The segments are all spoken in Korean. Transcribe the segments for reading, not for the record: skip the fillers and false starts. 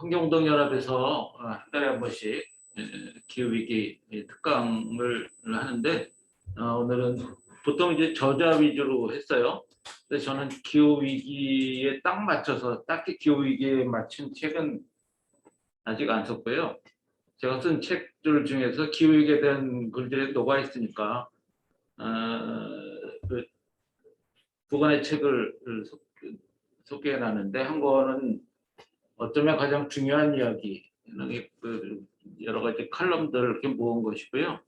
환경운동연합에서 한 달에 한 번씩 기후위기 특강을 하는데, 오늘은 보통 이제 저자 위주로 했어요. 근데 저는 기후위기에 딱 맞춰서, 딱히 기후위기에 맞춘 책은 아직 안 썼고요. 제가 쓴 책들 중에서 기후위기에 대한 글들이 녹아 있으니까 두 권의 책을 소개해 놨는데, 한 권은 어쩌면 가장 중요한 이야기, 여러 가지 칼럼들 이렇게 모은 것이고요.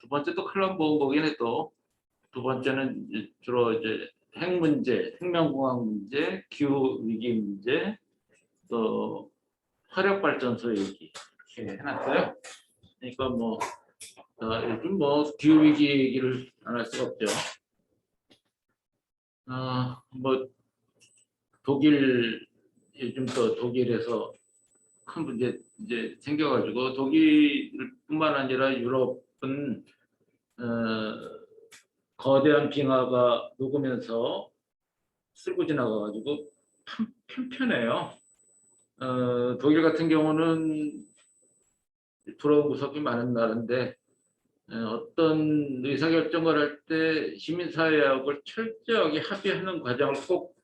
두 번째도 칼럼 모은 거긴 해도, 두 번째는 주로 이제 핵 문제, 생명공학 문제, 기후 위기 문제, 또 화력 발전소 얘기 이렇게 해놨어요. 그러니까 요즘 기후 위기 얘기를 안 할 수가 없죠. 요즘 또 독일에서 큰 문제 이제 생겨가지고, 독일뿐만 아니라 유럽은 거대한 빙하가 녹으면서 쓸고 지나가가지고 편편해요. 독일 같은 경우는 부러운 구석이 많은 나라인데, 어떤 의사결정을 할 때 시민사회하고 철저하게 합의하는 과정을 꼭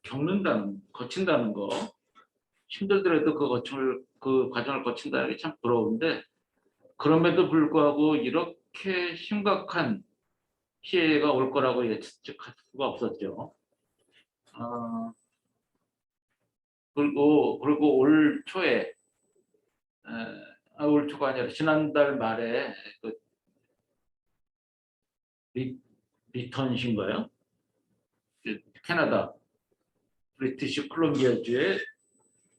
거친다는 거, 힘들더라도 그 과정을 거친다는 게 참 부러운데, 그럼에도 불구하고 이렇게 심각한 피해가 올 거라고 예측할 수가 없었죠. 그리고 올 초에, 올 초가 아니라 지난달 말에 그 리턴신가요? 캐나다 브리티시 콜롬비아주의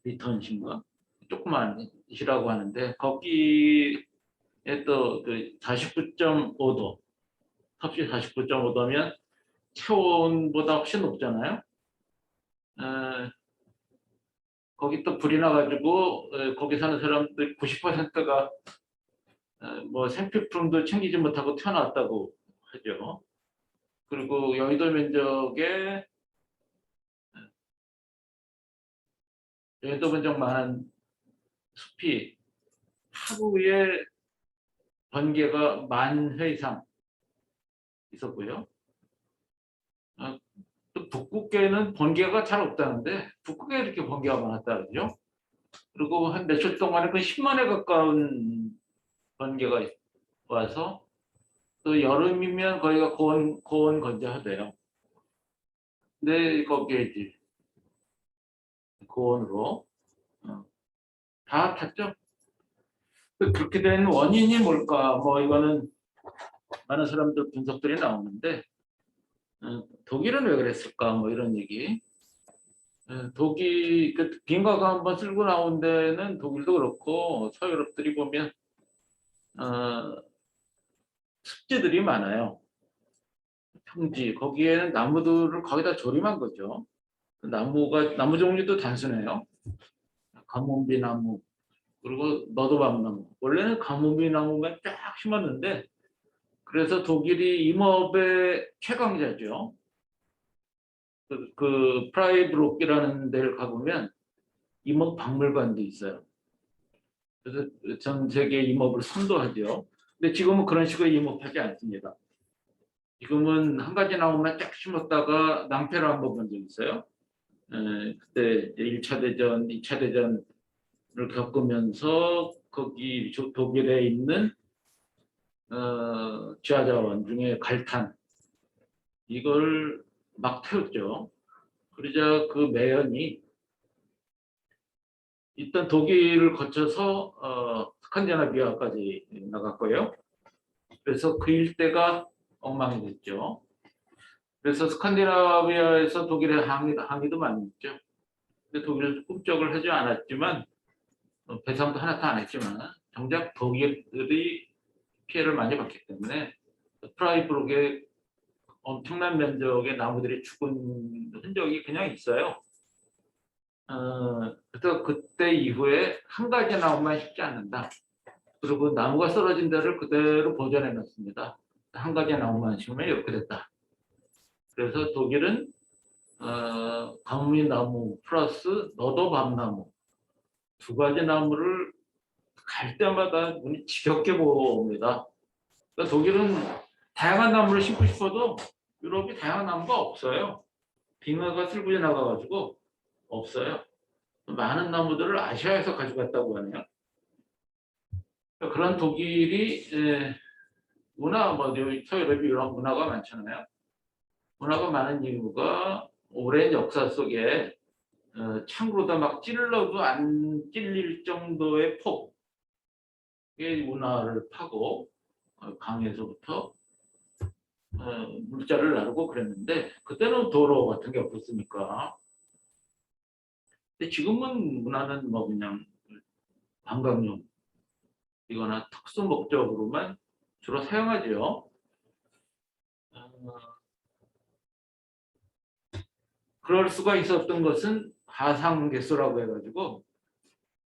리턴신가? 조그만 시라고 하는데, 거기에 또 그 49.5도, 섭씨 49.5도면 체온보다 훨씬 높잖아요. 거기 또 불이 나가지고 거기 사는 사람들 90%가 생필품도 챙기지 못하고 태어났다고 하죠. 그리고 여의도 면적만한 숲이 하루에 번개가 10,000회 이상 있었고요. 또 북극계는 번개가 잘 없다는데, 북극에 이렇게 번개가 많았다 그러죠. 그리고 한 며칠 동안에 그 10만 회 가까운 번개가 와서, 또 여름이면 거기가 고온 건조하대요. 근데 거기에 이제 고온으로 다 탔죠. 그렇게 된 원인이 뭘까? 이거는 많은 사람들 분석들이 나오는데, 독일은 왜 그랬을까? 이런 얘기. 독일 빙하가 한번 쓸고 나온 데는 독일도 그렇고 서유럽들이 보면 습지들이 많아요. 평지, 거기에는 나무들을 거의 다 조림한 거죠. 나무 종류도 단순해요. 가뭄비 나무, 그리고 너도밤나무. 원래는 가뭄비 나무만 쫙 심었는데, 그래서 독일이 임업의 최강자죠. 프라이브룩이라는 데를 가보면 임업 박물관도 있어요. 그래서 전 세계 임업을 선도하죠. 근데 지금은 그런 식으로 임업하지 않습니다. 지금은 한 가지 나무만 쫙 심었다가 낭패를 한번 본 적 있어요. 그때 1차 대전, 2차 대전을 겪으면서 거기 독일에 있는 지하자원 중에 갈탄, 이걸 막 태웠죠. 그러자 그 매연이 일단 독일을 거쳐서 스칸디나비아까지 나갔고요. 그래서 그 일대가 엉망이 됐죠. 그래서 스칸디나비아에서 독일의 항의도 많이 있죠. 근데 독일은 꿈쩍을 하지 않았지만, 배상도 하나도 안 했지만, 정작 독일들이 피해를 많이 봤기 때문에 프라이브룩에 엄청난 면적의 나무들이 죽은 흔적이 그냥 있어요. 그래서 그때 이후에 한 가지 나무만 심지 않는다. 그리고 나무가 쓰러진 데를 그대로 보존해 놨습니다. 한 가지 나무만 심으면 이렇게 됐다. 그래서 독일은 가뭄이 나무 플러스 너도 밤나무 두 가지 나무를 갈 때마다 눈이 지겹게 보입니다. 그러니까 독일은 다양한 나무를 심고 싶어도 유럽이 다양한 나무가 없어요. 빙하가 쓸고 지나가가지고 없어요. 많은 나무들을 아시아에서 가져갔다고 하네요. 그러니까 그런 독일이 문화, 서유럽이 이런 문화가 많잖아요. 문화가 많은 이유가 오랜 역사 속에 창으로다 막 찔러도 안 찔릴 정도의 폭의 문화를 파고 강에서부터 물자를 나르고 그랬는데 그때는 도로 같은 게 없었으니까. 근데 지금은 문화는 뭐 그냥 관광용 이거나 특수 목적으로만 주로 사용하죠. 그럴 수가 있었던 것은 하상개수라고 해가지고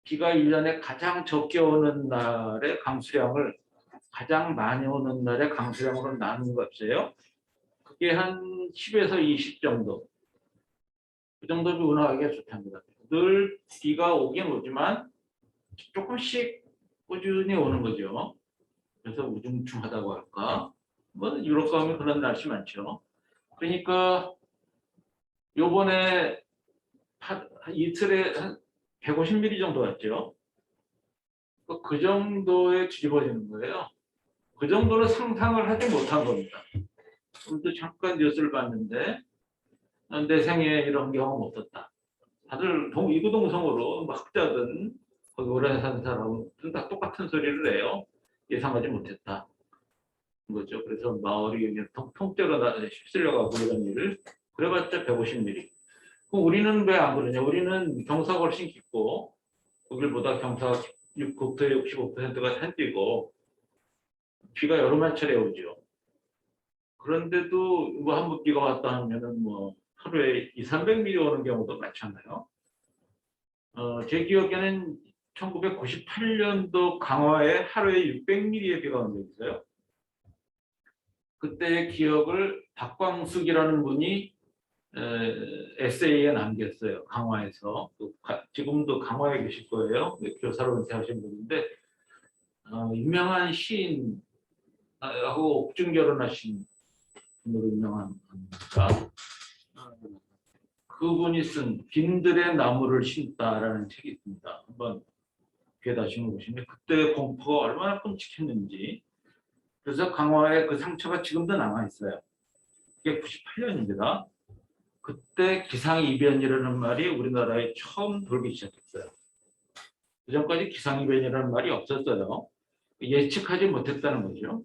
비가 1년에 가장 적게 오는 날의 강수량을 가장 많이 오는 날의 강수량으로 나눈 것이에요. 그게 한 10에서 20 정도. 그 정도면 운하하기가 좋답니다. 늘 비가 오긴 오지만 조금씩 꾸준히 오는 거죠. 그래서 우중충하다고 할까. 뭐 유럽 가면 그런 날씨 많죠. 그러니까 요번에 이틀에 한 150mm 정도 왔죠. 그 정도에 뒤집어지는 거예요. 그 정도는 상상을 하지 못한 겁니다. 오늘도 잠깐 뉴스를 봤는데 내 생에 이런 경험 없었다. 다들 이구동성으로 뭐 학자든 거기 오래 사는 사람은 다 똑같은 소리를 해요. 예상하지 못했다. 거죠. 그래서 마을이 그냥 통째로 휩쓸려가고 이런 일을 그래봤자 150mm. 그럼 우리는 왜 안 그러냐? 우리는 경사가 훨씬 깊고 독일보다 경사가 국토의 65%가 산지고 비가 여러 만차례 오죠. 그런데도 뭐 한번 비가 왔다 하면은 뭐 하루에 200~300mm 오는 경우도 많잖아요. 제 기억에는 1998년도 강화에 하루에 600mm의 비가 온 적이 있어요. 그때의 기억을 박광숙이라는 분이 에세이에 남겼어요. 강화에서. 지금도 강화에 계실 거예요. 교사로 은퇴하신 분인데 유명한 시인하고 옥중 결혼하신 분으로 유명한 분입니다. 그분이 쓴 빈들의 나무를 심다라는 책이 있습니다. 한번 귀에 다시는 보시면 그때 공포가 얼마나 끔찍했는지. 그래서 강화에 그 상처가 지금도 남아있어요. 그게 98년입니다. 그때 기상이변이라는 말이 우리나라에 처음 돌기 시작했어요. 그전까지 기상이변이라는 말이 없었어요. 예측하지 못했다는 거죠.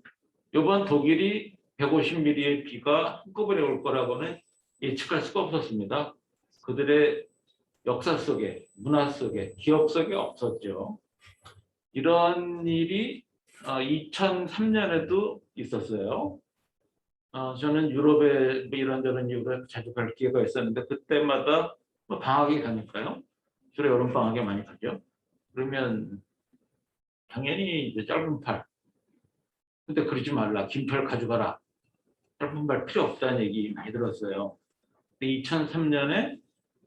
이번 독일이 150mm의 비가 한꺼번에 올 거라고는 예측할 수가 없었습니다. 그들의 역사 속에, 문화 속에, 기억 속에 없었죠. 이런 일이 2003년에도 있었어요. 저는 유럽에 이런저런 이유로 자주 갈 기회가 있었는데 그때마다 뭐 방학이 가니까요. 주로 여름 방학에 많이 가죠. 그러면 당연히 이제 짧은 팔. 근데 그러지 말라. 긴 팔 가져가라. 짧은 팔 필요 없다는 얘기 많이 들었어요. 2003년에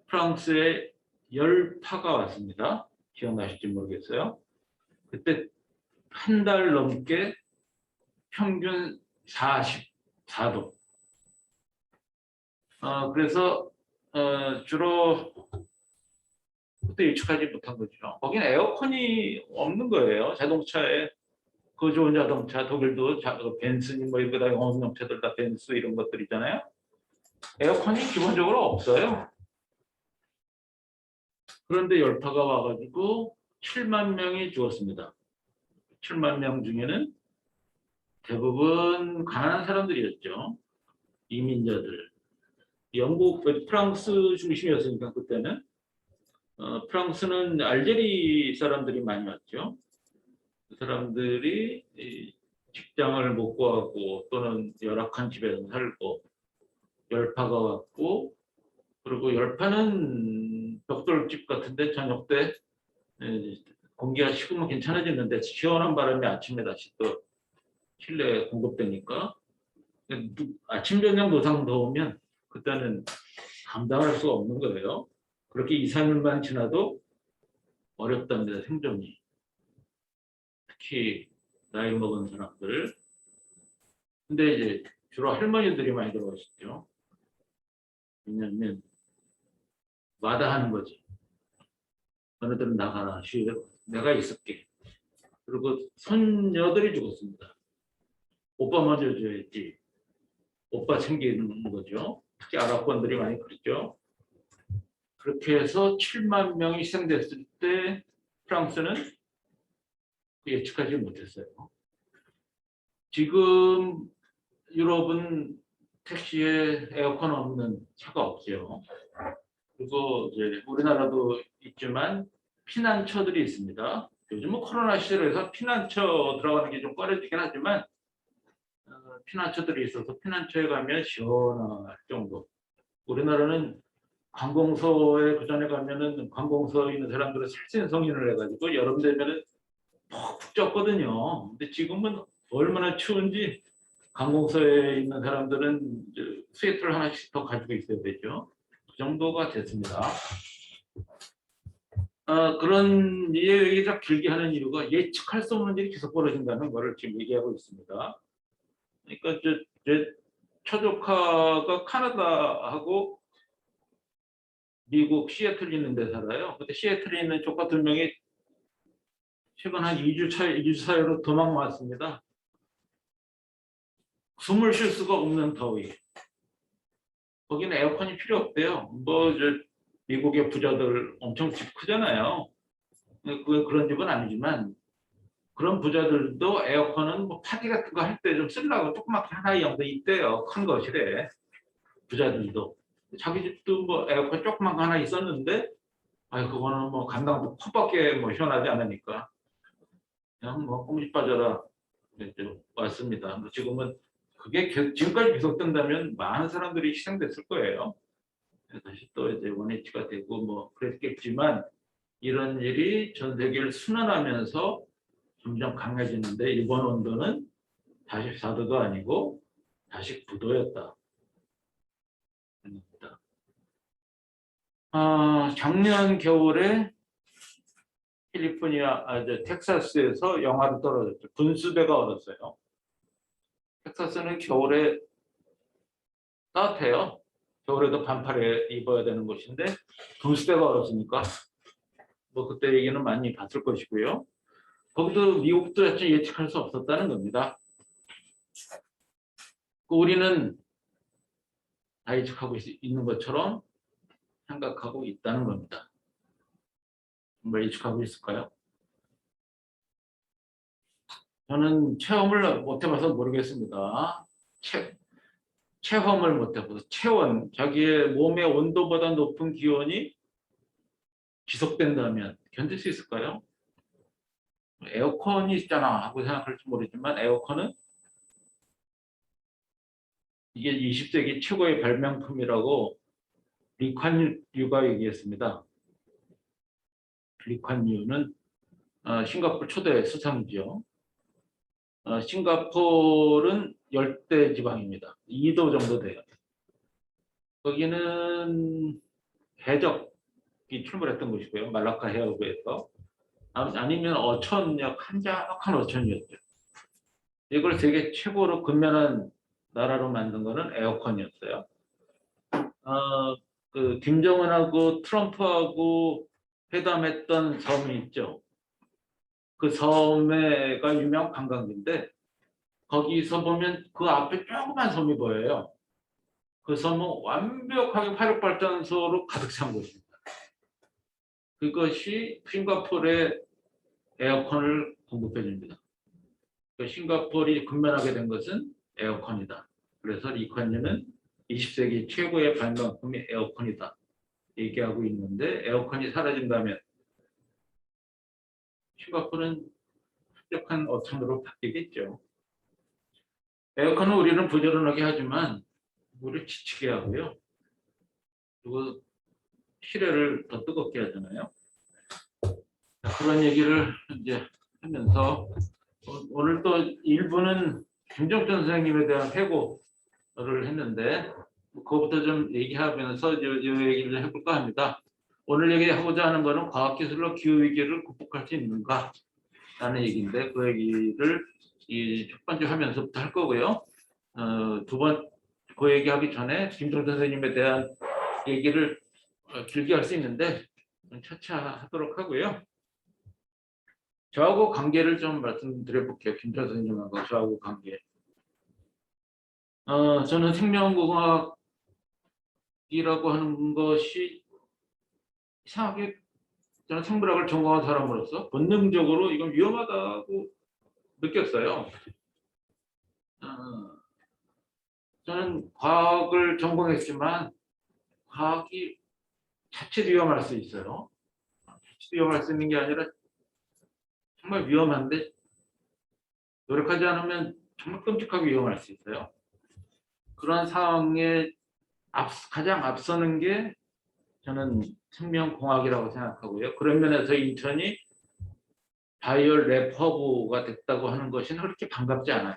프랑스에 열파가 왔습니다. 기억나실지 모르겠어요. 그때 한 달 넘게 평균 44도. 그래서 주로 그때 예측하지 못한 거죠. 거기는 에어컨이 없는 거예요. 자동차에 그 좋은 자동차 독일도 벤츠니 뭐 이거 다 영업용차들 다 벤츠 이런 것들 있잖아요. 에어컨이 기본적으로 없어요. 그런데 열파가 와가지고 7만 명이 죽었습니다. 7만 명 중에는 대부분 가난한 사람들이었죠. 이민자들. 영국, 프랑스 중심이었으니까 그때는 프랑스는 알제리 사람들이 많이 왔죠. 그 사람들이 직장을 못 구하고 또는 열악한 집에서 살고 열파가 왔고 그리고 열파는 벽돌집 같은데 저녁 때 공기가 식으면 괜찮아지는데 시원한 바람이 아침에 다시 또 실내에 공급되니까 아침 저녁 노상 더우면 그때는 감당할 수가 없는 거예요. 그렇게 2~3일만 지나도 어렵답니다. 생존이. 특히 나이 먹은 사람들. 근데 이제 주로 할머니들이 많이 들어가시죠. 왜냐하면 마다하는 거지. 너네들은 나가라. 쉬어. 내가 있을게. 그리고 손녀들이 죽었습니다. 오빠 먼저 줘야지. 오빠 챙기는 거죠. 특히 아랍권들이 많이 그랬죠. 그렇게 해서 7만 명이 희생됐을 때 프랑스는 예측하지 못했어요. 지금 유럽은 택시에 에어컨 없는 차가 없죠. 그리고 이제 우리나라도 있지만 피난처들이 있습니다. 요즘은 코로나 시절에서 피난처 들어가는 게 좀 꺼려지긴 하지만 피난처들이 있어서 피난처에 가면 시원할 정도. 우리나라는 관공서에 그전에 가면은 관공서에 있는 사람들은 살신성인을 해가지고 여름 되면은 푹 쪘거든요. 근데 지금은 얼마나 추운지 관공서에 있는 사람들은 이제 스웨터를 하나씩 더 가지고 있어야 되죠. 그 정도가 됐습니다. 그런 얘기가 길게 하는 이유가 예측할 수 없는 일이 계속 벌어진다는 것을 지금 얘기하고 있습니다. 그러니까 제 처조카가 카나다하고 미국 시애틀 있는 데 살아요. 근데 시애틀에 있는 조카 2명이 최근 한 2주 사이로 도망 왔습니다. 숨을 쉴 수가 없는 더위. 거기는 에어컨이 필요 없대요. 미국의 부자들 엄청 집 크잖아요. 그런 집은 아니지만 그런 부자들도 에어컨은 뭐 파티 같은 거 할 때 좀 쓰려고 조그맣게 하나 정도 있대요. 큰 거실에. 부자들도. 자기 집도 뭐 에어컨 조그만 거 하나 있었는데 그거는 뭐 감당도 컵밖에 뭐 시원하지 않으니까 그냥 뭐 꽁지 빠져라 왔습니다. 지금은 그게 지금까지 계속된다면 많은 사람들이 희생됐을 거예요. 다시 또 이제 원위치가 되고 뭐 그랬겠지만 이런 일이 전 세계를 순환하면서 점점 강해지는데 일본 온도는 44도도 아니고 49도였다. 작년 겨울에 캘리포니아, 텍사스에서 영하로 떨어졌죠. 분수대가 얼었어요. 텍사스는 겨울에 따뜻해요. 겨울에도 반팔에 입어야 되는 곳인데 분수대가 얼었으니까 뭐 그때 얘기는 많이 봤을 것이고요. 거기도 미국도 예측할 수 없었다는 겁니다. 우리는 다 예측하고 있는 것처럼 생각하고 있다는 겁니다. 정말 예측하고 있을까요? 저는 체험을 못 해봐서 모르겠습니다. 체험을 못 해봐서 체온, 자기의 몸의 온도보다 높은 기온이 지속된다면 견딜 수 있을까요? 에어컨이 있잖아 하고 생각할지 모르지만 에어컨은 이게 20세기 최고의 발명품이라고 리콴유가 얘기했습니다. 리콴유는 싱가포르 초대 수상이죠. 싱가포르는 열대 지방입니다. 2도 정도 돼요. 거기는 해적이 출몰했던 곳이고요. 말라카 해협에서. 아니면 어촌역, 한적한 어촌이었죠. 이걸 세계 최고로 근면한 나라로 만든 거는 에어컨이었어요. 김정은하고 트럼프하고 회담했던 섬이 있죠. 그 섬에가 유명 관광지인데 거기서 보면 그 앞에 조그만 섬이 보여요. 그 섬은 완벽하게 화력발전소로 가득 찬 곳입니다. 그것이 싱가포르의 에어컨을 공급해 줍니다. 싱가포르이 급면하게 된 것은 에어컨이다. 그래서 리콴유는 20세기 최고의 발명품이 에어컨이다. 얘기하고 있는데 에어컨이 사라진다면 싱가포르는 흡족한 어촌으로 바뀌겠죠. 에어컨은 우리는 부지런하게 하지만 우리를 지치게 하고요. 그리고 실외를 더 뜨겁게 하잖아요. 그런 얘기를 이제 하면서 오늘 또 일부는 김정천 선생님에 대한 회고를 했는데 그거부터 좀 얘기하면서 이 얘기를 해볼까 합니다. 오늘 얘기하고자 하는 거는 과학기술로 기후위기를 극복할 수 있는가 라는 얘기인데 그 얘기를 이 첫 번째 하면서부터 할 거고요. 두 번 그 얘기하기 전에 김종 선생님에 대한 얘기를 길게 할 수 있는데 차차 하도록 하고요. 저하고 관계를 좀 말씀드려 볼게요. 김종 선생님하고 저하고 관계. 저는 생명공학이라고 하는 것이 이상하게 저는 생물학을 전공한 사람으로서 본능적으로 이건 위험하다고 느꼈어요. 저는 과학을 전공했지만 과학이 자칫 위험할 수 있어요. 자칫 위험할 수 있는 게 아니라 정말 위험한데 노력하지 않으면 정말 끔찍하게 위험할 수 있어요. 그런 상황에 가장 앞서는 게 저는 생명공학이라고 생각하고요. 그런 면에서 인천이 바이오랩 허브가 됐다고 하는 것은 그렇게 반갑지 않아요.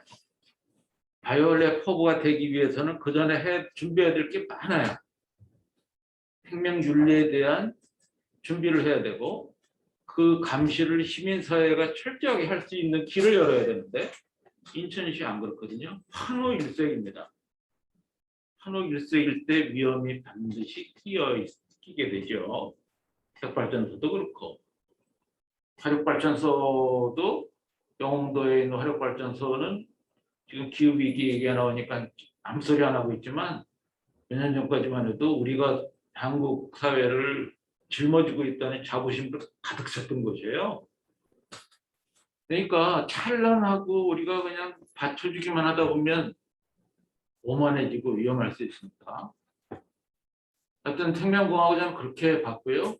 바이오랩 허브가 되기 위해서는 그 전에 준비해야 될 게 많아요. 생명윤리에 대한 준비를 해야 되고 그 감시를 시민사회가 철저하게 할 수 있는 길을 열어야 되는데 인천시 안 그렇거든요. 환호일색입니다. 환호일색일 때 위험이 반드시 끼게 되죠. 핵발전소도 그렇고 화력발전소도 영흥도에 있는 화력발전소는 지금 기후위기 얘기가 나오니까 아무 소리 안 하고 있지만 몇 년 전까지만 해도 우리가 한국 사회를 짊어지고 있다는 자부심도 가득 찼던 것이에요. 그러니까 찬란하고 우리가 그냥 받쳐주기만 하다 보면 오만해지고 위험할 수 있습니다. 하여튼 생명공학을 저는 그렇게 봤고요.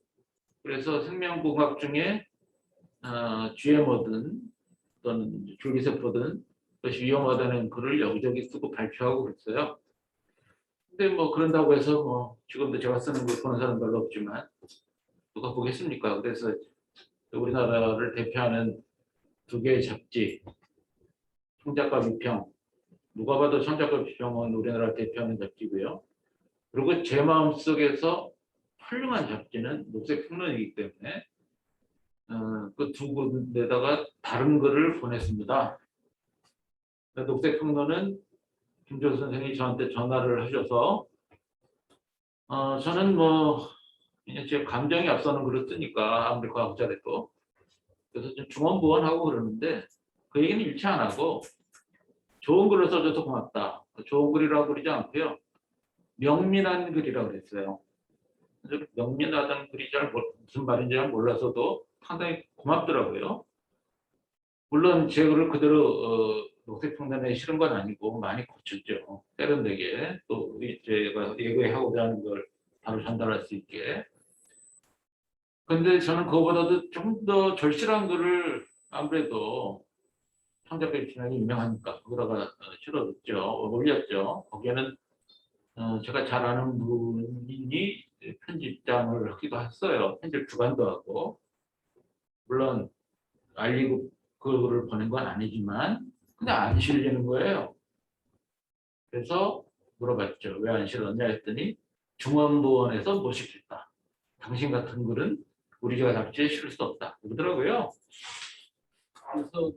그래서 생명공학 중에 GMO든 또는 줄기세포든 그것이 위험하다는 글을 여기저기 쓰고 발표하고 그랬어요. 근데 뭐 그런다고 해서 뭐 지금도 제가 쓰는 걸 보는 사람 별로 없지만 누가 보겠습니까? 그래서 우리나라를 대표하는 두 개의 잡지, 청작과 비평, 누가 봐도 청작과 비평은 우리나라를 대표하는 잡지고요. 그리고 제 마음속에서 훌륭한 잡지는 녹색평론이기 때문에 그 두 군데다가 다른 글을 보냈습니다. 녹색평론은 김조 선생이 저한테 전화를 하셔서 저는 뭐 그냥 제 감정이 앞서는 글을 쓰니까 아무리 과학자라도 그래서 좀 중언부언하고 그러는데 그 얘기는 일치 안 하고 좋은 글을 써줘서 고맙다. 좋은 글이라고 그러지 않고요. 명민한 글이라고 그랬어요. 명민하다는 글이 무슨 말인지 잘 몰라서도 상당히 고맙더라고요. 물론 제 글을 그대로 녹색평론에 실은 건 아니고 많이 고쳤죠. 세련되게 또 제가 예고하고자 하는 걸 바로 전달할 수 있게. 근데 저는 그거보다도 좀 더 절실한 글을 아무래도 청작별 진학이 유명하니까 거기다가 실어줬죠. 올렸죠. 거기에는 제가 잘 아는 분이 편집장을 하기도 했어요. 편집 주관도 하고. 물론 알리고 그거를 보낸 건 아니지만 근데 안 실리는 거예요. 그래서 물어봤죠. 왜 안 실었냐 했더니 중원부원에서 못 시켰다. 당신 같은 글은 우리 가 잡지에 실을 수 없다. 그러더라고요. 그래서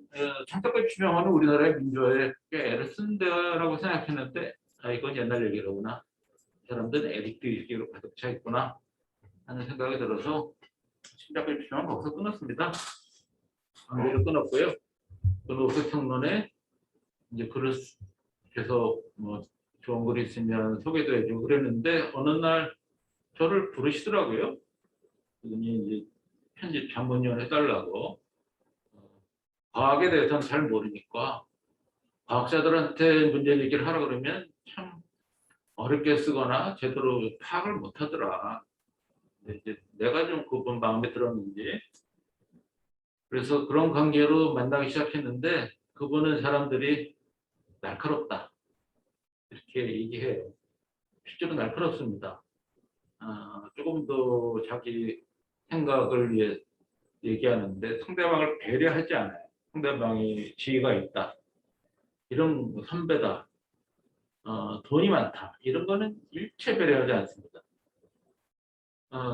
창작과 추명하는 우리나라의 민주화에 꽤 애를 쓴다라고 생각했는데 이건 옛날 얘기로구나. 사람들은 에릭들로 가득 차 있구나 하는 생각이 들어서 창작과 추명은 거기서 끊었습니다. 관계를 끊었고요. 그 녹색평론에 이제 글을 계속 뭐 좋은 글이 있으면 소개도 해주고 그랬는데 어느 날 저를 부르시더라고요. 그분이 이제 편집 전문위원 해달라고. 과학에 대해서는 잘 모르니까 과학자들한테 문제 얘기를 하라 그러면 참 어렵게 쓰거나 제대로 파악을 못 하더라. 이제 내가 좀 그분 마음에 들었는지 그래서 그런 관계로 만나기 시작했는데 그분은 사람들이 날카롭다 이렇게 얘기해요. 실제로 날카롭습니다. 조금 더 자기 생각을 위해 얘기하는데 상대방을 배려하지 않아요. 상대방이 지위가 있다. 이런 선배다. 돈이 많다. 이런 거는 일체 배려하지 않습니다.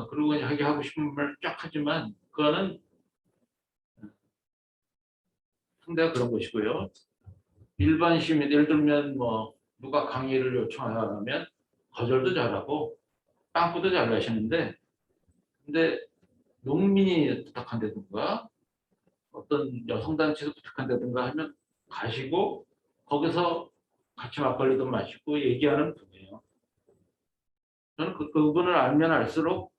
그리고 자기 하고 싶은 말 쫙 하지만 그거는 상대가 그런 것이고요. 일반 시민, 예를 들면 뭐 누가 강의를 요청하면 거절도 잘하고 빵꾸도 잘 나시는데, 근데 농민이 부탁한다든가 어떤 여성단체에서 부탁한다든가 하면 가시고 거기서 같이 막걸리도 마시고 얘기하는 분이에요. 저는 그분을 알면 알수록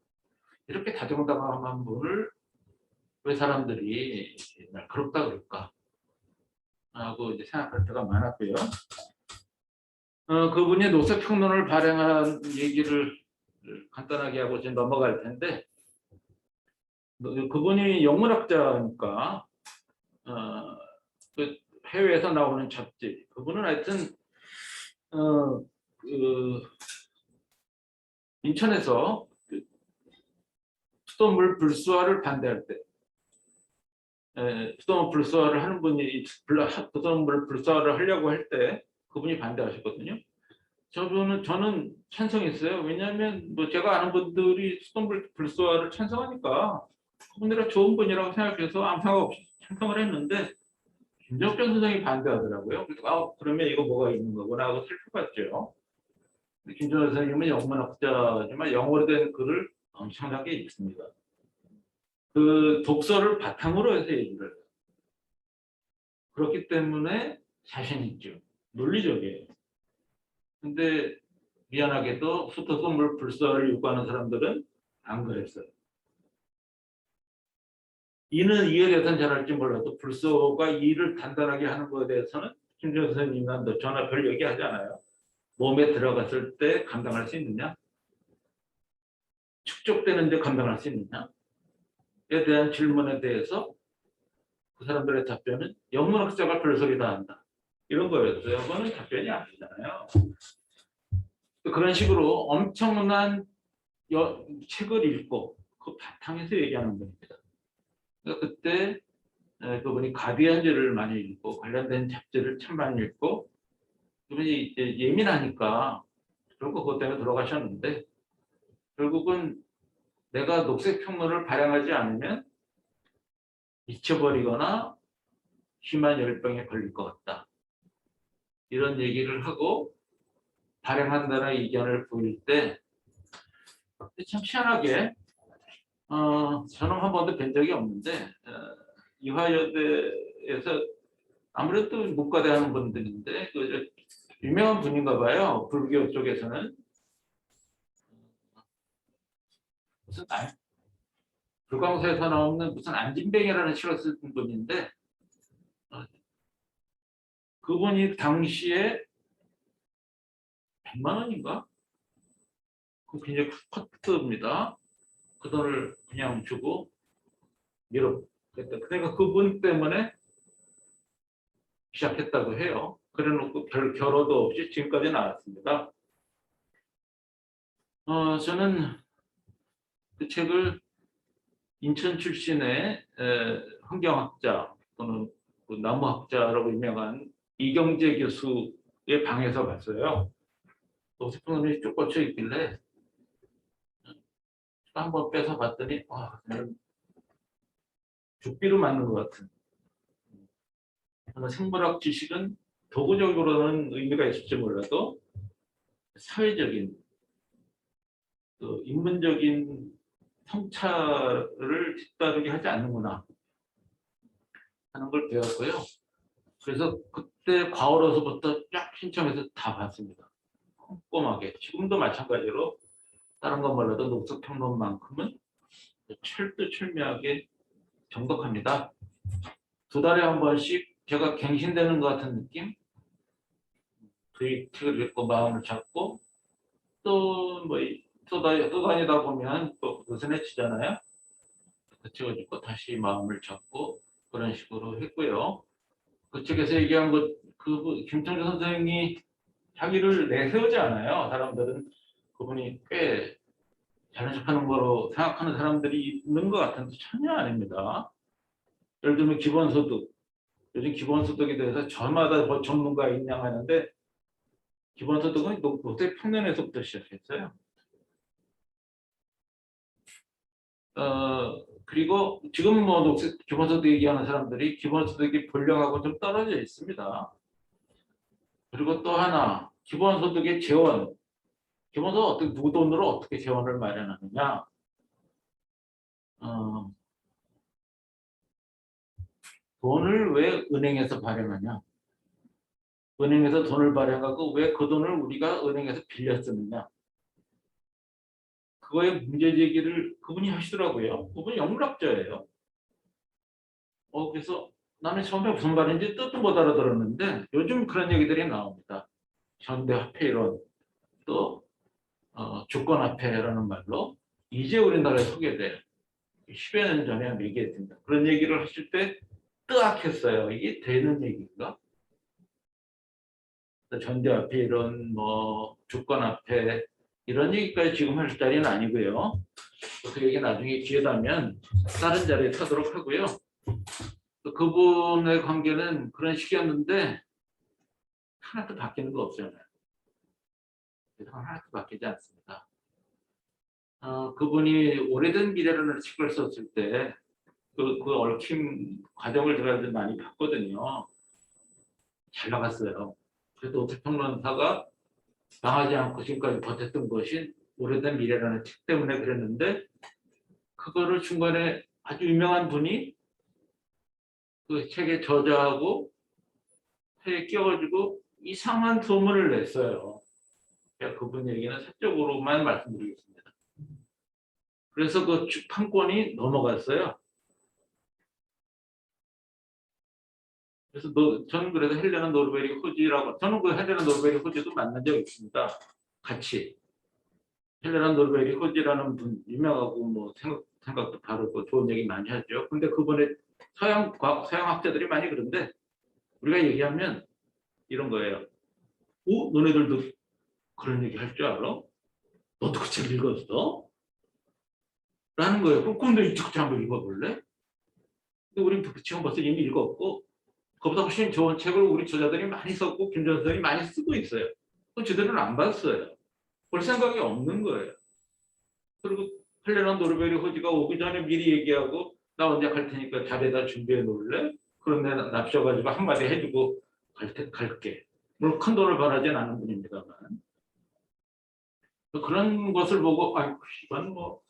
이렇게 다정다감한 분을 왜 사람들이 날카롭다 그럴까 하고 이제 생각할 때가 많았고요. 그분이 노쇠평론을 발행한 얘기를 간단하게 하고 이제 넘어갈 텐데, 그분이 영문학자니까 그 해외에서 나오는 잡지, 그분은 하여튼 그 인천에서 그 수돗물 불수화를 반대할 때, 수돗물 불수화를 하는 분이 수돗물 불수화를 하려고 할 때 그분이 반대하셨거든요. 저는 찬성했어요. 왜냐하면 뭐 제가 아는 분들이 수돗물 불수화를 찬성하니까 그분들이 좋은 분이라고 생각해서 아무 생각 없이 찬성을 했는데, 김정전 선생이 반대하더라고요. 그래서 그러면 이거 뭐가 있는 거구나 하고 살펴봤죠. 김정전 선생님은 영문학자지만 영어로 된 글을 엄청나게 읽습니다. 그 독서를 바탕으로 해서 얘기를 해요. 그렇기 때문에 자신 있죠. 논리적이에요. 근데 미안하게도 수도성물 불사를 요구하는 사람들은 안 그랬어요. 이는 이에 대해서는 잘할지 몰라도 불소가 일을 단단하게 하는 것에 대해서는 김정은 선생님과 저나 별 얘기하지 않아요. 몸에 들어갔을 때 감당할 수 있느냐, 축적되는데 감당할 수 있느냐에 대한 질문에 대해서 그 사람들의 답변은 영문학자가 별소리 다 한다, 이런 거였어요. 그거는 답변이 아니잖아요. 그런 식으로 엄청난 책을 읽고 그 바탕에서 얘기하는 겁니다. 그러니까 그때 그분이 가디언즈를 많이 읽고 관련된 잡지를 참 많이 읽고, 그분이 이제 예민하니까 결국 그것 때문에 돌아가셨는데, 결국은 내가 녹색평론을 발행하지 않으면 미쳐버리거나 심한 열병에 걸릴 것 같다, 이런 얘기를 하고 발행한다는 의견을 보일 때 참 희한하게 저는 한 번도 뵌 적이 없는데, 이화여대에서 아무래도 문과대 하는 분들인데 유명한 분인가 봐요. 불교 쪽에서는 무슨 불광서에서 나오는 무슨 안진뱅이라는 시를 쓴 분인데, 그분이 당시에 100만 원인가? 그 굉장히 커트입니다. 그 돈을 그냥 주고 밀었다. 그러니까 그분 때문에 시작했다고 해요. 그래놓고 별 결호도 없이 지금까지 나왔습니다. 저는 그 책을 인천 출신의 환경학자 또는 그 나무학자라고 유명한 이경재 교수의 방에서 봤어요. 노쇠평론이 쭉 꽂혀 있길래 한번 빼서 봤더니 죽비로 맞는 것 같은. 생물학 지식은 도구적으로는 의미가 있을지 몰라도 사회적인, 그 인문적인 성찰을 뒤따르게 하지 않는구나 하는 걸 배웠고요. 그래서 그때 과오로서부터 쫙 신청해서 다 봤습니다. 꼼꼼하게. 지금도 마찬가지로 다른 건 몰라도 녹색평론만큼은 철두철미하게 정독합니다. 2달에 한 번씩 제가 갱신되는 것 같은 느낌? 그 책을 읽고 마음을 잡고 또 뭐 또 다니다 보면 또 느슨해지잖아요. 그 책을 읽고 다시 마음을 잡고 그런 식으로 했고요. 그 책에서 얘기한 것, 김청주 선생이 자기를 내세우지 않아요. 사람들은 그분이 꽤 잘난 척하는 거로 생각하는 사람들이 있는 것 같은데 전혀 아닙니다. 예를 들면 기본소득, 요즘 기본소득에 대해서 저마다 뭐 전문가 있냐 하는데, 기본소득은 노쇠평론에서부터 시작했어요. 그리고 지금 뭐 녹색 기본소득 얘기하는 사람들이 기본소득이 불량하고 좀 떨어져 있습니다. 그리고 또 하나 기본소득의 재원, 기본소득 어떻게 누구 돈으로 어떻게 재원을 마련하느냐? 어, 돈을 왜 은행에서 발행하냐? 은행에서 돈을 발행하고 왜 그 돈을 우리가 은행에서 빌려 쓰느냐? 그거에 문제 제기를 그분이 하시더라고요. 그분이 영문학자예요. 그래서 나는 처음에 무슨 말인지 뜻도 못 알아들었는데 요즘 그런 얘기들이 나옵니다. 현대화폐 이론, 또 주권화폐라는 말로 이제 우리나라에 소개돼요. 10여 년 전에 얘기했습니다. 그런 얘기를 하실 때 뜨악했어요. 이게 되는 얘기인가? 현대화폐 이론, 뭐 주권화폐 이런 얘기까지 지금 할 자리는 아니고요. 그 얘기 나중에 기회 나면 다른 자리에 하도록 하고요. 그분의 관계는 그런 식이었는데 하나도 바뀌는 거 없잖아요. 하나도 바뀌지 않습니다. 그분이 오래된 미래라는 책을 썼을 때 그 얽힌 과정을 제가 많이 봤거든요. 잘 나갔어요. 그래도 어택평론사가 망하지 않고 지금까지 버텼던 것이 오래된 미래라는 책 때문에 그랬는데 그거를 중간에 아주 유명한 분이 그 책의 저자하고 회에 끼워가지고 이상한 소문을 냈어요. 제가 그분 얘기는 사적으로만 말씀드리겠습니다. 그래서 그 판권이 넘어갔어요. 그래서 저는 그래서 헬레나 노르베리 호지라고, 저는 그 헬레나 노르베리 호지도 만난 적 있습니다. 같이. 헬레나 노르베리 호지라는 분 유명하고 뭐 생각도 바르고 좋은 얘기 많이 하죠. 근데 그분의 서양 학자들이 많이 그런데 우리가 얘기하면 이런 거예요. 너네들도 그런 얘기 할 줄 알아? 너도 그 책 읽었어? 라는 거예요. 그럼 이 책 한번 읽어볼래? 근데 우리는 그 책은 벌써 이미 읽었고 그보다 훨씬 좋은 책을 우리 저자들이 많이 썼고 김전선이 많이 쓰고 있어요. 그 저들은 안 봤어요. 볼 생각이 없는 거예요. 그리고 헬레나 노르베리 호지가 오기 전에 미리 얘기하고 나 언제 갈 테니까 자리에다 준비해 놓을래? 그런데 납셔가지고 한마디 해주고 갈게. 물론 큰 돈을 바라진 않은 분입니다만 그런 것을 보고 아이고 이건 뭐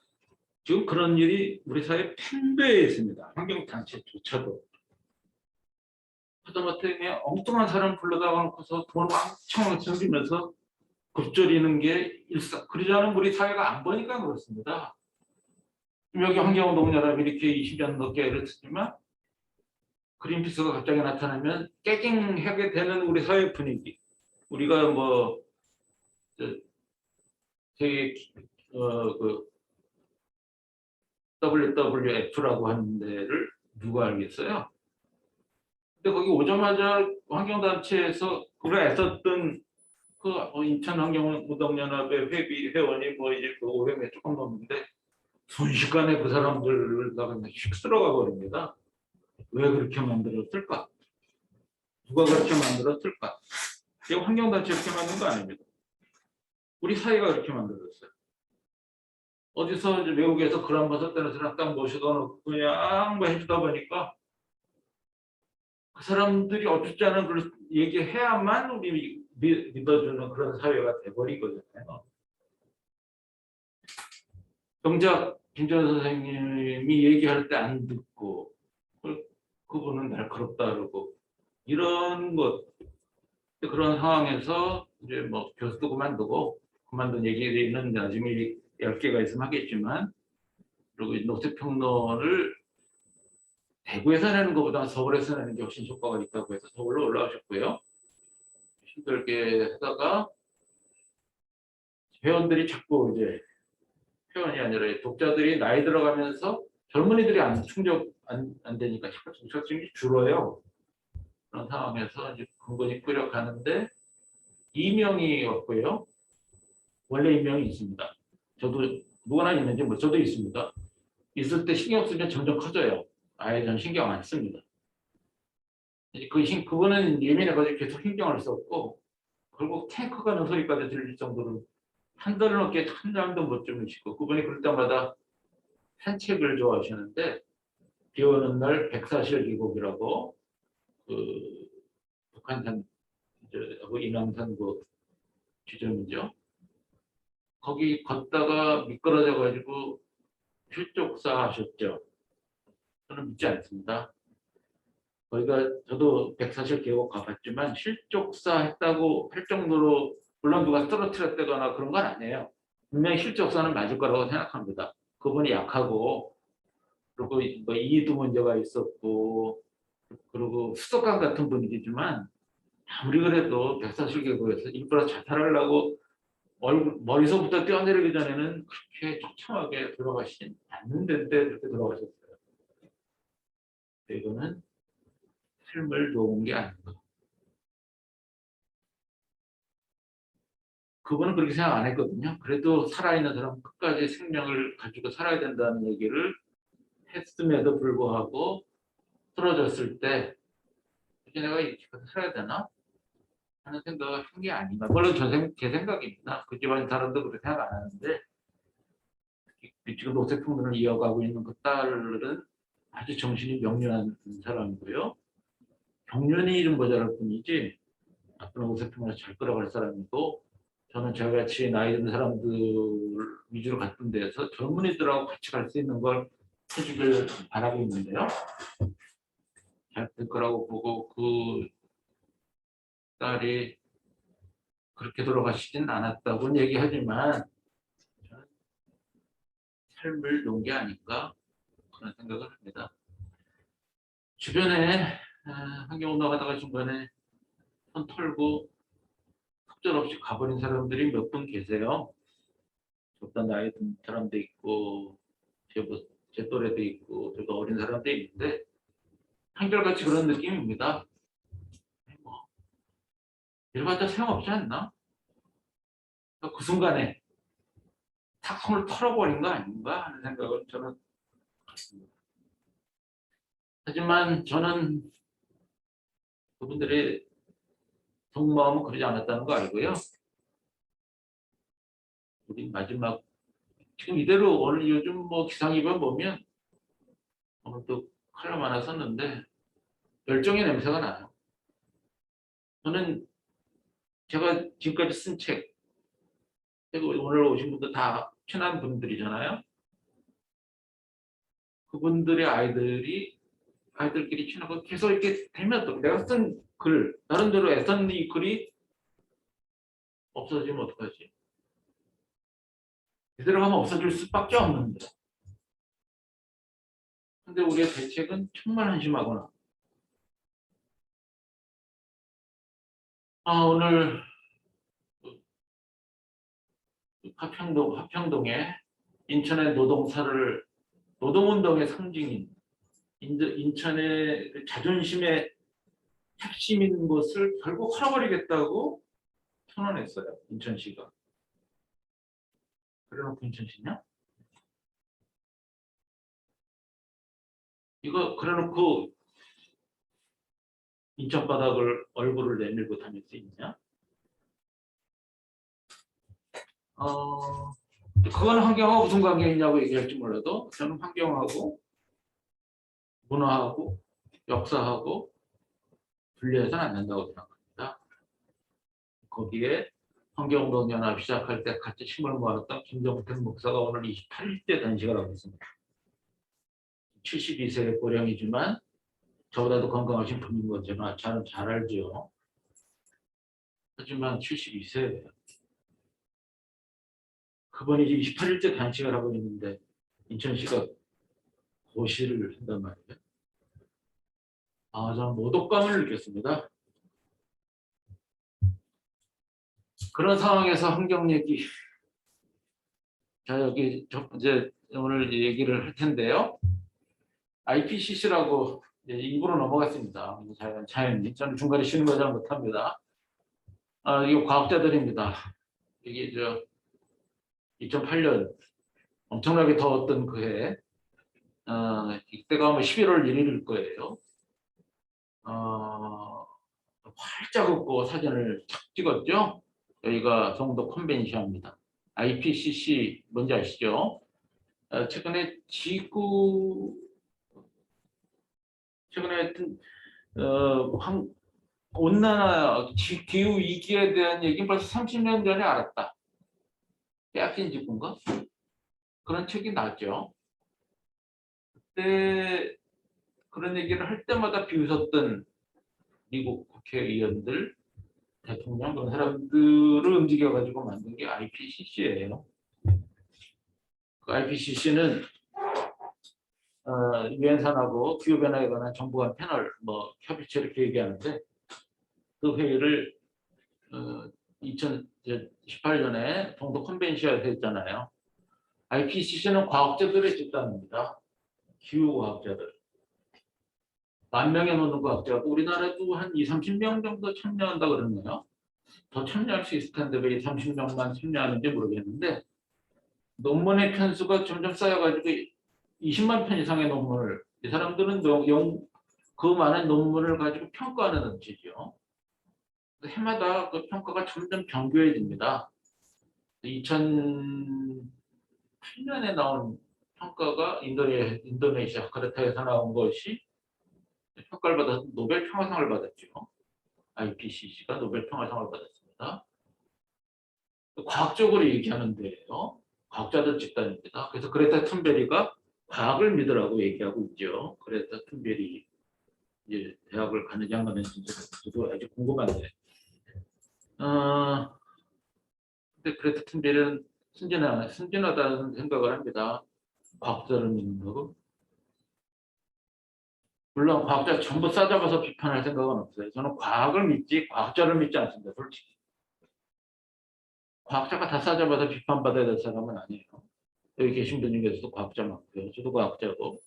지금 그런 일이 우리 사회에 팽배해 있습니다. 환경단체조차도. 하다못해 그냥 엉뚱한 사람 불러다가 놓고서 돈 왕창 챙기면서 급조리는 게 일상. 그러지 않으면 우리 사회가 안 보니까 그렇습니다. 여기 환경운동연합이 이렇게 20년 넘게 애를 쓰지만 그린피스가 갑자기 나타나면 깨갱하게 되는 우리 사회 분위기. 우리가 뭐 되게 그 WWF라고 하는 데를 누가 알겠어요? 근데 거기 오자마자 환경단체에서 그걸 애썼던 그 인천환경운동연합의 회원이 뭐 이제 그 500명 조금 넘는데 순식간에 그 사람들을 다 그냥 휙 쓸어가 버립니다. 왜 그렇게 만들었을까? 누가 그렇게 만들었을까? 이게 환경단체 이렇게 만든 거 아닙니다. 우리 사회가 그렇게 만들었어요. 어디서 이제 외국에서 그런 거 썼다는 사람 딱 모셔다 놓고 그냥 뭐 해주다 보니까 그 사람들이 어쩌지 않은 걸 얘기해야만 우리 믿어주는 그런 사회가 돼버리거든요. 정작 김전 선생님이 얘기할 때 안 듣고 그분은 날카롭다 그러고 이런 것 그런 상황에서 이제 뭐 교수도 그만둔 얘기는 나중에 10개가 있으면 하겠지만 그리고 녹색평론을 대구에서 내는 것보다 서울에서 내는 게 훨씬 효과가 있다고 해서 서울로 올라오셨고요. 힘들게 하다가 회원들이 자꾸 이제 회원이 아니라 독자들이 나이 들어가면서 젊은이들이 안 되니까 독자층이 줄어요. 그런 상황에서 이제 근본이 끌어가는데 이명이 왔고요. 원래 이명이 있습니다. 저도 누구나 있는지 뭐 저도 있습니다. 있을 때 신경 쓰면 점점 커져요. 아예 전 신경 안 씁니다. 그분은 예민해가지고 계속 신경을 썼고 결국 탱크 가는 소리까지 들릴 정도로 한 달 넘게 한 잠도 못 주무시고 그분이 그럴 때마다 산책을 좋아하시는데 비 오는 날 백사실 계곡이라고 그 북한산 하고 인왕산 그 지점이죠. 거기 걷다가 미끄러져 가지고 실족사 하셨죠. 저는 믿지 않습니다. 거기가 저도 백사실 계곡 가봤지만 실족사 했다고 할 정도로 물론 누가 떨어뜨렸다거나 그런 건 아니에요. 분명히 실족사는 맞을 거라고 생각합니다. 그분이 약하고 그리고 뭐 이도 문제가 있었고 그리고 수도관 같은 분위기지만 아무리 그래도 백사실 계곡에서 일부러 자살하려고 머리서부터 뛰어내리기 전에는 그렇게 처참하게 돌아가시진 않는데 그렇게 돌아가셨어요. 이거는 삶을 놓은 게 아닌가. 그분은 그렇게 생각 안 했거든요. 그래도 살아있는 사람 끝까지 생명을 가지고 살아야 된다는 얘기를 했음에도 불구하고 쓰러졌을 때 이제 내가 이렇게 살아야 되나 하는 생각을 한 게 아닌가. 물론 제 생각입니다. 그 집안 사람도 그렇게 생각 안 하는데 지금 노쇠풍선을 이어가고 있는 그 딸은 아주 정신이 명료한 사람이고요. 경륜이 좀 모자랄 뿐이지 앞으로 노쇠풍선을 잘 끌어갈 사람이고 저는 저같이 나이 든 사람들 위주로 갔던 데서 젊은이들하고 같이 갈 수 있는 걸 해주길 바라고 있는데요. 잘 될 거라고 보고 그 딸이 그렇게 돌아가시진 않았다고는 얘기하지만 저는 삶을 놓은 게 아닐까 그런 생각을 합니다. 주변에 환경 운동하다가 중간에 손 털고 속절없이 가버린 사람들이 몇 분 계세요. 저보다 나이 든 사람도 있고 제 또래도 있고 저도 어린 사람도 있는데 한결같이 그런 느낌입니다. 뭐 이래봤자 소용없지 않나? 그 순간에 탁 손을 털어버린 거 아닌가 하는 생각을 저는 갖습니다. 하지만 저는 그분들의 속마음은 그러지 않았다는 거 알고요. 우리 마지막 지금 이대로 오늘 요즘 뭐 기상이변 보면 오늘 또 칼럼 하나 썼는데 열정의 냄새가 나요. 저는 제가 지금까지 쓴 책, 그리고 오늘 오신 분도 다 친한 분들이잖아요. 그분들의 아이들끼리 친하고 계속 이렇게 되면 또 내가 쓴 글, 나름대로 애썼는 이 글이 없어지면 어떡하지? 이대로 가면 없어질 수밖에 없는데. 근데 우리의 대책은 정말 한심하구나. 오늘 화평동에 인천의 노동운동의 상징인 인천의 자존심의 핵심인 것을 결국 헐어버리겠다고 선언했어요. 인천시가. 그래놓고 인천시냐? 이거 그래놓고 인천 바닥을 얼굴을 내밀고 다닐 수 있냐? 그건 환경하고 무슨 관계 있냐고 얘기할지 몰라도 저는 환경하고 문화하고 역사하고 분리해서는 안 된다고 생각합니다. 거기에 환경운동연합 시작할 때 같이 힘을 모았던 김정택 목사가 오늘 28일째 단식을 하고 있습니다. 72세의 고령이지만 저보다도 건강하신 분인 건 제가 잘 알죠. 하지만 72세예요. 그분이 지금 28일째 단식을 하고 있는데 인천시가 고시를 한단 말이에요. 저는 모독감을 느꼈습니다. 그런 상황에서 환경 얘기, 자 여기 이제 오늘 얘기를 할 텐데요. IPCC라고 입으로 넘어갔습니다. 자연히 저는 중간에 쉬는 거 잘 못합니다. 이거 과학자들입니다. 이게 2008년 엄청나게 더웠던 그해, 이때가 아마 11월 1일일 거예요. 활짝 웃고 사진을 착 찍었죠. 여기가 송도 컨벤시아입니다. IPCC 뭔지 아시죠? 최근에 하여튼 온난화 기후 위기에 대한 얘기 벌써 30년 전에 알았다. 깨악신 지구인가? 그런 책이 나왔죠. 그때 그런 얘기를 할 때마다 비웃었던 미국 국회의원들, 대통령 그런 사람들을 움직여가지고 만든 게 IPCC예요. 그 IPCC는 유엔 산하고 기후 변화에 관한 정부 간 패널 협의체 이렇게 얘기하는데 그 회의를 2018년에 동도 컨벤션에서 했잖아요. IPCC는 과학자들의 집단입니다. 기후과학자들. 10,000명에 놓는 과학자고 우리나라도 한 30명 정도 참여한다 그러네요. 더 참여할 수 있을 텐데 왜 30명만 참여하는지 모르겠는데 논문의 편수가 점점 쌓여가지고 20만 편 이상의 논문을 이 사람들은 그 많은 논문을 가지고 평가하는 업체죠. 해마다 그 평가가 점점 정교해집니다. 2008년에 나온 평가가 인도네시아 자카르타에서 나온 것이 평가를 받아서 노벨 평화상을 받았죠. IPCC가 노벨 평화상을 받았습니다. 과학적으로 얘기하는데요. 과학자들 집단입니다. 그래서 그레타 툰베리가 과학을 믿으라고 얘기하고 있죠. 그레타 툰베리 이제 대학을 가는지 안 가는지 저도 아주 궁금한데. 근데 그레타 툰베리는 순진하다는 생각을 합니다. 과학자를 믿는 거고. 물론 과학자 전부 싸잡아서 비판할 생각은 없어요. 저는 과학을 믿지 과학자를 믿지 않습니다. 솔직히. 과학자가 다 싸잡아서 비판받아야 될 사람은 아니에요. 여기 계신 분 중에서도 과학자 많고요. 저도 과학자고.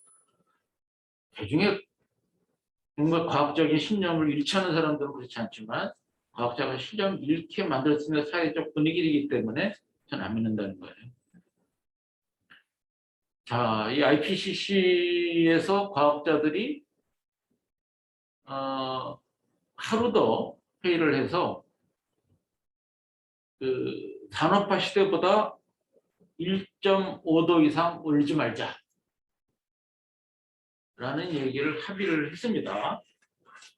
대중에 정말 과학적인 신념을 잃지 않은 사람들은 그렇지 않지만 과학자가 신념을 잃게 만들 수 있는 사회적 분위기이기 때문에 저는 안 믿는다는 거예요. 자, 이 IPCC에서 과학자들이 하루 더 회의를 해서 그 산업화 시대보다 1.5도 이상 올리지 말자 라는 얘기를 합의를 했습니다.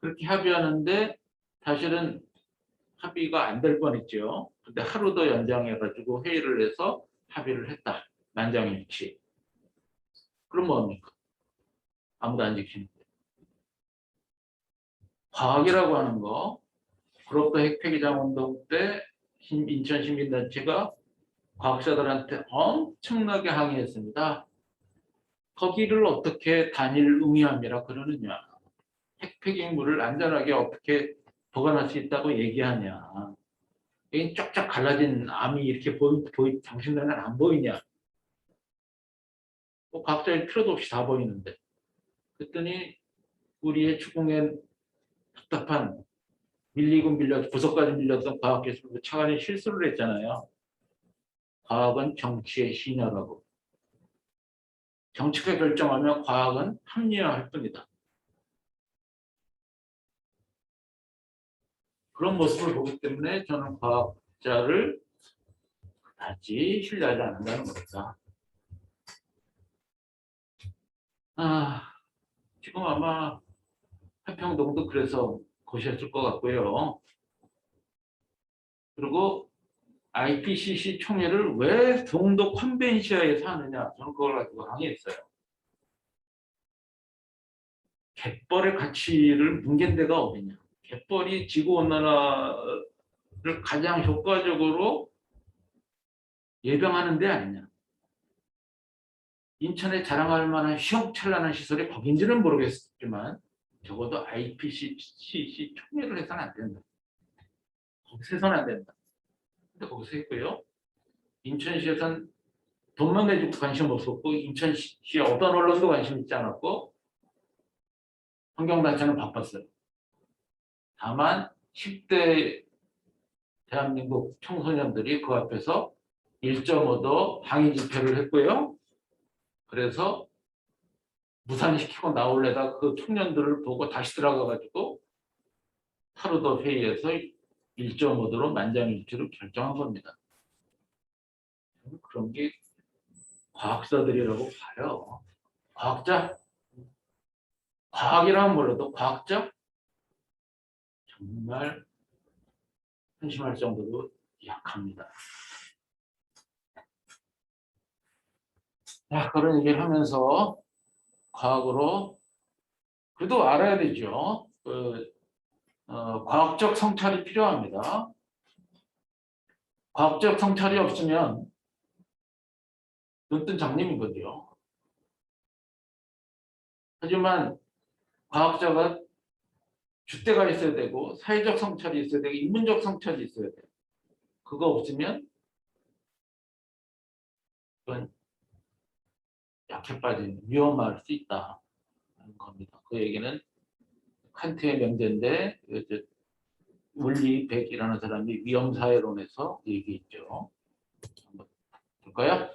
그렇게 합의하는데 사실은 합의가 안 될 뻔했죠. 근데 하루 더 연장해가지고 회의를 해서 합의를 했다. 만장일치. 그럼 뭡니까? 아무도 안 지키는데. 과학이라고 하는 거, 그룹도 핵폐기장 운동 때 인천 시민단체가 과학자들한테 엄청나게 항의했습니다. 거기를 어떻게 단일 응위함이라 그러느냐. 핵폐기물을 안전하게 어떻게 보관할 수 있다고 얘기하냐. 이 쫙쫙 갈라진 암이 이렇게 당신들은 안 보이냐. 뭐 과학자일 필요도 없이 다 보이는데. 그랬더니 우리의 추궁에 답답한 구석까지 밀렸던 과학기술도 차관이 실수를 했잖아요. 과학은 정치의 신여라고. 정치가 결정하면 과학은 합리화할 뿐이다. 그런 모습을 보기 때문에 저는 과학자를 그다지 신뢰하지 않는다는 겁니다. 지금 아마 한평동도 그래서 고시했을 것 같고요. 그리고 IPCC 총회를 왜 동도 컨벤시아에서 하느냐, 저는 그걸 가지고 항의했어요. 갯벌의 가치를 뭉갠 데가 어디냐. 갯벌이 지구온난화를 가장 효과적으로 예방하는 데 아니냐. 인천에 자랑할 만한 휘황찬란한 시설이 거긴지는 모르겠지만 적어도 IPCC 총회를 해서는 안 된다. 거기서 해서는 안 된다. 근데 거기서 했고요. 인천시에서는 돈만 내주고 관심 없었고 인천시의 어떤 언론도 관심 있지 않았고 환경단체는 바빴어요. 다만 10대 대한민국 청소년들이 그 앞에서 1.5도 항의 집회를 했고요. 그래서 무산시키고 나올래다 그 청년들을 보고 다시 들어가가지고 하루도 회의에서 1.5도로 만장일치로 결정한 겁니다. 그런 게 과학자들이라고 봐요. 과학자? 과학이라면 몰라도 과학자? 정말 한심할 정도로 약합니다. 자, 그런 얘기를 하면서 과학으로 그래도 알아야 되죠. 과학적 성찰이 필요합니다. 과학적 성찰이 없으면 눈뜬 장님인 거죠. 하지만 과학자가 줏대가 있어야 되고 사회적 성찰이 있어야 되고 인문적 성찰이 있어야 돼요. 그거 없으면 그건 약해 빠진 위험할 수 있다는 겁니다. 그 얘기는 칸트의 명제인데 물리 100이라는 사람이 위험사회론에서 얘기했죠. 한번 볼까요?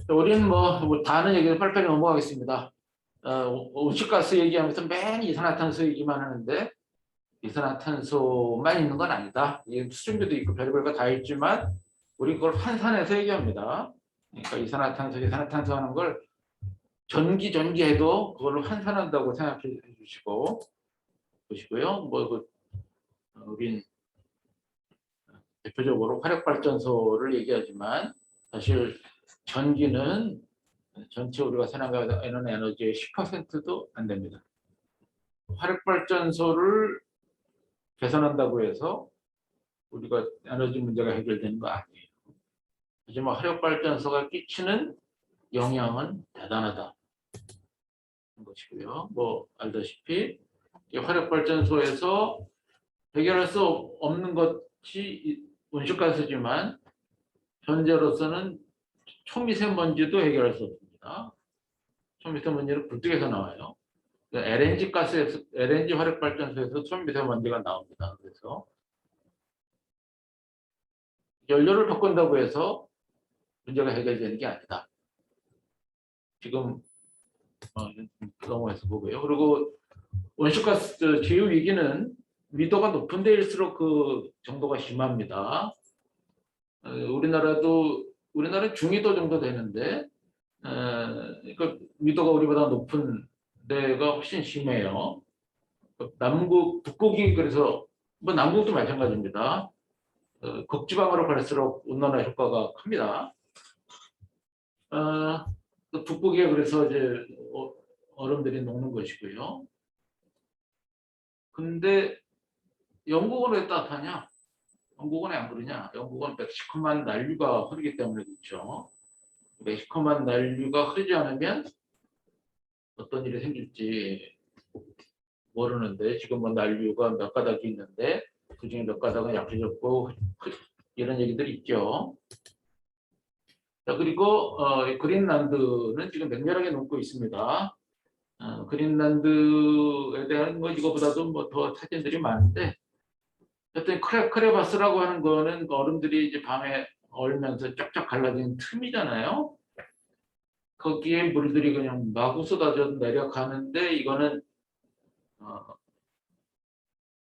우리는 뭐 다 아는 얘기를 빨리빨리 넘어가겠습니다. 온실가스 얘기하면서 맨 이산화탄소 얘기만 하는데 이산화탄소만 있는 건 아니다. 수증기도 있고 별별 거 다 있지만 우리 그걸 환산해서 얘기합니다. 그러니까 이산화탄소 하는 걸 전기해도 그걸로 환산한다고 생각해 주시고 보시고요. 우린 대표적으로 화력발전소를 얘기하지만 사실 전기는 전체 우리가 생산하는 에너지의 10%도 안 됩니다. 화력발전소를 개선한다고 해서 우리가 에너지 문제가 해결되는 거 아니에요. 하지만 화력발전소가 끼치는 영향은 대단하다. 것이고요. 알다시피 화력발전소에서 해결할 수 없는 것이 온실가스지만 현재로서는 초미세먼지도 해결할 수 없습니다. 초미세먼지는 굴뚝에서 나와요. LNG 화력발전소에서 초미세먼지가 나옵니다. 그래서 연료를 바꾼다고 해서 문제가 해결되는 게 아니다. 지금 넘어가서 보고요. 그리고 온실가스 기후 위기는 밀도가 높은 데일수록 그 정도가 심합니다. 우리나라 중위도 정도 되는데 그러니까 밀도가 우리보다 높은 데가 훨씬 심해요. 북극이 그래서 남극도 마찬가지입니다. 극지방으로 갈수록 온난화 효과가 큽니다. 북극에 그래서 이제 얼음들이 녹는 것이고요. 근데 영국은 왜 따뜻하냐? 영국은 안 그러냐? 영국은 멕시코만 난류가 흐르기 때문에 그렇죠. 멕시코만 난류가 흐르지 않으면 어떤 일이 생길지 모르는데 지금 난류가 몇 가닥이 있는데 그중에 몇 가닥은 약해졌고 이런 얘기들이 있죠. 자, 그리고 그린란드는 지금 맹렬하게 녹고 있습니다. 그린란드에 대한 이거보다도 더 사진들이 많은데 하여튼 크레바스라고 하는 거는 얼음들이 이제 밤에 얼면서 쫙쫙 갈라진 틈이잖아요. 거기에 물들이 그냥 마구 쏟아져 내려가는데 이거는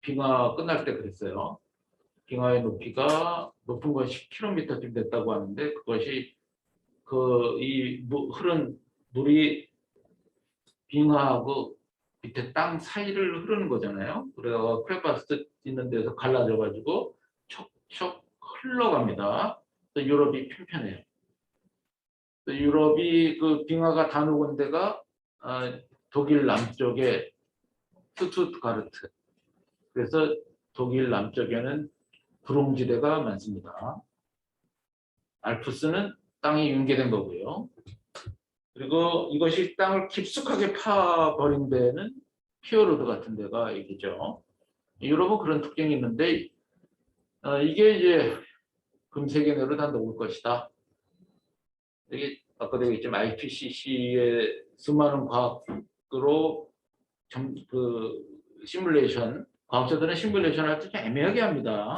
빙하 끝날 때 그랬어요. 빙하의 높이가 높은 건 10km쯤 됐다고 하는데 그것이 흐른 물이 빙하하고 밑에 땅 사이를 흐르는 거잖아요. 그래서 크레바스 있는 데서 갈라져 가지고 척척 흘러갑니다. 유럽이 편편해요. 유럽이 그 빙하가 다 녹은 데가 독일 남쪽에 슈투트가르트. 그래서 독일 남쪽에는 구릉지대가 많습니다. 알프스는 땅이 융계된 거고요. 그리고 이것이 땅을 깊숙하게 파버린 데는 피어로드 같은 데가 얘기죠. 유럽은 그런 특징이 있는데 이게 이제 금세기 내로 다 녹을 것이다. 이게 아까도 얘기했지만 IPCC의 수많은 과학으로 시뮬레이션, 과학자들은 시뮬레이션 할 때 애매하게 합니다.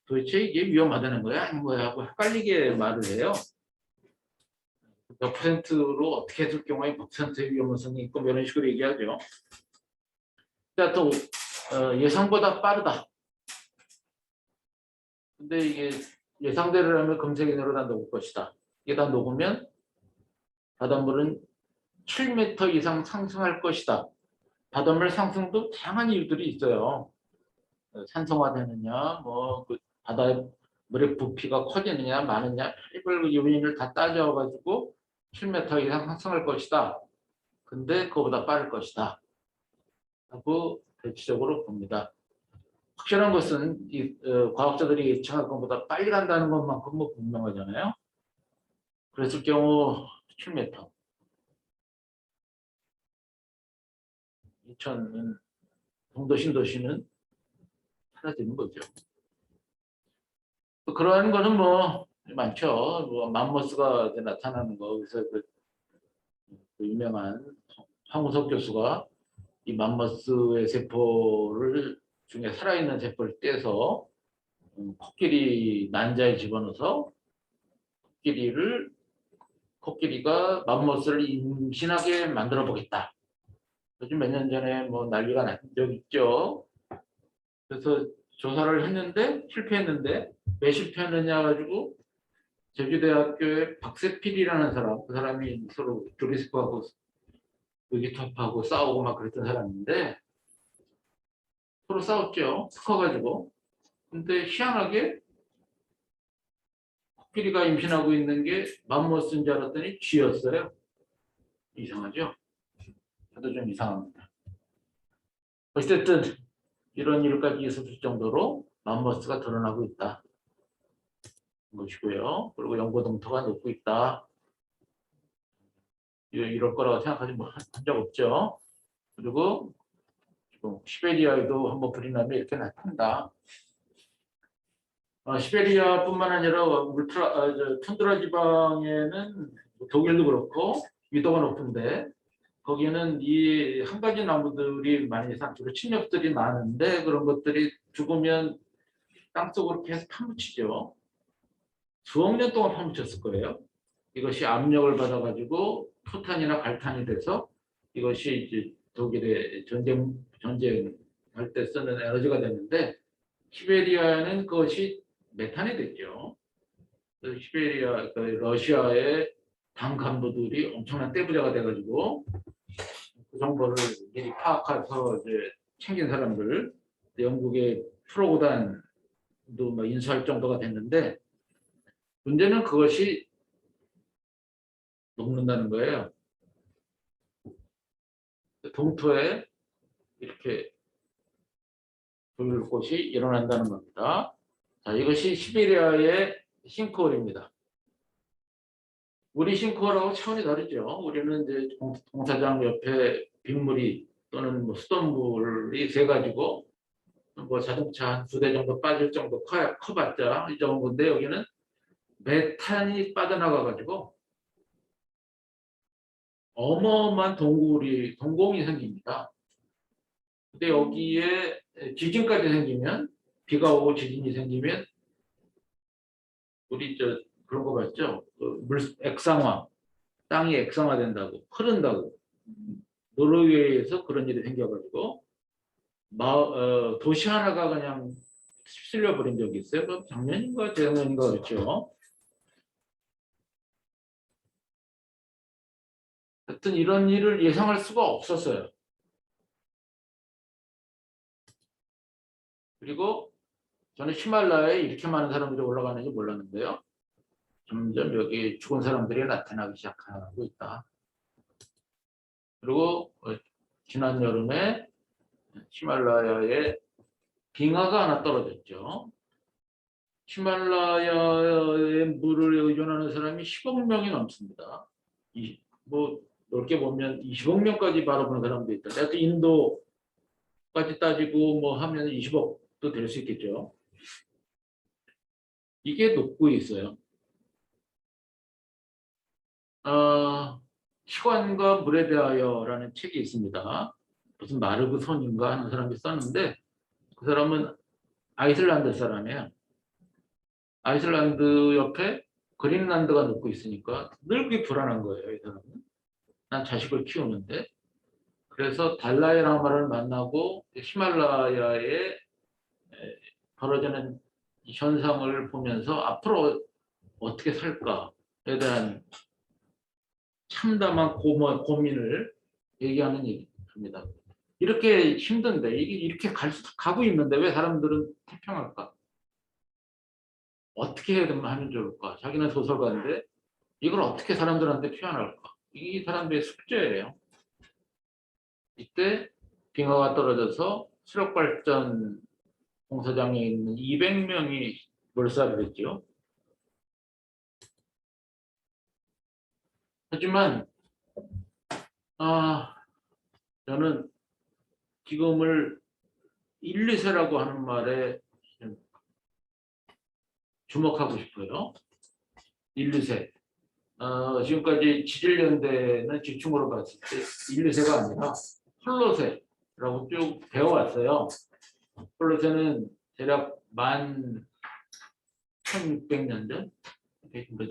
도대체 이게 위험하다는 거야? 아닌 거야? 하고 헷갈리게 말을 해요. 몇 %로 어떻게 했을 경우에 몇 %의 위험성이 있고 이런 식으로 얘기하죠. 또 예상보다 빠르다. 근데 이게 예상대로라면 금세 내로 다 녹을 것이다. 이게 다 녹으면 바닷물은 7m 이상 상승할 것이다. 바닷물 상승도 다양한 이유들이 있어요. 산성화되느냐, 뭐그 바닷물의 부피가 커지느냐, 많으냐, 별별 요인을 다 따져가지고 7m 이상 상승할 것이다. 근데 그거보다 빠를 것이다. 하고 대체적으로 봅니다. 확실한 것은 과학자들이 예측한 것보다 빨리 간다는 것만큼 뭐 분명하잖아요. 그랬을 경우 7m. 2000은 동도 신도시는 사라지는 거죠. 그러한 거는 뭐 많죠. 뭐 맘모스가 나타나는 거. 그래서 그 유명한 황우석 교수가 이 맘모스의 세포를 중에 살아있는 세포를 떼서 코끼리 난자에 집어넣어서 코끼리가 맘모스를 임신하게 만들어 보겠다. 요즘 몇 년 전에 뭐 난리가 난 적 있죠. 그래서 조사를 했는데 실패했는데 왜 실패했느냐 가지고 제주대학교의 박세필이라는 사람, 그 사람이 서로 조리스크하고 의기투합하고 싸우고 막 그랬던 사람인데 서로 싸웠죠. 커가지고. 근데 희한하게 코끼리가 임신하고 있는 게 맘모스인 줄 알았더니 쥐였어요. 이상하죠? 저도 좀 이상합니다. 어쨌든 이런 일까지 있었을 정도로 맘모스가 드러나고 있다. 것이고요. 그리고 연구 동토가 높고 있다. 이럴 거라고 생각하지 한 적 없죠. 그리고 지금 시베리아에도 한번 불이 나면 이렇게 나타난다. 시베리아뿐만 아니라 툰드라 지방에는 독일도 그렇고 위도가 높은데 거기는 이 한 가지 나무들이 많이 주로 침엽들이 많은데 그런 것들이 죽으면 땅속으로 계속 파묻히죠. 수억 년 동안 파묻혔을 거예요. 이것이 압력을 받아가지고 포탄이나 갈탄이 돼서 이것이 이제 독일의 전쟁할 때 쓰는 에너지가 됐는데 시베리아는 그것이 메탄이 됐죠. 시베리아, 러시아의 당 간부들이 엄청난 떼부자가 돼가지고 그 정보를 미리 파악해서 이제 챙긴 사람들, 영국의 프로고단도 뭐 인수할 정도가 됐는데 문제는 그것이 녹는다는 거예요. 동토에 이렇게 불꽃이 일어난다는 겁니다. 자, 이것이 시베리아의 싱크홀입니다. 우리 싱크홀하고 차원이 다르죠. 우리는 이제 공사장 옆에 빗물이 또는 뭐 수돗물이 새가지고 뭐 자동차 한 2대 정도 빠질 정도 커봤자 이 정도인데 여기는 메탄이 빠져나가가지고 어마어마한 동공이 생깁니다. 근데 여기에 지진까지 생기면 비가 오고 지진이 생기면 우리 그런 거 봤죠? 물 액상화, 땅이 액상화된다고 흐른다고 노르웨이에서 그런 일이 생겨가지고 도시 하나가 그냥 휩쓸려 버린 적이 있어요. 그럼 작년인가 재작년인가 그렇죠. 하여튼 이런 일을 예상할 수가 없었어요. 그리고 저는 히말라야에 이렇게 많은 사람들이 올라가는지 몰랐는데요. 점점 여기 죽은 사람들이 나타나기 시작하고 있다. 그리고 지난 여름에 히말라야에 빙하가 하나 떨어졌죠. 히말라야의 물을 의존하는 사람이 10억 명이 넘습니다. 뭐 넓게 보면 20억 명까지 바라보는 사람도 있다. 내가 인도까지 따지고 뭐 하면 20억도 될 수 있겠죠. 이게 녹고 있어요. 시간과 물에 대하여라는 책이 있습니다. 무슨 마르그손인가 하는 사람이 썼는데 그 사람은 아이슬란드 사람이에요. 아이슬란드 옆에 그린란드가 녹고 있으니까 늘 그게 불안한 거예요. 이 사람은. 난 자식을 키우는데 그래서 달라이라마를 만나고 히말라야에 벌어지는 현상을 보면서 앞으로 어떻게 살까에 대한 참담한 고민을 얘기하는 얘기입니다. 이렇게 힘든데 이렇게 가고 있는데 왜 사람들은 태평할까? 어떻게 하면 좋을까? 자기는 소설가인데 이걸 어떻게 사람들한테 표현할까? 이 사람들의 숙제예요. 이때 빙하가 떨어져서 수력발전 공사장에 있는 200명이 몰살을 했죠. 하지만 저는 지금을 1, 2세라고 하는 말에 주목하고 싶어요. 1, 2세. 지금까지 지질연대는 지충으로 봤을 때 1, 2세가 아니라 홀로세라고 쭉 배워왔어요. 홀로세는 대략 1600년 전?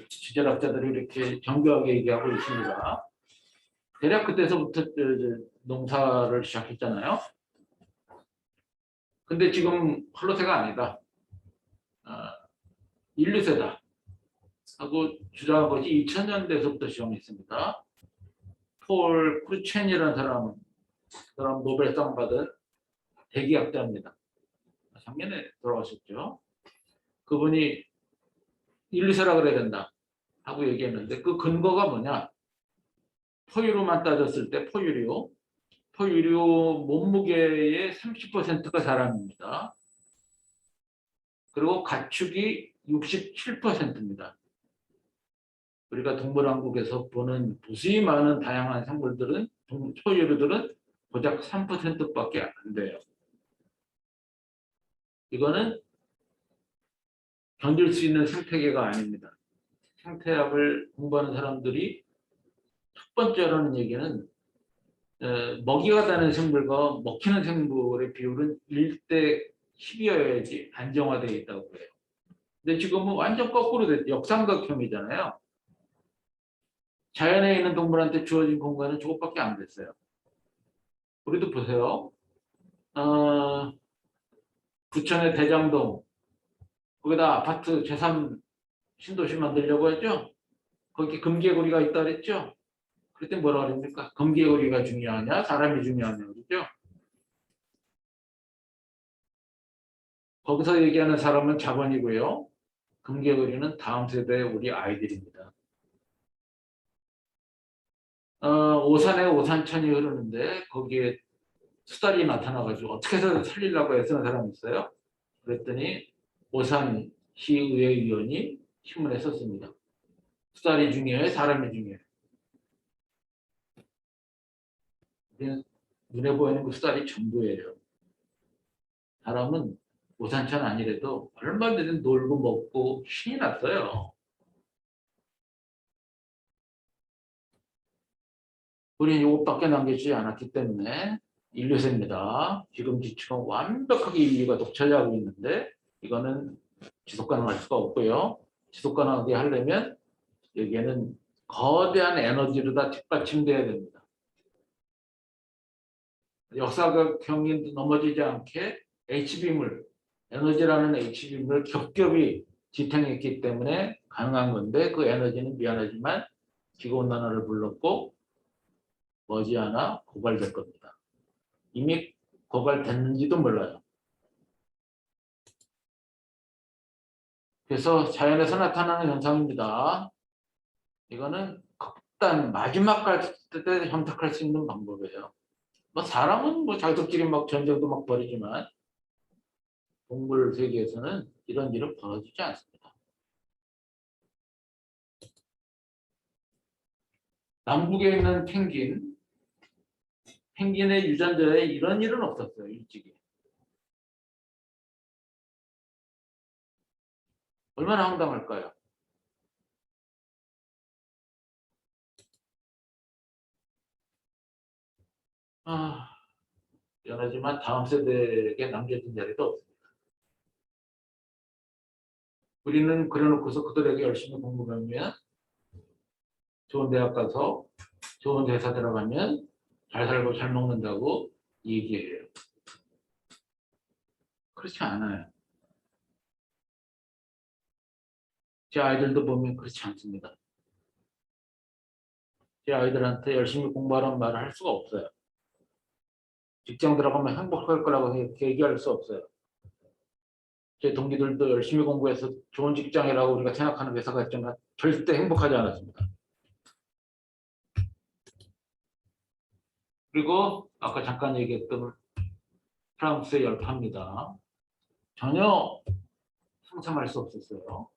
지질학자들이 이렇게 정교하게 얘기하고 있습니다. 대략 그때서부터 농사를 시작했잖아요. 근데 지금 홀로세가 아니다. 1, 2세다. 하고 주장한 것이 2000년대에서부터 시작했습니다. 폴 크루첸이라는 사람 노벨상 받은 대기학자입니다. 작년에 돌아가셨죠. 그분이 1, 2세라 그래야 된다 하고 얘기했는데 그 근거가 뭐냐? 포유류만 따졌을 때 포유류 몸무게의 30%가 사람입니다. 그리고 가축이 67%입니다. 우리가 동물왕국에서 보는 무수히 많은 다양한 생물들은 포유류들은 고작 3%밖에 안 돼요. 이거는 견딜 수 있는 생태계가 아닙니다. 생태학을 공부하는 사람들이 첫 번째로 하는 얘기는 먹이가 되는 생물과 먹히는 생물의 비율은 1대 10이어야지 안정화되어 있다고 해요. 근데 지금은 완전 거꾸로 됐죠. 역삼각형이잖아요. 자연에 있는 동물한테 주어진 공간은 저것밖에 안 됐어요. 우리도 보세요. 부천의 대장동 거기다 아파트 제3 신도시 만들려고 했죠. 거기 금개구리가 있다 그랬죠. 그때 뭐라 그럽니까? 금개구리가 중요하냐 사람이 중요하냐 그랬죠. 거기서 얘기하는 사람은 자본이고요. 금개구리는 다음 세대의 우리 아이들입니다. 오산에 오산천이 흐르는데 거기에 수달이 나타나가지고 어떻게 해서 살리려고 애쓰는 사람이 있어요. 그랬더니 오산 시의회 위원이 신문에 썼습니다. 수달이 중요해 사람이 중요해. 눈에 보이는 그 수달이 전부예요. 사람은 오산천 아니래도 얼마든지 놀고 먹고 신이 났어요. 우리는 이것밖에 남겨지지 않았기 때문에 인류세입니다. 지금 지금 완벽하게 인류가 독차지하고 있는데 이거는 지속 가능할 수가 없고요. 지속 가능하게 하려면 여기에는 거대한 에너지로 다 뒷받침돼야 됩니다. 역사각형이 넘어지지 않게 H빔을 에너지라는 H빔을 겹겹이 지탱했기 때문에 가능한 건데 그 에너지는 미안하지만 지구온난화를 불렀고 머지않아 고갈될 겁니다. 이미 고갈됐는지도 몰라요. 그래서 자연에서 나타나는 현상입니다. 이거는 극단 마지막 갈 때 형택할 수 있는 방법이에요. 뭐 사람은 뭐 자기들끼리 막 전쟁도 막 벌이지만 동물 세계에서는 이런 일은 벌어지지 않습니다. 남북에 있는 펭귄의 유전자에 이런 일은 없었어요. 일찍이. 얼마나 황당할까요? 미안하지만 다음 세대에게 남겨진 자리도 없습니다. 우리는 그래놓고서 그들에게 열심히 공부하면 좋은 대학 가서 좋은 회사 들어가면 잘 살고 잘 먹는다고 얘기해요. 그렇지 않아요. 제 아이들도 보면 그렇지 않습니다. 제 아이들한테 열심히 공부하라는 말을 할 수가 없어요. 직장 들어가면 행복할 거라고 얘기할 수 없어요. 제 동기들도 열심히 공부해서 좋은 직장이라고 우리가 생각하는 회사가 있지만 절대 행복하지 않았습니다. 그리고 아까 잠깐 얘기했던 프랑스의 열파입니다. 전혀 상상할 수 없었어요.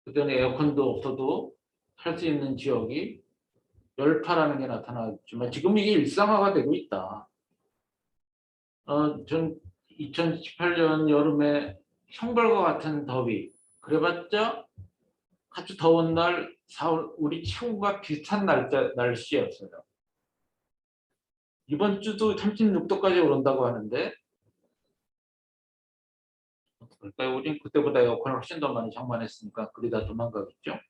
그때는 에어컨도 없어도 살 수 있는 지역이 열파라는 게 나타났지만 지금 이게 일상화가 되고 있다. 전 2018년 여름에 형벌과 같은 더위, 그래봤자 아주 더운 날, 우리 친구가 비슷한 날씨였어요. 이번 주도 36도까지 오른다고 하는데 어떨까요? 우린 그때보다 에어컨을 훨씬 더 많이 장만했으니까 그리 다 도망가겠죠.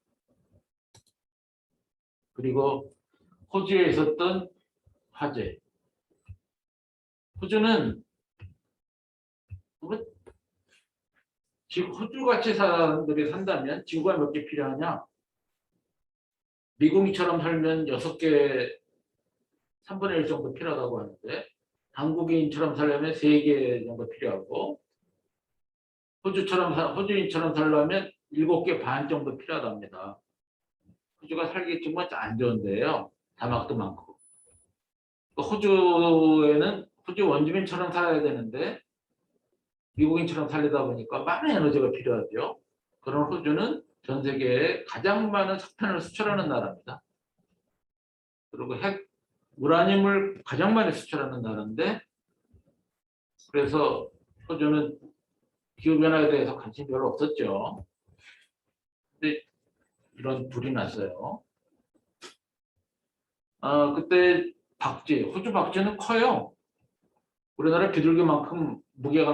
그리고 호주에 있었던 화재. 호주는 지금 호주같이 사람들이 산다면 지구가 몇 개 필요하냐? 미국처럼 살면 6개, 3분의 1 정도 필요하다고 하는데 한국인처럼 살려면 3개 정도 필요하고 호주인처럼 살려면 7개 반 정도 필요하답니다. 호주가 살기 정말 안 좋은데요. 사막도 많고. 호주에는 호주 원주민처럼 살아야 되는데 미국인처럼 살리다 보니까 많은 에너지가 필요하죠. 그런 호주는 전 세계에 가장 많은 석탄을 수출하는 나라입니다. 그리고 우라늄을 가장 많이 수출하는 나라인데 그래서 호주는 기후변화에 대해서 관심이 별로 없었죠. 근데 이런 불이 났어요. 그때 호주 박쥐는 커요. 우리나라 비둘기만큼 무게가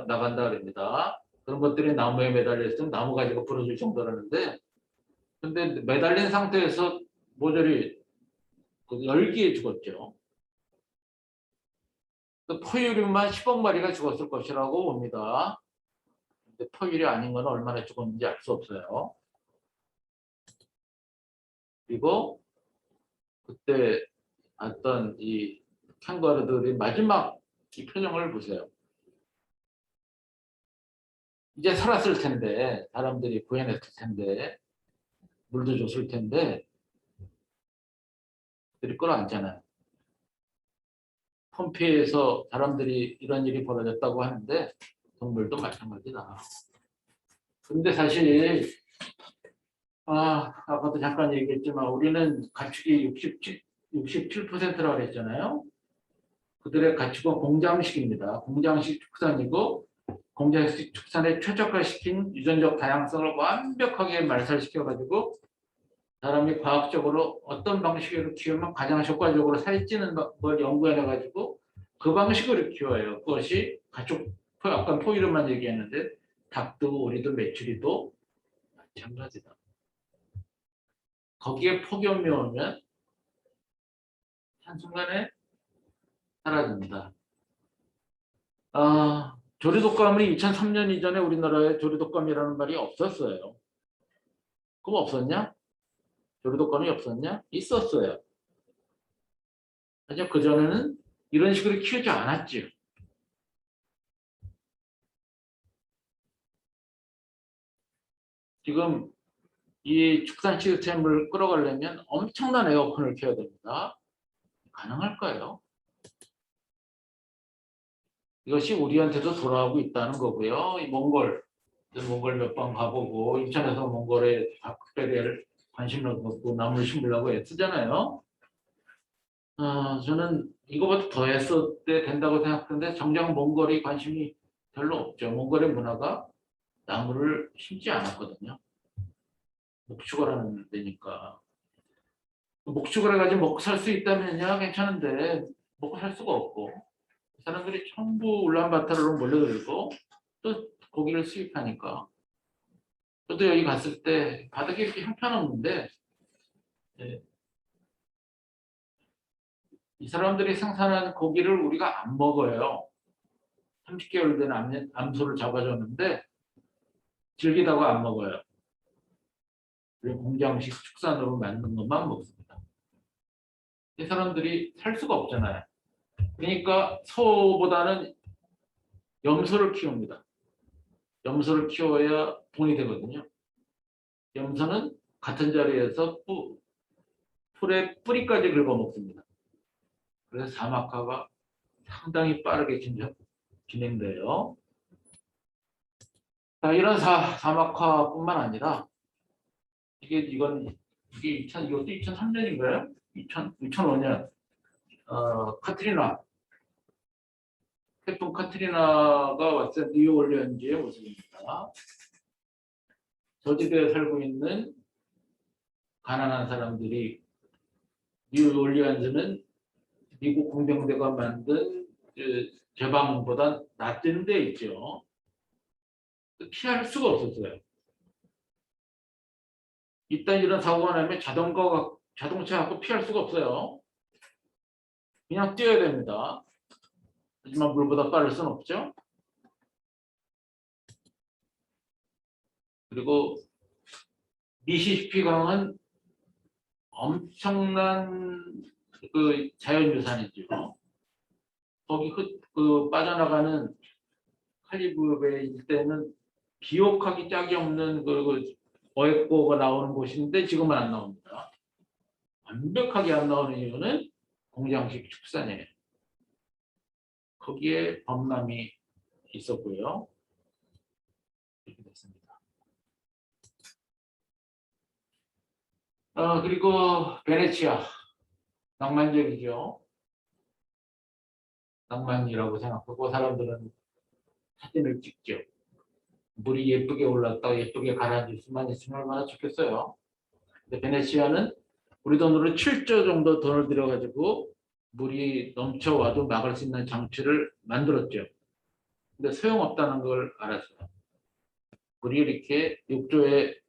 나간다 그럽니다. 그런 것들이 나무에 매달려 있으면 나무 가지고 부러질 정도라는데 근데 매달린 상태에서 모조리 열기에 죽었죠. 포유류만 10억 마리가 죽었을 것이라고 봅니다. 근데 포유류 아닌 건 얼마나 죽었는지 알 수 없어요. 그리고 그때 왔던 이 캥거루들이 마지막 이 표정을 보세요. 이제 살았을 텐데 사람들이 구해냈을 텐데 물도 줬을 텐데 그들이 끌어안잖아요. 폼페이에서 사람들이 이런 일이 벌어졌다고 하는데 동물도 마찬가지다. 그런데 사실 아까도 잠깐 얘기했지만 우리는 가축이 67%라고 그랬잖아요. 그들의 가축은 공장식입니다. 공장식 축산이고 공장식 축산에 최적화시킨 유전적 다양성을 완벽하게 말살시켜가지고 사람이 과학적으로 어떤 방식으로 키우면 가장 효과적으로 살이 찌는 걸 연구해내가지고 그 방식으로 키워요. 그것이 가축, 아까 포유류만 얘기했는데 닭도 오리도 메추리도 마찬가지다. 거기에 폭염이 오면 한순간에 사라집니다. 조류독감이 2003년 이전에 우리나라에 조류독감이라는 말이 없었어요. 그럼 없었냐? 조류독감이 없었냐? 있었어요. 하지만 그전에는 이런 식으로 키우지 않았죠. 지금 이 축산 시스템을 끌어가려면 엄청난 에어컨을 켜야 됩니다. 가능할까요? 이것이 우리한테도 돌아오고 있다는 거고요. 이 몽골 몇 번 가보고 인천에서 몽골에 특별히 관심을 갖고 나무를 심으려고 애쓰잖아요. 저는 이거보다 더 했을 때 된다고 생각하는데 정작 몽골이 관심이 별로 없죠. 몽골의 문화가 나무를 심지 않았거든요. 목축을 데니까. 목축을 해가지고 먹고 살 수 있다면야 괜찮은데 먹고 살 수가 없고 사람들이 전부 울란바토르로 몰려들고 또 고기를 수입하니까 저도 여기 갔을 때 바닥이 이렇게 형편없는데 네, 이 사람들이 생산한 고기를 우리가 안 먹어요. 30개월 된 암소를 잡아줬는데 질기다고 안 먹어요. 그리고 공장식 축산으로 만든 것만 먹습니다. 이 사람들이 살 수가 없잖아요. 그러니까 소보다는 염소를 키웁니다. 염소를 키워야 돈이 되거든요. 염소는 같은 자리에서 풀의 뿌리까지 긁어먹습니다. 그래서 사막화가 상당히 빠르게 진행돼요. 자, 이런 사막화뿐만 아니라 이것도 2003년인가요? 2005년 카트리나 태풍 카트리나가 왔을 뉴올리언즈의 모습입니다. 저지대에 살고 있는 가난한 사람들이 뉴올리언즈는 미국 공병대가 만든 제방보다 낮은 데 있죠. 피할 수가 없었어요. 일단 이런 사고가 나면 자동차 갖고 피할 수가 없어요. 그냥 뛰어야 됩니다. 하지만 물보다 빠를 수는 없죠. 그리고 미시시피 강은 엄청난 자연유산이죠. 거기 빠져나가는 칼리브베일 때는 비옥하기 짝이 없는 어획고가 나오는 곳인데 지금은 안 나옵니다. 완벽하게 안 나오는 이유는 공장식 축산이에요. 거기에 범람이 있었고요. 이렇게 됐습니다. 그리고 베네치아 낭만적이죠. 낭만이라고 생각하고 사람들은 사진을 찍죠. 물이 예쁘게 올랐다 예쁘게 가라앉을 수만 있으면 얼마나 좋겠어요. 근데 베네치아는 우리 돈으로 7조 정도 돈을 들여가지고 물이 넘쳐와도 막을 수 있는 장치를 만들었죠. 근데 소용없다는 걸 알았어요. 물이 이렇게 욕조에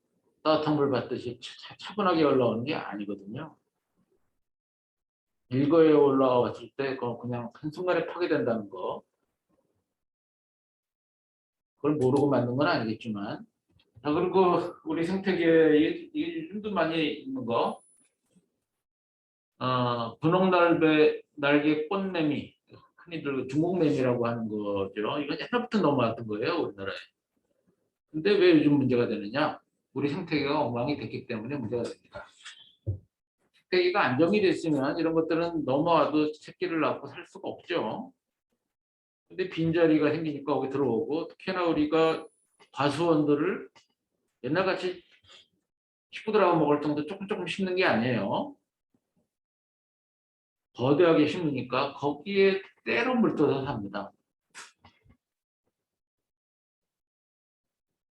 따뜻한 물 받듯이 차분하게 올라오는 게 아니거든요. 일거에 올라왔을 때 그냥 한순간에 파괴된다는 거. 그걸 모르고 만든 건 아니겠지만. 그리고 우리 생태계에 힘도 많이 있는 거. 분홍날개 꽃매미, 흔히들 중국매미라고 하는 거죠. 이건 옛날부터 넘어왔던 거예요, 우리나라에. 근데 왜 요즘 문제가 되느냐? 우리 생태계가 엉망이 됐기 때문에 문제가 됩니다. 생태계가 안정이 됐으면 이런 것들은 넘어와도 새끼를 낳고 살 수가 없죠. 근데 빈자리가 생기니까 거기 들어오고, 특히나 우리가 과수원들을 옛날같이 식구들하고 먹을 정도 조금 심는 게 아니에요. 거대하게 심으니까 거기에 때로 물들어서 삽니다.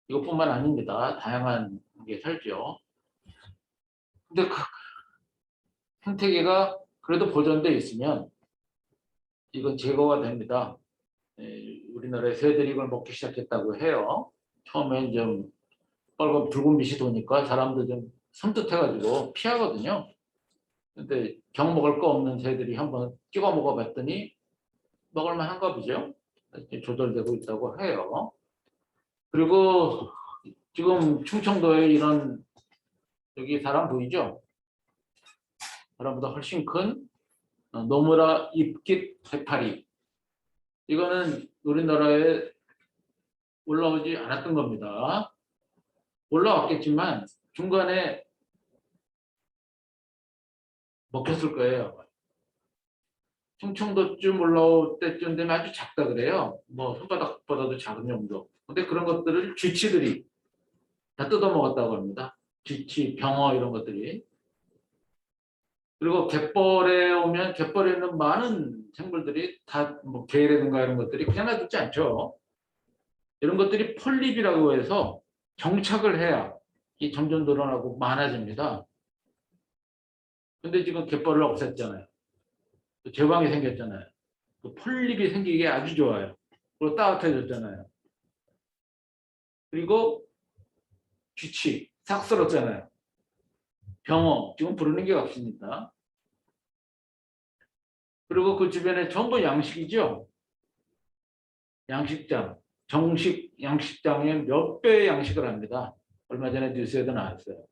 이것뿐만 아닙니다. 다양한 게 살죠. 근데 생태계가 그래도 보존되어 있으면 이건 제거가 됩니다. 우리나라의 새들이 이걸 먹기 시작했다고 해요. 처음엔 좀 붉은 빛이 도니까 사람들 좀 섬뜩해가지고 피하거든요. 근데 경 먹을 거 없는 새들이 한번 찍어 먹어봤더니 먹을만 한가 보죠. 조절되고 있다고 해요. 그리고 지금 충청도에 이런 여기 사람 보이죠? 사람보다 훨씬 큰 노무라 잎깃 해파리. 이거는 우리나라에 올라오지 않았던 겁니다. 올라왔겠지만 중간에 먹혔을 거예요. 충청도쯤 올라올 때쯤 되면 아주 작다 그래요. 뭐 손바닥보다도 작은 정도. 근데 그런 것들을 쥐치들이 다 뜯어먹었다고 합니다. 쥐치, 병어 이런 것들이. 그리고 갯벌에 오면 갯벌에 있는 많은 생물들이 다 뭐 개라든가 이런 것들이 그냥 놔두지 않죠. 이런 것들이 폴립이라고 해서 정착을 해야 이 점점 늘어나고 많아집니다. 근데 지금 갯벌을 없앴잖아요. 제방이 생겼잖아요. 폴립이 생기기 아주 좋아요. 그리고 따뜻해졌잖아요. 그리고 쥐치 싹 쓸었잖아요. 병어 지금 부르는 게 없습니다. 그리고 그 주변에 전부 양식이죠. 양식장, 정식 양식장에 몇 배의 양식을 합니다. 얼마 전에 뉴스에도 나왔어요.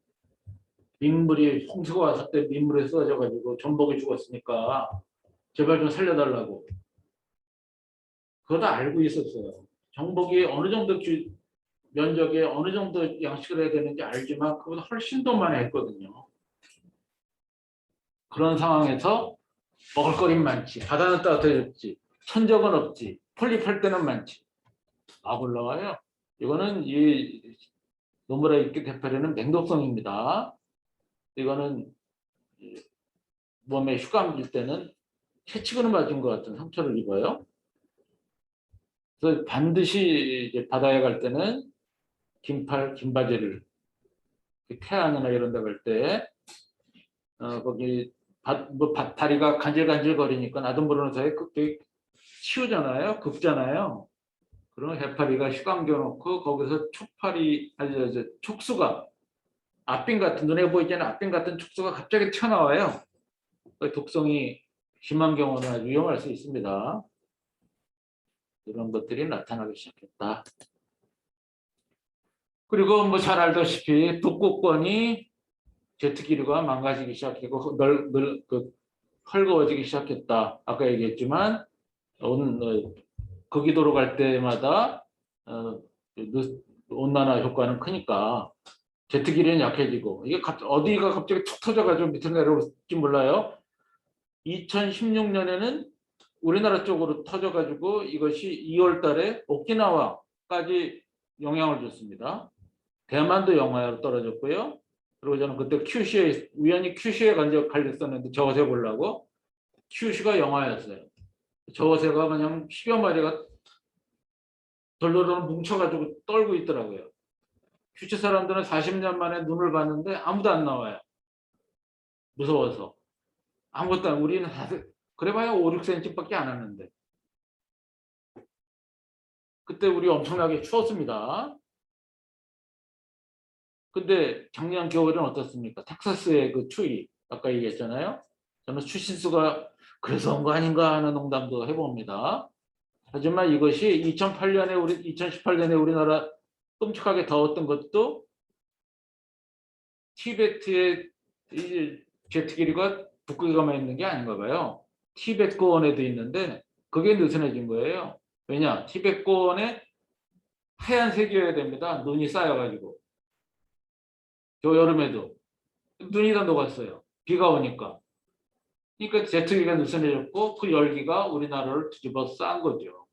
민물이 홍수가 왔을 때 민물에 쏟아져가지고 전복이 죽었으니까 제발 좀 살려달라고. 그거 다 알고 있었어요. 전복이 어느 정도 면적에 어느 정도 양식을 해야 되는지 알지만 그보다 훨씬 더 많이 했거든요. 그런 상황에서 먹을거리는 많지. 바다는 따뜻해졌지. 천적은 없지. 폴립할 때는 많지. 막 올라와요. 이거는 이 노무라 이끼 대파리는 맹독성입니다. 이거는 몸에 휴감 줄 때는 해치고는 맞은 것 같은 상처를 입어요. 그래서 반드시 이제 바다에 갈 때는 긴바지를 태안이나 이런 데 갈 때 거기 다리가 간질간질 거리니까 나도 모르는 사이에 그게 치우잖아요. 긁잖아요. 그러면 해파리가 휴감겨 놓고 거기서 촉수가 앞핀 같은 눈에 보이지 않는 앞핀 같은 촉수가 갑자기 튀어나와요. 그 독성이 심한 경우는 아주 위험할 수 있습니다. 이런 것들이 나타나기 시작했다. 그리고 뭐 잘 알다시피 북극권이 제트기류가 망가지기 시작했고 헐거워지기 시작했다. 아까 얘기했지만 거기도로 갈 때마다 온난화 효과는 크니까 제트기류는 약해지고 이게 어디가 갑자기 툭 터져가지고 밑으로 내려올지 몰라요. 2016년에는 우리나라 쪽으로 터져가지고 이것이 2월 달에 오키나와까지 영향을 줬습니다. 대만도 영하로 떨어졌고요. 그리고 저는 그때 우연히 큐슈에 갈렸었는데 저어새 보려고 큐슈가 영하였어요. 저어새가 그냥 10여 마리가 돌돌돌 뭉쳐가지고 떨고 있더라고요. 큐슈 사람들은 40년 만에 눈을 봤는데 아무도 안 나와요. 무서워서. 아무것도 안, 우리는 그래봐야 5, 6cm밖에 안 왔는데. 그때 우리 엄청나게 추웠습니다. 근데 작년 겨울은 어떻습니까? 텍사스의 그 추위, 아까 얘기했잖아요. 저는 추신수가 그래서 온 거 아닌가 하는 농담도 해봅니다. 하지만 이것이 2018년에 우리나라 끔찍하게 더웠던 것도 티베트의 제트기류가 북극에만 있는 게 아닌가 봐요. 티베트 고원에도 있는데 그게 느슨해진 거예요. 왜냐? 티베트 고원에 하얀색이어야 됩니다. 눈이 쌓여가지고. 저 여름에도 눈이 다 녹았어요. 비가 오니까. 그러니까 제트기가 느슨해졌고 그 열기가 우리나라를 뒤집어 싼 거죠.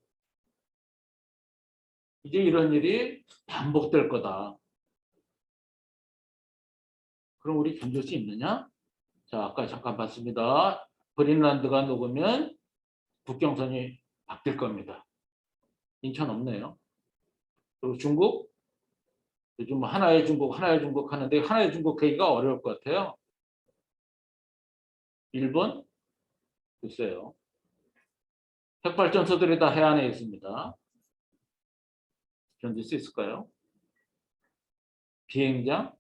이제 이런 일이 반복될 거다. 그럼 우리 견딜 수 있느냐? 자, 아까 잠깐 봤습니다. 그린란드가 녹으면 국경선이 바뀔 겁니다. 인천 없네요. 그리고 중국? 요즘 하나의 중국 하는데 하나의 중국 되기가 어려울 것 같아요. 일본? 글쎄요. 핵발전소들이 다 해안에 있습니다. 견딜 수 있을까요? 비행장?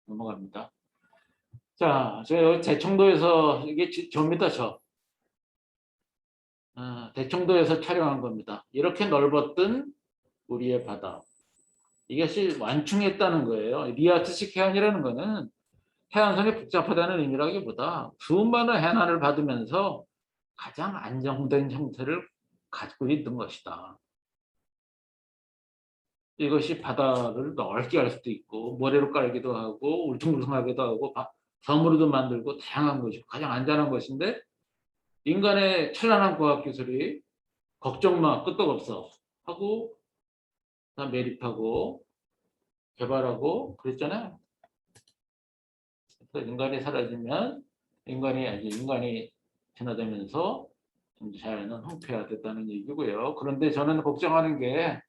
넘어갑니다. 자, 저 대청도에서 이게 저입니다, 저. 대청도에서 촬영한 겁니다. 이렇게 넓었던 우리의 바다. 이것이 완충했다는 거예요. 리아트식 해안이라는 거는 해안선이 복잡하다는 의미라기보다 수많은 해안을 받으면서 가장 안정된 형태를 가지고 있는 것이다. 이것이 바다를 넓게 할 수도 있고 모래로 깔기도 하고 울퉁불퉁하기도 하고 섬으로도 만들고 다양한 것이 가장 안전한 것인데 인간의 찬란한 과학기술이 걱정 마 끄떡없어 하고 다 매립하고 개발하고 그랬잖아요. 그래서 인간이 사라지면 인간이 지나다면서 자연은 황폐화됐다는 얘기고요. 그런데 저는 걱정하는 게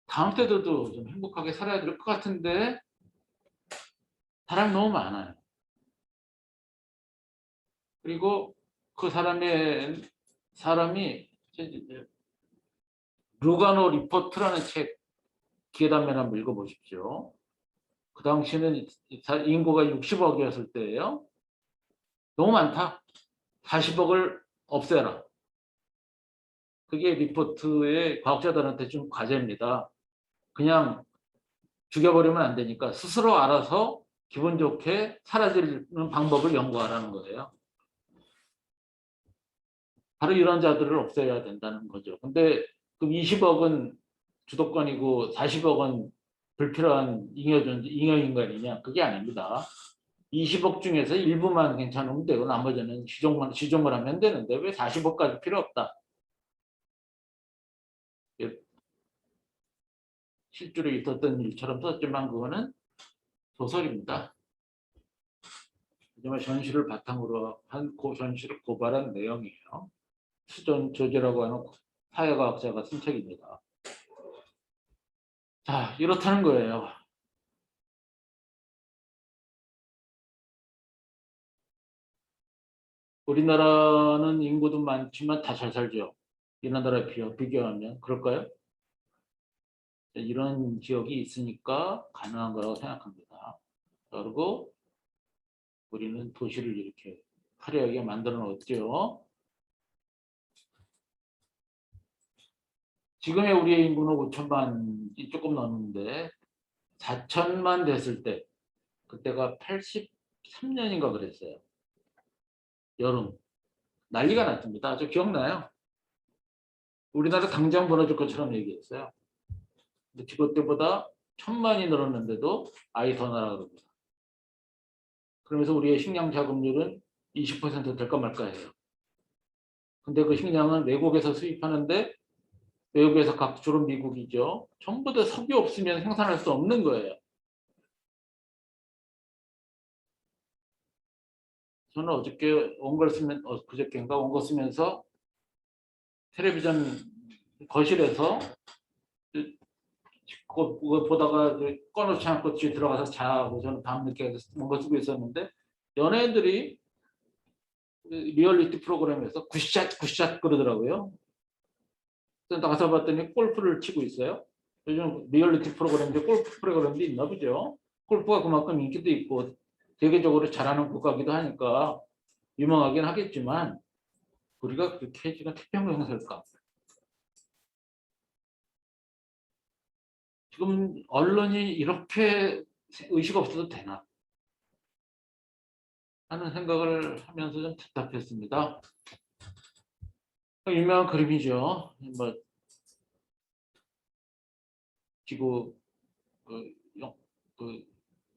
다음 때도 좀 행복하게 살아야 될 것 같은데 사람이 너무 많아요. 그리고 그 사람이 루가노 리포트라는 책 기회담면 한번 읽어보십시오. 그 당시는 인구가 60억이었을 때예요. 너무 많다. 40억을 없애라. 그게 리포트의 과학자들한테 준 과제입니다. 그냥 죽여버리면 안 되니까 스스로 알아서 기분 좋게 사라지는 방법을 연구하라는 거예요. 바로 이런 자들을 없애야 된다는 거죠. 근데 그 20억은 주도권이고 40억은 불필요한 잉여인간이냐? 그게 아닙니다. 20억 중에서 일부만 괜찮으면 되고 나머지는 시종을 하면 되는데 왜 40억까지 필요 없다. 실제로 있었던 일처럼 썼지만 그거는 소설입니다. 하지만 현실을 바탕으로 한 현실을 고발한 내용이에요. 수전 조제라고 하는 사회과학자가 쓴 책입니다. 자, 이렇다는 거예요. 우리나라는 인구도 많지만 다 잘 살죠. 이 나라에 비교하면 그럴까요? 이런 지역이 있으니까 가능한 거라고 생각합니다. 그리고 우리는 도시를 이렇게 화려하게 만들어 놓았죠. 지금의 우리의 인구는 5천만이 조금 넘는데 4천만 됐을 때 그때가 83년인가 그랬어요. 여름 난리가 났습니다. 저 기억나요? 우리나라 당장 벌어질 것처럼 얘기했어요. 근데 그때보다 1,000만이 늘었는데도 아이 더 낳으라 그럽니다. 그러면서 우리의 식량 자급률은 20% 될까 말까 해요. 근데 그 식량은 외국에서 수입하는데 외국에서 주로 미국이죠. 전부 다 석유 없으면 생산할 수 없는 거예요. 저는 어저께 그저께인가 온 거 쓰면서 텔레비전 거실에서 그거 보다가 꺼놓지 않고 집에 들어가서 자고 저는 밤늦게 뭔가 쓰고 있었는데 연예인들이 리얼리티 프로그램에서 굿샷 그러더라고요. 그래서 나가서 봤더니 골프를 치고 있어요. 요즘 리얼리티 프로그램인데 골프 프로그램도 있나 보죠. 골프가 그만큼 인기도 있고 세계적으로 잘하는 국가기도 하니까 유명하긴 하겠지만 우리가 그렇게 지금 태평양 살까? 지금 언론이 이렇게 의식 없어도 되나? 하는 생각을 하면서 좀 답답했습니다. 유명한 그림이죠. 뭐 지구 그, 그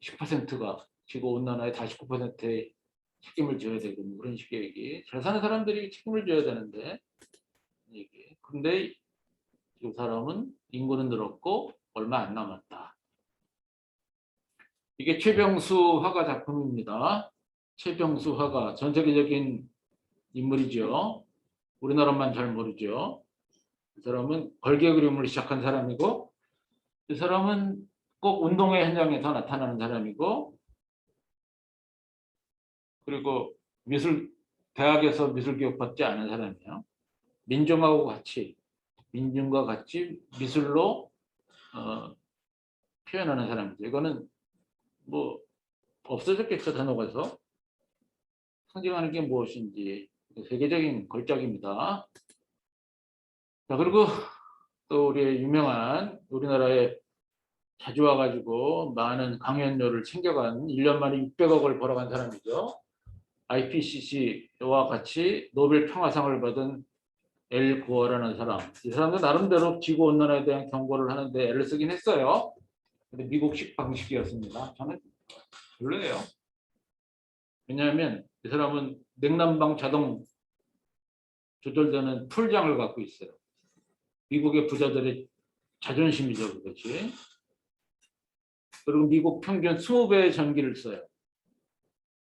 10%가 지구 온난화의 49%의 책임을 져야 되고 뭐 그런 식의 얘기. 잘 사는 사람들이 책임을 져야 되는데 얘기. 근데 이 사람은 인구는 늘었고 얼마 안 남았다. 이게 최병수 화가 작품입니다. 최병수 화가 전 세계적인 인물이죠. 우리나라만 잘 모르죠. 이 사람은 걸개 그림을 시작한 사람이고 이 사람은 꼭 운동회 현장에서 나타나는 사람이고 그리고 대학에서 미술 교육 받지 않은 사람이에요. 민중과 같이 미술로 표현하는 사람이죠. 이거는 뭐 없어졌겠죠, 단어가서. 상징하는 게 무엇인지 세계적인 걸작입니다. 자, 그리고 또 우리의 유명한 우리나라에 자주 와가지고 많은 강연료를 챙겨간 1년 만에 600억을 벌어간 사람이죠. IPCC와 같이 노벨 평화상을 받은 엘 고어라는 사람. 이 사람도 나름대로 지구온난화에 대한 경고를 하는데 애를 쓰긴 했어요. 근데 미국식 방식이었습니다. 저는 별로예요. 왜냐하면 이 사람은 냉난방 자동 조절되는 풀장을 갖고 있어요. 미국의 부자들의 자존심이죠, 그것이. 그리고 미국 평균 20배의 전기를 써요.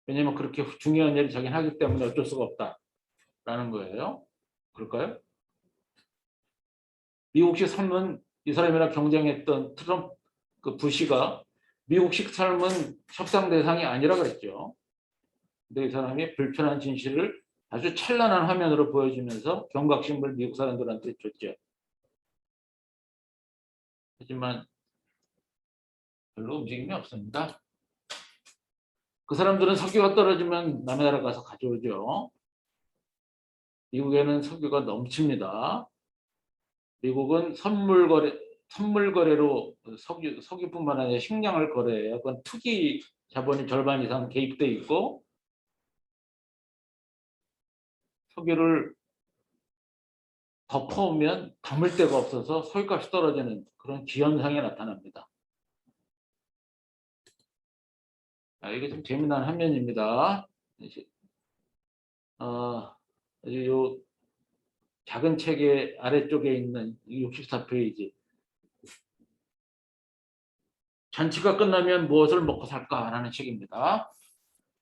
왜냐하면 그렇게 중요한 일을 자기는 하기 때문에 어쩔 수가 없다라는 거예요. 그럴까요? 미국식 삶은 이 사람이랑 경쟁했던 그 부시가 미국식 삶은 협상 대상이 아니라 그랬죠. 근데 이 사람이 불편한 진실을 아주 찬란한 화면으로 보여주면서 경각심을 미국 사람들한테 줬죠. 하지만 별로 움직임이 없습니다. 그 사람들은 석유가 떨어지면 남의 나라 가서 가져오죠. 미국에는 석유가 넘칩니다. 미국은 선물 거래로 석유뿐만 아니라 식량을 거래해요. 그건 투기 자본이 절반 이상 개입돼 있고 석유를 덮어오면 담을 데가 없어서 석유값이 떨어지는 그런 기현상이 나타납니다. 이게 좀 재미난 화면입니다. 요 작은 책의 아래쪽에 있는 64페이지. 잔치가 끝나면 무엇을 먹고 살까라는 책입니다.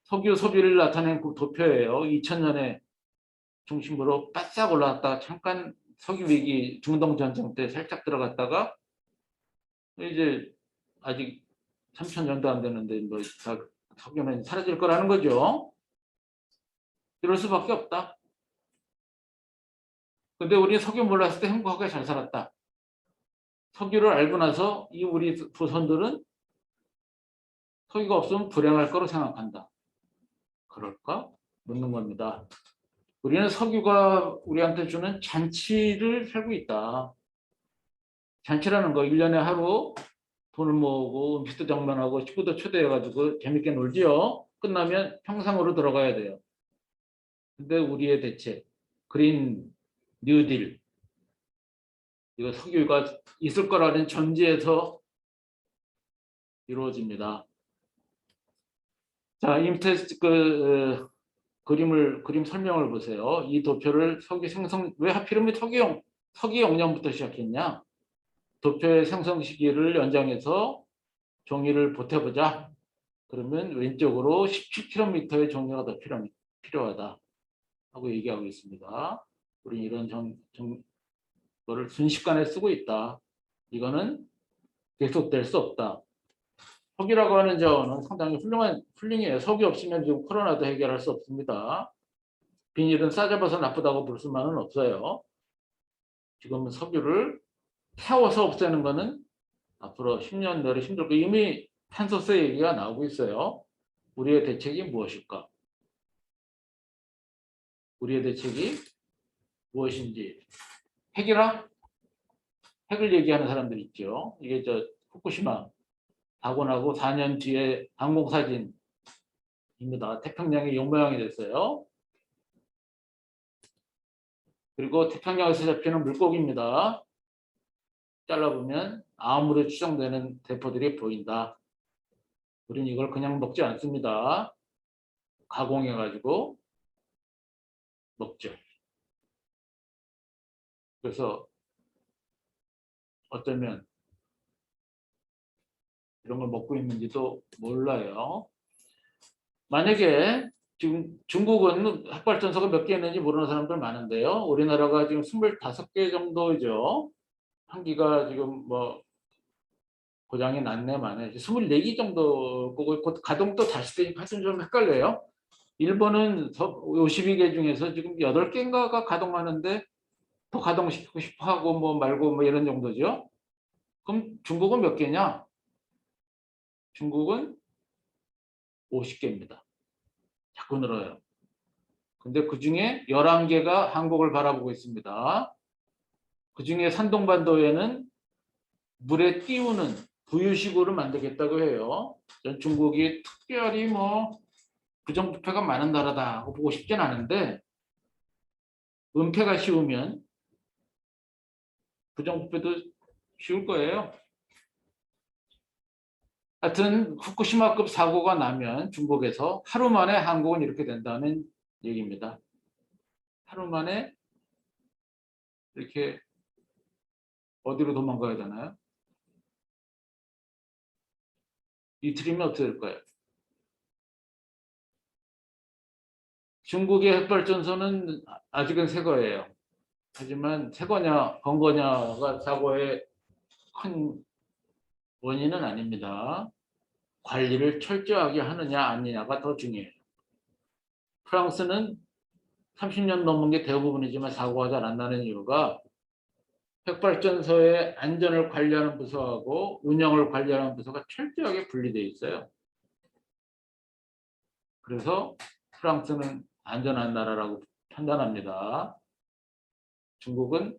석유 소비를 나타낸 그 도표예요. 2000년에 중심으로 바싹 올라갔다가 잠깐 석유 위기 중동 전쟁 때 살짝 들어갔다가 이제 아직 3천 정도 안 되는데 뭐 석유는 사라질 거라는 거죠. 이럴 수밖에 없다. 근데 우리 석유 몰랐을 때 행복하게 잘 살았다. 석유를 알고 나서 이 우리 조선들은 석유가 없으면 불행할 거로 생각한다. 그럴까? 묻는 겁니다. 우리는 석유가 우리한테 주는 잔치를 살고 있다. 잔치라는 거 1년에 하루 돈을 모으고 음식도 장만하고 친구도 초대해가지고 재밌게 놀지요. 끝나면 평상으로 들어가야 돼요. 근데 우리의 대책, 그린 뉴딜, 이거 석유가 있을 거라는 전제에서 이루어집니다. 자, 임테스트 그림 설명을 보세요. 이 도표를 석유 생성, 왜 하필이면 석유 용량부터 시작했냐? 도표의 생성 시기를 연장해서 종이를 보태보자. 그러면 왼쪽으로 17km의 종이가 더 필요하다 하고 얘기하고 있습니다. 우리는 이런 거를 순식간에 쓰고 있다. 이거는 계속될 수 없다. 석유라고 하는 자원은 상당히 훌륭해요. 석유 없으면 지금 코로나도 해결할 수 없습니다. 비닐은 싸잡아서 나쁘다고 볼 수만은 없어요. 지금 석유를 태워서 없애는 거는 앞으로 10년 내로 힘들고 이미 탄소세 얘기가 나오고 있어요. 우리의 대책이 무엇일까? 우리의 대책이 무엇인지. 핵이라? 핵을 얘기하는 사람들 있죠. 이게 후쿠시마 사고 나고 4년 뒤에 항공사진입니다. 태평양이 용모양이 됐어요. 그리고 태평양에서 잡히는 물고기입니다. 잘라보면 암으로 추정되는 대포들이 보인다. 우리는 이걸 그냥 먹지 않습니다. 가공해가지고 먹죠. 그래서 어쩌면 이런 걸 먹고 있는지도 몰라요. 만약에 지금 중국은 핵발전소가 몇 개 있는지 모르는 사람들 많은데요. 우리나라가 지금 25개 정도죠. 한기가 지금 뭐 고장이 났네 마네 24기 정도 거고 곧 가동도 다시 되니까 하여튼 좀 헷갈려요. 일본은 52개 중에서 지금 8개인가가 가동하는데 더 가동시키고 싶어 하고 뭐 말고 뭐 이런 정도죠. 그럼 중국은 몇 개냐? 중국은 50개입니다. 자꾸 늘어요. 근데 그 중에 11개가 한국을 바라보고 있습니다. 그 중에 산동반도에는 물에 띄우는 부유식으로 만들겠다고 해요. 전 중국이 특별히 뭐 부정부패가 많은 나라다 하고 보고 싶진 않은데 은폐가 쉬우면 부정부패도 쉬울 거예요. 하여튼 후쿠시마급 사고가 나면 중국에서 하루 만에 한국은 이렇게 된다는 얘기입니다. 하루 만에 이렇게 어디로 도망가야 되나요? 이틀이면 어떻게 될까요? 중국의 핵발전소는 아직은 새 거예요. 하지만 새 거냐 번거냐가 사고의 큰 원인은 아닙니다. 관리를 철저하게 하느냐 아니냐가 더 중요해요. 프랑스는 30년 넘은 게 대부분이지만 사고가 잘 안 나는 이유가 핵발전소의 안전을 관리하는 부서하고 운영을 관리하는 부서가 철저하게 분리되어 있어요. 그래서 프랑스는 안전한 나라라고 판단합니다. 중국은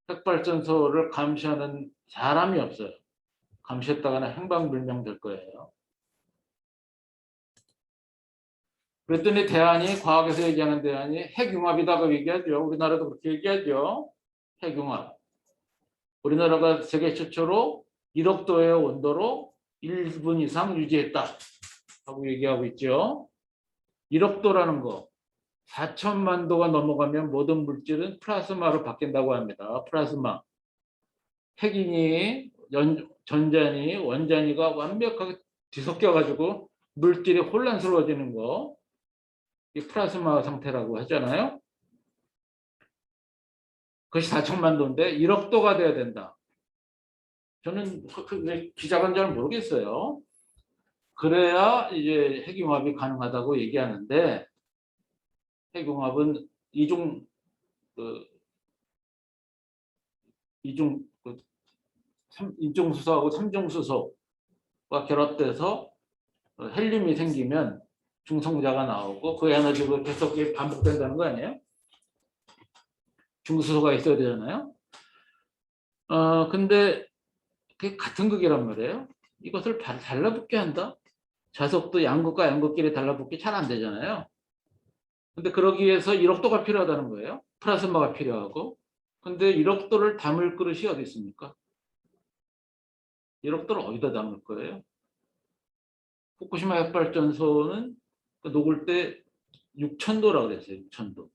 핵발전소를 감시하는 사람이 없어요. 감시했다가는 행방불명될 거예요. 그랬더니 대안이, 과학에서 얘기하는 대안이 핵융합이다고 얘기하죠. 우리나라도 그렇게 얘기하죠. 핵융합. 우리나라가 세계 최초로 1억 도의 온도로 1분 이상 유지했다 하고 얘기하고 있죠. 1억 도라는 거, 4천만 도가 넘어가면 모든 물질은 플라즈마로 바뀐다고 합니다. 플라즈마. 핵이니 전자니 원자니가 완벽하게 뒤섞여가지고 물질이 혼란스러워지는 거, 이 플라즈마 상태라고 하잖아요. 그것이 4천만 도인데 1억 도가 돼야 된다. 저는 기자간 잘 모르겠어요. 그래야 이제 핵융합이 가능하다고 얘기하는데, 핵융합은 그, 인중수소하고 삼중수소가 결합돼서 헬륨이 생기면 중성자가 나오고 그 에너지가 계속 반복된다는 거 아니에요? 중수소가 있어야 되잖아요. 근데 그게 같은 극이란 말이에요. 이것을 달라붙게 한다? 자석도 양극과 양극끼리 달라붙기 잘 안 되잖아요. 근데 그러기 위해서 1억 도가 필요하다는 거예요. 플라즈마가 필요하고. 근데 1억 도를 담을 그릇이 어디 있습니까? 1억 도를 어디다 담을 거예요? 후쿠시마 핵발전소는 녹을 때 6,000도라고 그랬어요. 6,000도.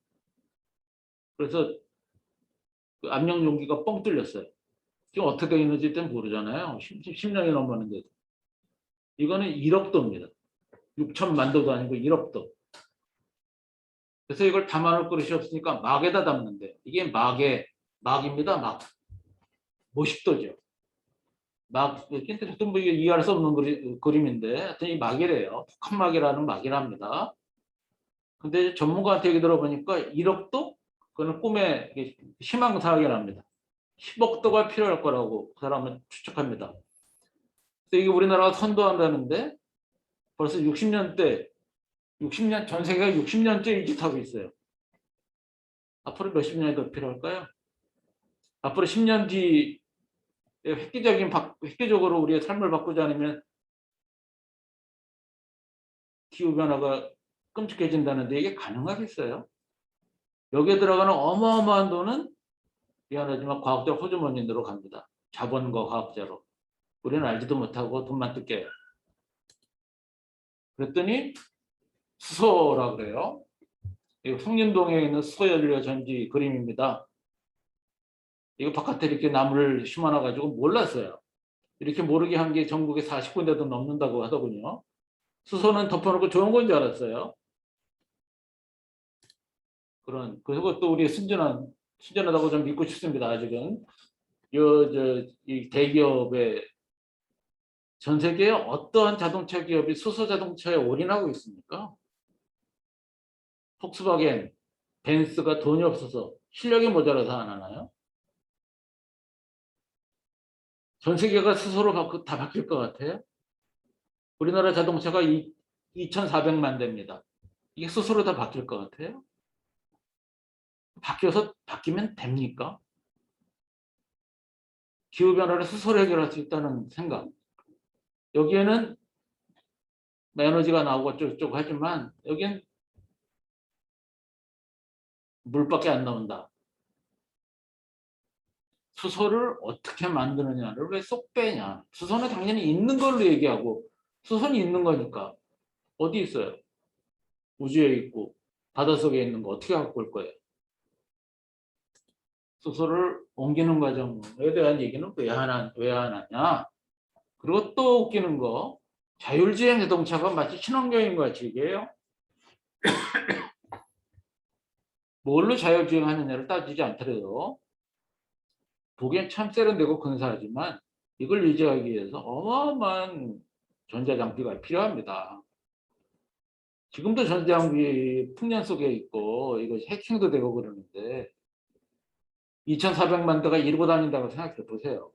그래서 그 압력 용기가 뻥 뚫렸어요. 지금 어떻게 되어 있는지 모르잖아요. 10년이 넘었는데도. 이거는 1억 도입니다. 6천만 도도 아니고 1억 도. 그래서 이걸 담아놓을 그릇이 없으니까 막에다 담는데, 이게 막입니다. 막. 50도죠. 막, 하여튼 뭐 이해할 수 없는 그림인데, 하여튼 이 막이래요. 북한막이라는 막이랍니다. 근데 전문가한테 얘기 들어보니까 1억 도? 그거는 꿈의 희망사항이랍니다. 10억 도가 필요할 거라고 그 사람은 추측합니다. 이게 우리나라가 선도한다는데 벌써 60년대, 전 세계가 60년째 이 짓 하고 있어요. 앞으로 몇십 년이 더 필요할까요? 앞으로 10년 뒤 획기적으로 우리의 삶을 바꾸지 않으면 기후변화가 끔찍해진다는데 이게 가능하겠어요? 여기에 들어가는 어마어마한 돈은 미안하지만 과학적 호주머니로 갑니다. 자본과 과학자로. 우리는 알지도 못하고 돈만 뜯겨요. 그랬더니 수소라 그래요. 성림동에 있는 수소연료 전지 그림입니다. 이거 바깥에 이렇게 나무를 심어놔가지고 몰랐어요. 이렇게 모르게 한 게 전국에 40군데도 넘는다고 하더군요. 수소는 덮어놓고 좋은 건 줄 알았어요. 그리고 또 우리 순전하다고 좀 믿고 싶습니다. 아직은. 이 대기업의 전 세계에 어떠한 자동차 기업이 수소 자동차에 올인하고 있습니까? 폭스바겐, 벤츠가 돈이 없어서 실력이 모자라서 안 하나요? 전 세계가 수소로 다 바뀔 것 같아요? 우리나라 자동차가 2,400만 대입니다. 이게 수소로 다 바뀔 것 같아요? 바뀌면 됩니까? 기후변화를 수소로 해결할 수 있다는 생각. 여기에는 에너지가 나오고 어쩌고 하지만 여기엔 물밖에 안 나온다. 수소를 어떻게 만드느냐를 왜 쏙 빼냐. 수소는 당연히 있는 걸로 얘기하고 수소는 있는 거니까. 어디 있어요? 우주에 있고 바닷속에 있는 거 어떻게 갖고 올 거예요? 수소를 옮기는 과정에 대한 얘기는 왜 안 하냐. 그리고 또 웃기는 거, 자율주행 자동차가 마치 친환경인 것 같이 얘기해요. 뭘로 자율주행하느냐를 따지지 않더라도 보기엔 참 세련되고 근사하지만 이걸 유지하기 위해서 어마어마한 전자장비가 필요합니다. 지금도 전자장비 풍년 속에 있고 이거 해킹도 되고 그러는데 2,400만 대가 이러고 다닌다고 생각해 보세요.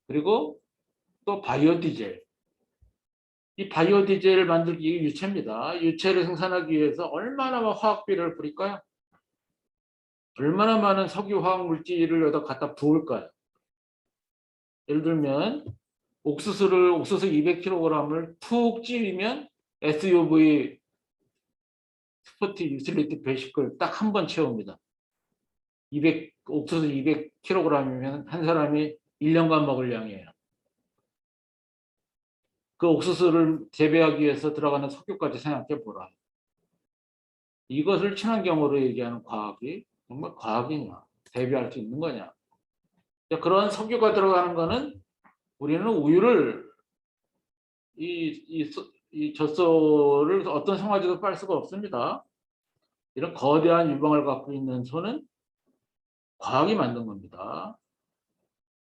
그리고 또 바이오 디젤. 이 바이오 디젤을 만들기 위해 유체입니다. 유체를 생산하기 위해서 얼마나 화학비를 뿌릴까요? 얼마나 많은 석유 화학 물질을 여기다 갖다 부을까요? 예를 들면 옥수수 200kg을 푹 찌면 SUV 스포트 유틸리티 베이시클 딱 한 번 채웁니다. 옥수수 200kg이면 한 사람이 1년간 먹을 양이에요. 그 옥수수를 재배하기 위해서 들어가는 석유까지 생각해 보라. 이것을 친환경으로 얘기하는 과학이 정말 과학이냐? 대비할 수 있는 거냐? 그런 석유가 들어가는 거는 우리는 우유를 이 젖소를 어떤 송아지도 빨 수가 없습니다. 이런 거대한 유방을 갖고 있는 소는 과학이 만든 겁니다.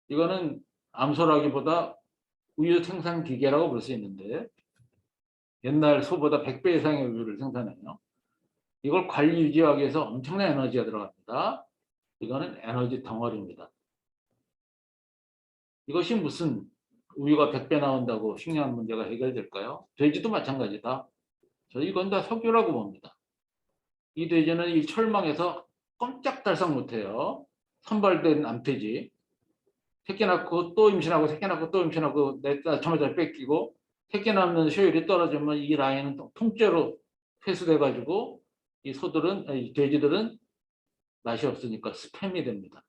이거는 암소라기보다 우유 생산 기계라고 볼 수 있는데 옛날 소보다 100배 이상의 우유를 생산해요. 이걸 관리 유지하기 위해서 엄청난 에너지가 들어갑니다. 이거는 에너지 덩어리입니다. 이것이 무슨 우유가 100배 나온다고 식량 문제가 해결될까요? 돼지도 마찬가지다. 이건 다 석유라고 봅니다. 이 돼지는 이 철망에서 꼼짝달싹 못해요. 선발된 암돼지. 새끼 낳고 또 임신하고 새끼 낳고 또 임신하고 낳자마자 뺏기고 새끼 낳는 효율이 떨어지면 이 라인은 통째로 회수돼가지고 이 돼지들은 맛이 없으니까 스팸이 됩니다.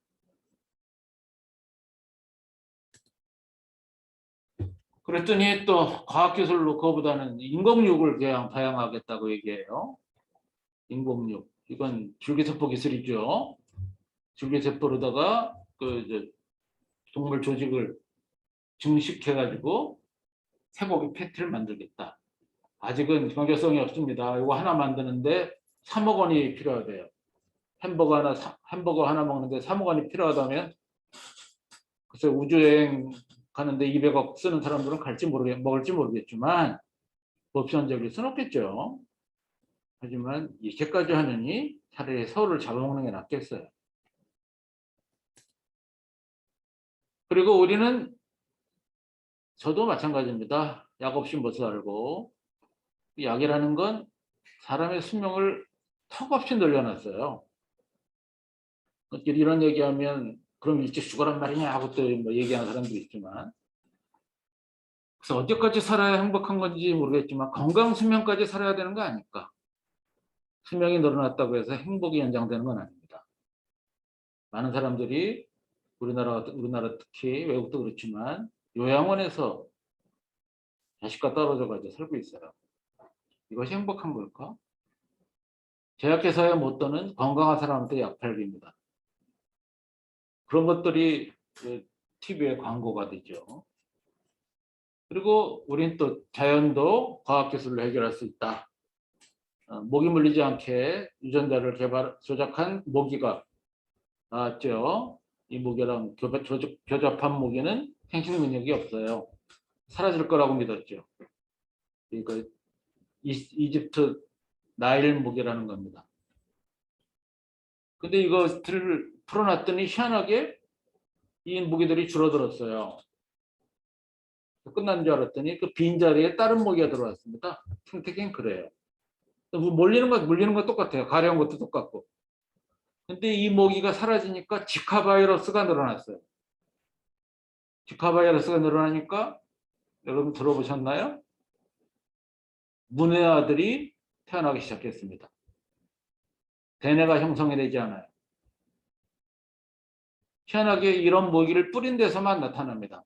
그랬더니 또 과학기술로 그거보다는 인공육을 그냥 다양하겠다고 얘기해요. 인공육. 이건 줄기세포 기술이죠. 줄기세포로다가 동물 조직을 증식해가지고 쇠고기 패티를 만들겠다. 아직은 경제성이 없습니다. 이거 하나 만드는데 3억 원이 필요하대요. 햄버거 하나 먹는데 3억 원이 필요하다면 글쎄 우주여행 가는데 200억 쓰는 사람들은 먹을지 모르겠지만 보편적일 수는 없겠죠. 하지만 이렇게까지 하느니 차라리 서울을 잡아먹는 게 낫겠어요. 그리고 우리는 저도 마찬가지입니다. 약 없이 못 살고 약이라는 건 사람의 수명을 턱없이 늘려놨어요. 이런 얘기하면 그럼 일찍 죽어란 말이냐 하고 또 뭐 얘기하는 사람도 있지만 그래서 언제까지 살아야 행복한 건지 모르겠지만 건강 수명까지 살아야 되는 거 아닐까. 수명이 늘어났다고 해서 행복이 연장되는 건 아닙니다. 많은 사람들이 우리나라 특히 외국도 그렇지만 요양원에서 자식과 떨어져 가지고 살고 있어요. 이것이 행복한 걸까? 제약회사에 못 드는 건강한 사람한테 약 팔기입니다. 그런 것들이 TV에 광고가 되죠. 그리고 우린 또 자연도 과학기술로 해결할 수 있다. 모기 물리지 않게 유전자를 조작한 모기가 나왔죠. 이 모기랑 교접한 모기는 생식 능력이 없어요. 사라질 거라고 믿었죠. 그러니까 이집트 나일 모기라는 겁니다. 근데 이것들을 풀어놨더니 희한하게 이 모기들이 줄어들었어요. 끝난 줄 알았더니 그 빈자리에 다른 모기가 들어왔습니다. 생태계는 그래요. 물리는 거 똑같아요. 가려운 것도 똑같고. 근데 이 모기가 사라지니까 지카 바이러스가 늘어났어요. 지카 바이러스가 늘어나니까 여러분 들어보셨나요? 문외아들이 태어나기 시작했습니다. 대뇌가 형성이 되지 않아요. 희한하게 이런 모기를 뿌린 데서만 나타납니다.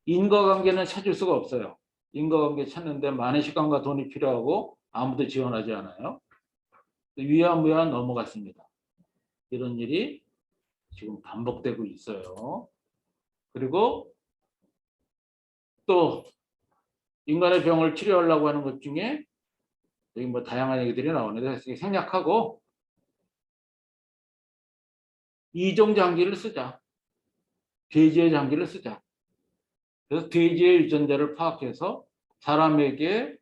인과관계는 찾을 수가 없어요. 인과관계 찾는데 많은 시간과 돈이 필요하고 아무도 지원하지 않아요. 위안부야 넘어갔습니다. 이런 일이 지금 반복되고 있어요. 그리고 또 인간의 병을 치료하려고 하는 것 중에 여기 뭐 다양한 얘기들이 나오는데 생략하고 이종 장기를 쓰자. 돼지의 장기를 쓰자. 그래서 돼지의 유전자를 파악해서 사람에게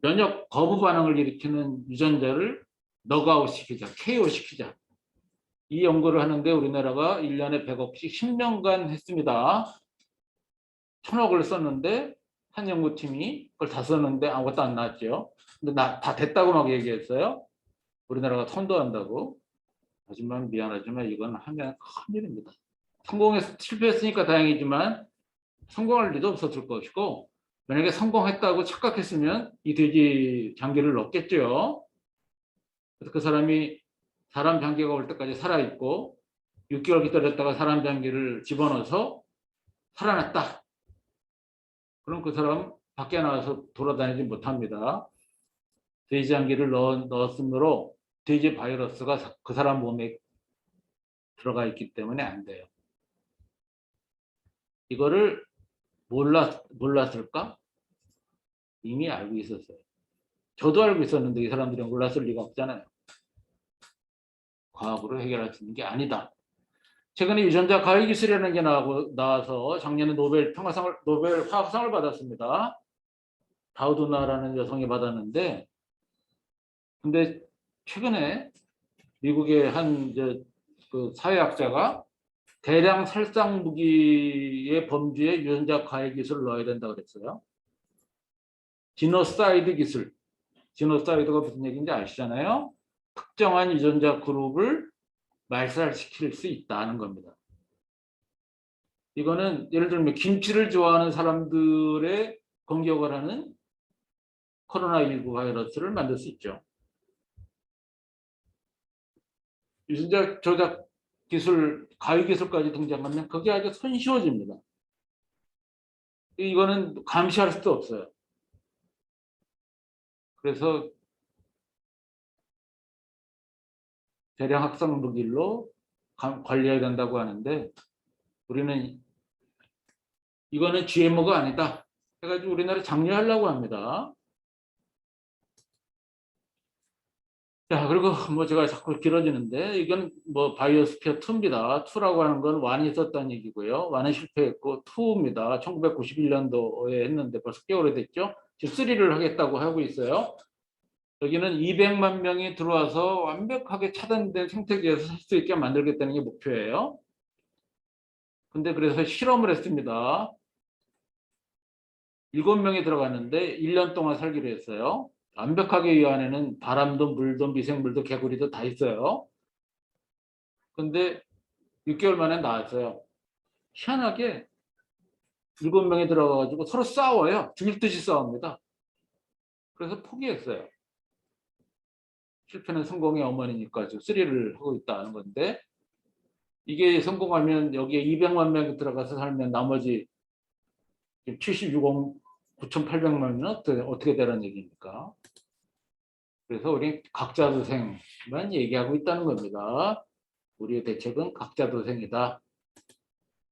면역 거부 반응을 일으키는 유전자를 넉아웃 시키자, KO 시키자. 이 연구를 하는데 우리나라가 1년에 100억씩 10년간 했습니다. 1000억을 썼는데 한 연구팀이 그걸 다 썼는데 아무것도 안 나왔죠. 근데 다 됐다고 막 얘기했어요. 우리나라가 선도한다고. 하지만 미안하지만 이건 하면 큰일입니다. 성공해서 실패했으니까 다행이지만 성공할 리도 없었을 것이고, 만약에 성공했다고 착각했으면 이 돼지 장기를 넣겠죠. 그래서 그 사람이 사람 장기가 올 때까지 살아있고 6개월 기다렸다가 사람 장기를 집어넣어서 살아났다. 그럼 그 사람 밖에 나와서 돌아다니지 못합니다. 돼지 장기를 넣었으므로 돼지 바이러스가 그 사람 몸에 들어가 있기 때문에 안 돼요. 이거를 몰랐을까? 이미 알고 있었어요. 저도 알고 있었는데 이 사람들이 몰랐을 리가 없잖아요. 과학으로 해결할 수 있는 게 아니다. 최근에 유전자 가위 기술이라는 게 나와서 작년에 노벨 화학상을 받았습니다. 다우드나라는 여성이 받았는데, 근데 최근에 미국의 한 그 사회학자가 대량 살상 무기의 범주에 유전자 가위 기술을 넣어야 된다고 그랬어요. 지노사이드 기술. 지노사이드가 무슨 얘기인지 아시잖아요. 특정한 유전자 그룹을 말살시킬 수 있다는 겁니다. 이거는 예를 들면 김치를 좋아하는 사람들의 공격을 하는 코로나19 바이러스를 만들 수 있죠. 유전자 조작 기술, 가위 기술까지 등장하면 그게 아주 손쉬워집니다. 이거는 감시할 수도 없어요. 그래서 대량 확산 무기로 관리해야 된다고 하는데, 우리는 이거는 GMO가 아니다 해가지고 우리나라 장려하려고 합니다. 자, 그리고 뭐 제가 자꾸 길어지는데, 이건 뭐 바이오스피어 2입니다. 2라고 하는 건 1이 있었다는 얘기고요. 1은 실패했고 2입니다. 1991년도에 했는데 벌써 꽤 오래됐죠. 지금 3를 하겠다고 하고 있어요. 여기는 200만 명이 들어와서 완벽하게 차단된 생태계에서 살 수 있게 만들겠다는 게 목표예요. 근데 그래서 실험을 했습니다. 7명이 들어갔는데 1년 동안 살기로 했어요. 완벽하게 이 안에는 바람도 물도 미생물도 개구리도 다 있어요. 근데 6개월 만에 나왔어요. 희한하게 7명이 들어가가지고 서로 싸워요. 죽일 듯이 싸웁니다. 그래서 포기했어요. 실패는 성공의 어머니니까 지금 3를 하고 있다는 건데, 이게 성공하면 여기에 200만 명이 들어가서 살면 나머지 76억 9,800만 명은 어떻게 되는 얘기입니까? 그래서 우리 각자도생만 얘기하고 있다는 겁니다. 우리의 대책은 각자도생이다.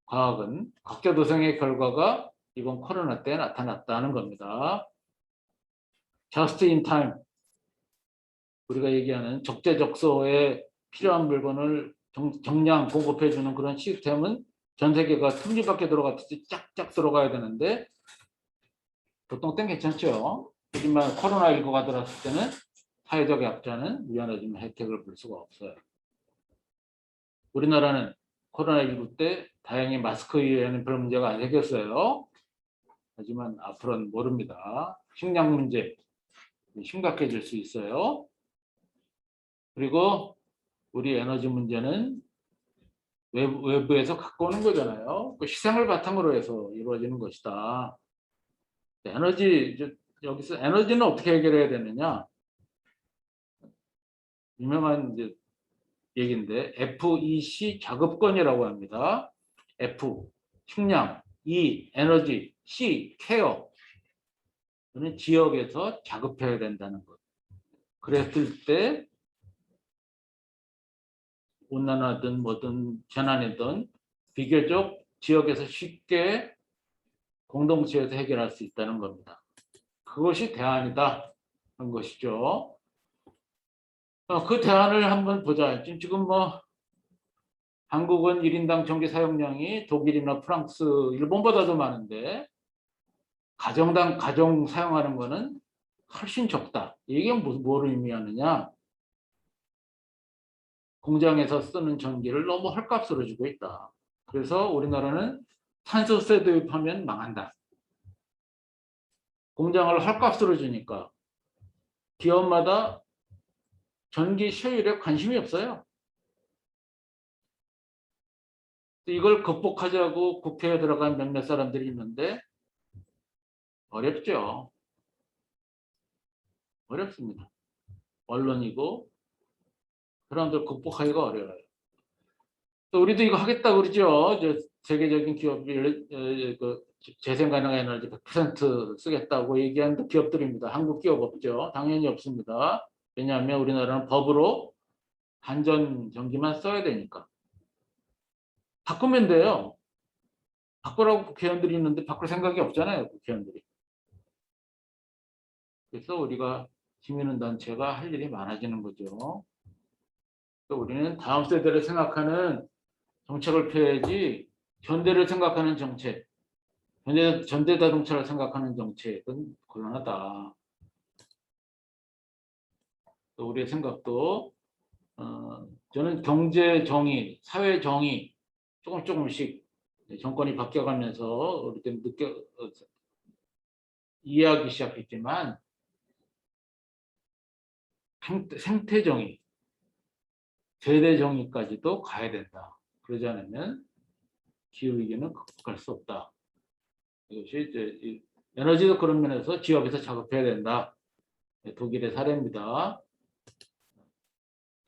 과학은 각자도생의 결과가 이번 코로나 때 나타났다는 겁니다. Just in time. 우리가 얘기하는 적재적소에 필요한 물건을 정량 공급해주는 그런 시스템은 전 세계가 틈지밖에 들어갔듯이 쫙쫙 들어가야 되는데, 보통 땐 괜찮죠. 하지만 코로나19가 들어왔을 때는 사회적 약자는 미안하지만 혜택을 볼 수가 없어요. 우리나라는 코로나19 때 다행히 마스크 이외에는 별 문제가 안 생겼어요. 하지만 앞으로는 모릅니다. 식량 문제 심각해질 수 있어요. 그리고 우리 에너지 문제는 외부에서 갖고 오는 거잖아요. 그 시장을 바탕으로 해서 이루어지는 것이다. 여기서 에너지는 어떻게 해결해야 되느냐? 유명한 얘기인데 FEC 작업권이라고 합니다. F 식량, E 에너지, C 케어. 저는 지역에서 작업해야 된다는 것. 그랬을 때 온난화든 뭐든 재난이든 비교적 지역에서 쉽게 공동체에서 해결할 수 있다는 겁니다. 그것이 대안이다 하는 것이죠. 그 대안을 한번 보자. 지금 뭐 한국은 1인당 전기 사용량이 독일이나 프랑스, 일본보다도 많은데 가정 사용하는 거는 훨씬 적다. 이게 뭐를 의미하느냐? 공장에서 쓰는 전기를 너무 헐값으로 주고 있다. 그래서 우리나라는 탄소세 도입하면 망한다. 공장을 헐값으로 주니까 기업마다 전기 효율에 관심이 없어요. 이걸 극복하자고 국회에 들어간 몇몇 사람들이 있는데 어렵죠. 어렵습니다. 언론이고 사람들 극복하기가 어려워요. 또 우리도 이거 하겠다고 그러죠. 세계적인 기업이 그 재생 가능 에너지 100% 쓰겠다고 얘기하는 기업들입니다. 한국 기업 없죠. 당연히 없습니다. 왜냐하면 우리나라는 법으로 단전 전기만 써야 되니까. 바꾸면 돼요. 바꾸라고 국회의원들이 있는데 바꿀 생각이 없잖아요. 국회의원들이. 그래서 우리가 시민단체가 할 일이 많아지는 거죠. 또 우리는 다음 세대를 생각하는 정책을 펴야지 현대를 생각하는 정책, 전대자동차를 생각하는 정책은 곤란하다. 또 우리의 생각도 저는 경제 정의, 사회 정의 조금씩 정권이 바뀌어가면서 우리 때 이해하기 시작했지만 생태 정의, 세대 정의까지도 가야 된다. 그러지 않으면 기후위기는 극복할 수 없다. 이것이 이제 에너지도 그런 면에서 지역에서 작업해야 된다. 독일의 사례입니다.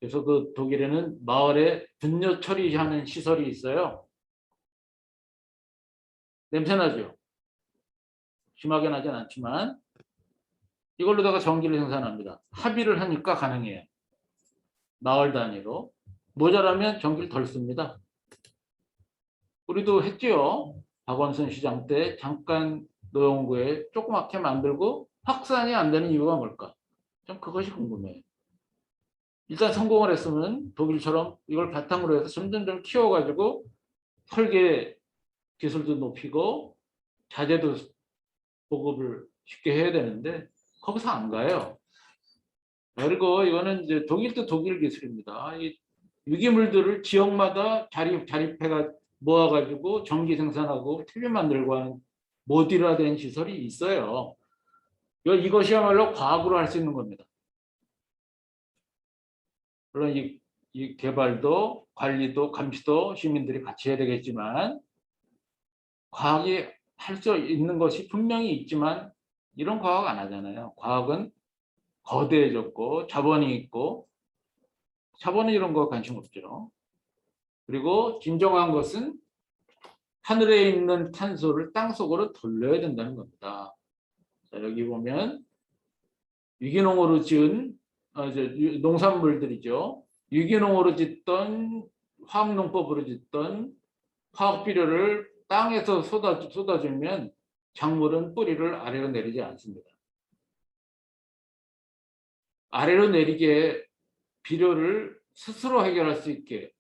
그래서 그 독일에는 마을에 분뇨 처리하는 시설이 있어요. 냄새나죠? 심하게 나진 않지만 이걸로다가 전기를 생산합니다. 합의를 하니까 가능해요. 마을 단위로. 모자라면 전기를 덜 씁니다. 우리도 했지요. 박원순 시장 때 잠깐 노영구에 조그맣게 만들고 확산이 안 되는 이유가 뭘까? 좀 그것이 궁금해요. 일단 성공을 했으면 독일처럼 이걸 바탕으로 해서 점점 키워가지고 설계 기술도 높이고 자재도 보급을 쉽게 해야 되는데 거기서 안 가요. 그리고 이거는 이제 독일도 독일 기술입니다. 이 유기물들을 지역마다 자립해가 모아가지고 전기 생산하고 TV 만들고 하는 모듈화된 시설이 있어요. 이것이야말로 과학으로 할 수 있는 겁니다. 물론 이 개발도 관리도 감시도 시민들이 같이 해야 되겠지만 과학이 할 수 있는 것이 분명히 있지만 이런 과학 안 하잖아요. 과학은 거대해졌고 자본이 있고 자본은 이런 거 관심 없죠. 그리고 진정한 것은 하늘에 있는 탄소를 땅속으로 돌려야 된다는 겁니다. 자, 여기 보면 유기농으로 지은 농산물들이죠. 유기농으로 짓던 화학농법으로 짓던 화학비료를 땅에서 쏟아주면 작물은 뿌리를 아래로 내리지 않습니다. 아래로 내리게 비료를 스스로 해결할 수 있게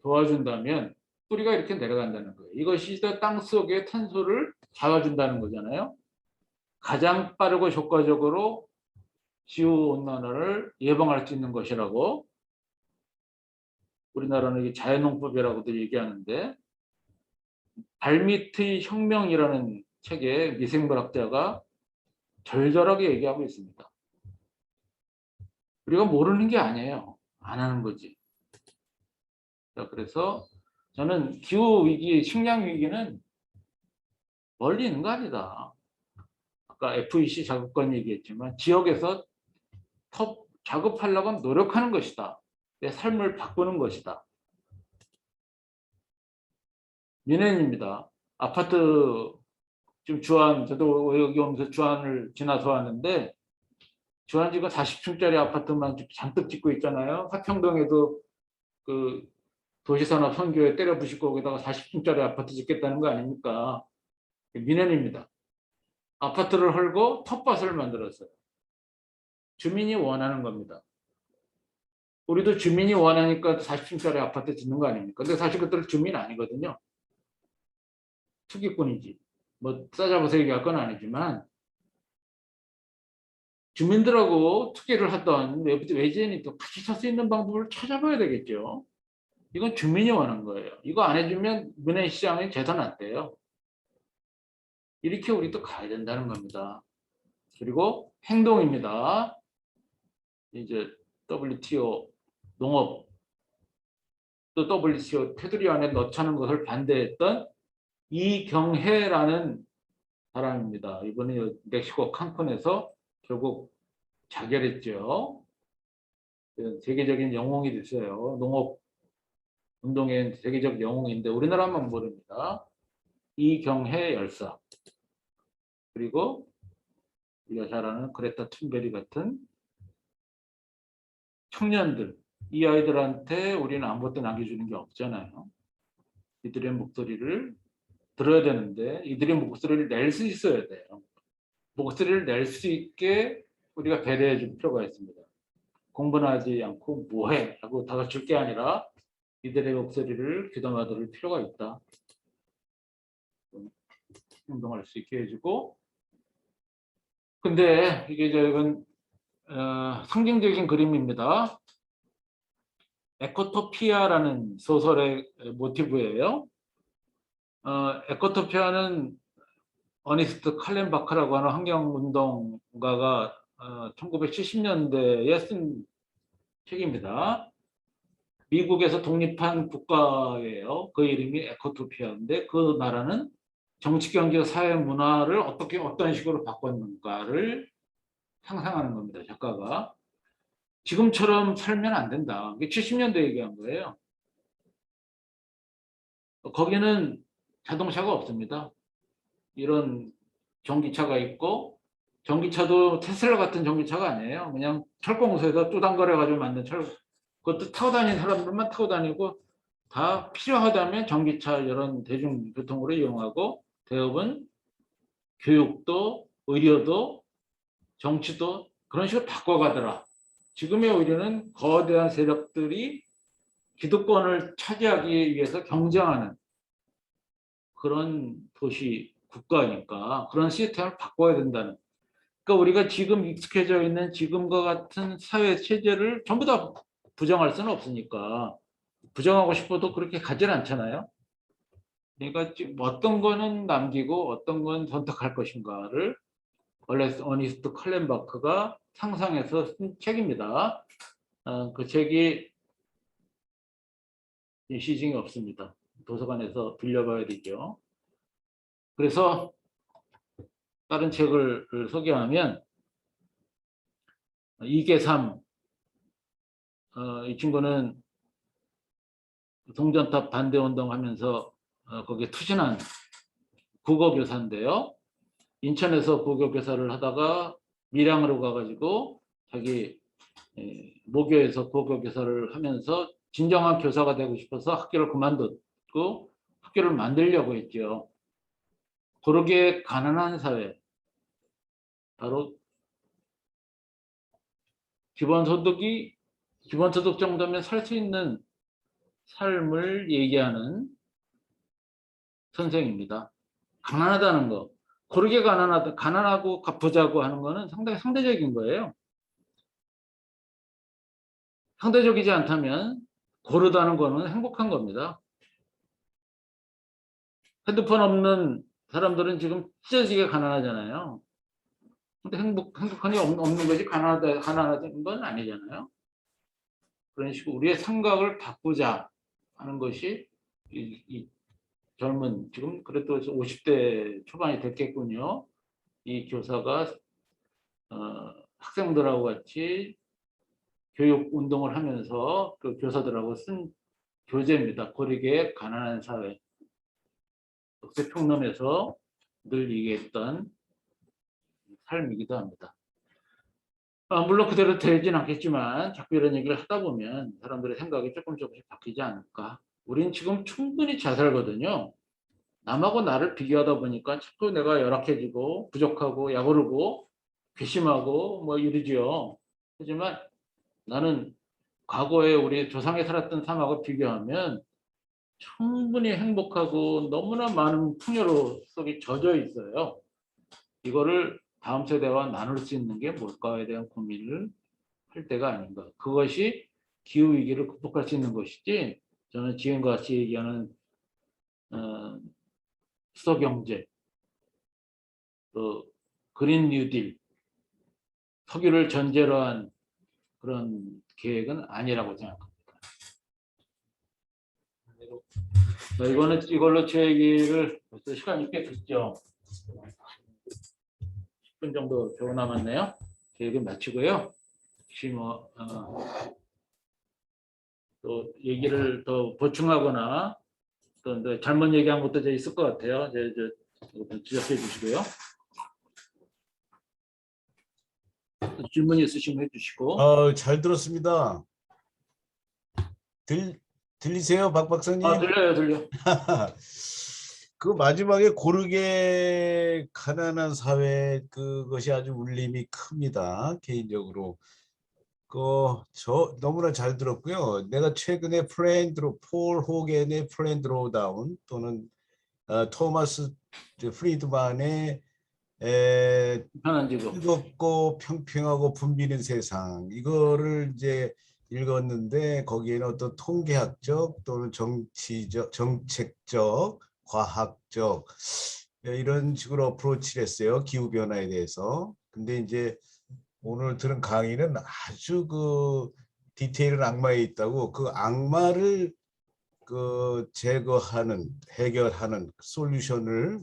도와준다면 뿌리가 이렇게 내려간다는 거예요. 이것이 땅 속의 탄소를 잡아준다는 거잖아요. 가장 빠르고 효과적으로 기후온난화를 예방할 수 있는 것이라고 우리나라는 자연농법이라고도 얘기하는데 발밑의 혁명이라는 책에 미생물학자가 절절하게 얘기하고 있습니다. 우리가 모르는 게 아니에요. 안 하는 거지. 그래서 저는 기후위기, 식량위기는 멀리 있는 거 아니다. 아까 FEC 자급권 얘기했지만 지역에서 작업하려고 노력하는 것이다. 내 삶을 바꾸는 것이다. 민원입니다. 아파트 지금 주안, 저도 여기 오면서 주안을 지나서 왔는데 주안 지금 40층짜리 아파트만 잔뜩 짓고 있잖아요. 화평동에도 그 도시산업 선교에 때려 부시고 거기다가 40층짜리 아파트 짓겠다는 거 아닙니까? 민원입니다. 아파트를 헐고 텃밭을 만들었어요. 주민이 원하는 겁니다. 우리도 주민이 원하니까 40층짜리 아파트 짓는 거 아닙니까? 근데 사실 그들은 주민 아니거든요. 투기꾼이지. 뭐 싸잡아서 얘기할 건 아니지만 주민들하고 투기를 하던 외지인이 또 같이 살 수 있는 방법을 찾아봐야 되겠죠. 이건 주민이 원하는 거예요. 이거 안 해주면 민해시장이 제대로 안 돼요. 이렇게 우리도 가야 된다는 겁니다. 그리고 행동입니다. 이제 WTO 농업 또 WTO 테두리 안에 넣자는 것을 반대했던 이경혜라는 사람입니다. 이번에 멕시코 칸쿤에서 결국 자결했죠. 세계적인 영웅이 됐어요. 농업 운동의 세계적 영웅인데 우리나라만 모릅니다. 이경혜 열사. 그리고 우리가 잘 아는 그레타 툰베리 같은 청년들. 이 아이들한테 우리는 아무것도 남겨주는 게 없잖아요. 이들의 목소리를 들어야 되는데 이들의 목소리를 낼 수 있어야 돼요. 목소리를 낼 수 있게 우리가 배려해 줄 필요가 있습니다. 공부나 하지 않고 뭐해? 하고 다 줄 게 아니라 이들의 목소리를 귀담아 들을 필요가 있다. 행동할 수 있게 해주고 근데 이게 이건 상징적인 그림입니다. 에코토피아라는 소설의 모티브예요. 에코토피아는 어니스트 칼렌바크라고 하는 환경운동가가 1970년대에 쓴 책입니다. 미국에서 독립한 국가예요. 그 이름이 에코토피아인데 그 나라는 정치, 경제, 사회, 문화를 어떤 식으로 바꿨는가를 상상하는 겁니다. 작가가. 지금처럼 살면 안 된다. 70년대 얘기한 거예요. 거기는 자동차가 없습니다. 이런 전기차가 있고 전기차도 테슬라 같은 전기차가 아니에요. 그냥 철공소에서 뚜당거려가지고 만든 그것도 타고 다니는 사람들만 타고 다니고 다 필요하다면 전기차 이런 대중교통으로 이용하고 대업은 교육도 의료도 정치도 그런 식으로 바꿔가더라. 지금의 오히려는 거대한 세력들이 기득권을 차지하기 위해서 경쟁하는 그런 도시 국가니까 그런 시스템을 바꿔야 된다는. 그러니까 우리가 지금 익숙해져 있는 지금과 같은 사회 체제를 전부 다 부정할 수는 없으니까 부정하고 싶어도 그렇게 가진 않잖아요. 그러니까 어떤 거는 남기고 어떤 건 선택할 것인가를 어니스트 칼렌바크가 상상해서 쓴 책입니다. 그 책이 시중에 없습니다. 도서관에서 빌려봐야 되죠. 그래서 다른 책을 소개하면 이계삼 이 친구는 동전탑 반대운동 하면서 거기에 투신한 국어교사인데요. 인천에서 국어교사를 하다가 밀양으로 가가지고 자기 모교에서 국어교사를 하면서 진정한 교사가 되고 싶어서 학교를 그만뒀고 학교를 만들려고 했죠. 그러게 가난한 사회, 바로 기본소득 정도면 살 수 있는 삶을 얘기하는 선생입니다. 가난하다는 거, 고르게 가난하고 갚으자고 하는 거는 상당히 상대적인 거예요. 상대적이지 않다면 고르다는 거는 행복한 겁니다. 핸드폰 없는 사람들은 지금 찢어지게 가난하잖아요. 근데 행복한이 없는 것이 가난하다는 건 아니잖아요. 그런 식으로 우리의 생각을 바꾸자 하는 것이 이 젊은 지금 그래도 50대 초반이 됐겠군요. 이 교사가 학생들하고 같이 교육 운동을 하면서 그 교사들하고 쓴 교재입니다. 고리게 가난한 사회. 역세평론에서 늘 얘기했던 삶이기도 합니다. 물론 그대로 되진 않겠지만 자꾸 이런 얘기를 하다 보면 사람들의 생각이 조금씩 바뀌지 않을까. 우린 지금 충분히 잘 살거든요. 남하고 나를 비교하다 보니까 자꾸 내가 열악해지고 부족하고 약오르고 괘씸하고 뭐 이러지요. 하지만 나는 과거에 우리 조상이 살았던 삶하고 비교하면 충분히 행복하고 너무나 많은 풍요로 속에 젖어 있어요. 이거를 다음 세대와 나눌 수 있는 게 뭘까에 대한 고민을 할 때가 아닌가. 그것이 기후위기를 극복할 수 있는 것이지 저는 지금과 같이 얘기하는 수소경제, 또 그린 뉴딜, 석유를 전제로 한 그런 계획은 아니라고 생각합니다. 이걸로 제 얘기를 벌써 시간이 꽤 됐죠. 10분 정도 겨우 남았네요. 계획을 마치고요. 혹시 또 얘기를 더 보충하거나 또 잘못 얘기한 것도 있을 것 같아요. 이것도 지적해 주시고요. 질문 있으시면 해주시고. 잘 들었습니다. 들리세요, 박 박사님? 들려. 그 마지막에 고르게 가난한 사회 그것이 아주 울림이 큽니다. 개인적으로. 저 너무나 잘 들었고요. 내가 최근에 폴 호겐의 플랜 드로우다운 또는 토마스 프리드만의 편한 지금. 즐겁고 평평하고 분비는 세상 이거를 이제 읽었는데 거기에는 어떤 통계학적 또는 정치적, 정책적, 과학적 이런 식으로 어프로치를 했어요. 기후 변화에 대해서. 근데 이제 오늘 들은 강의는 아주 그 디테일은 악마에 있다고 그 악마를 제거하는 해결하는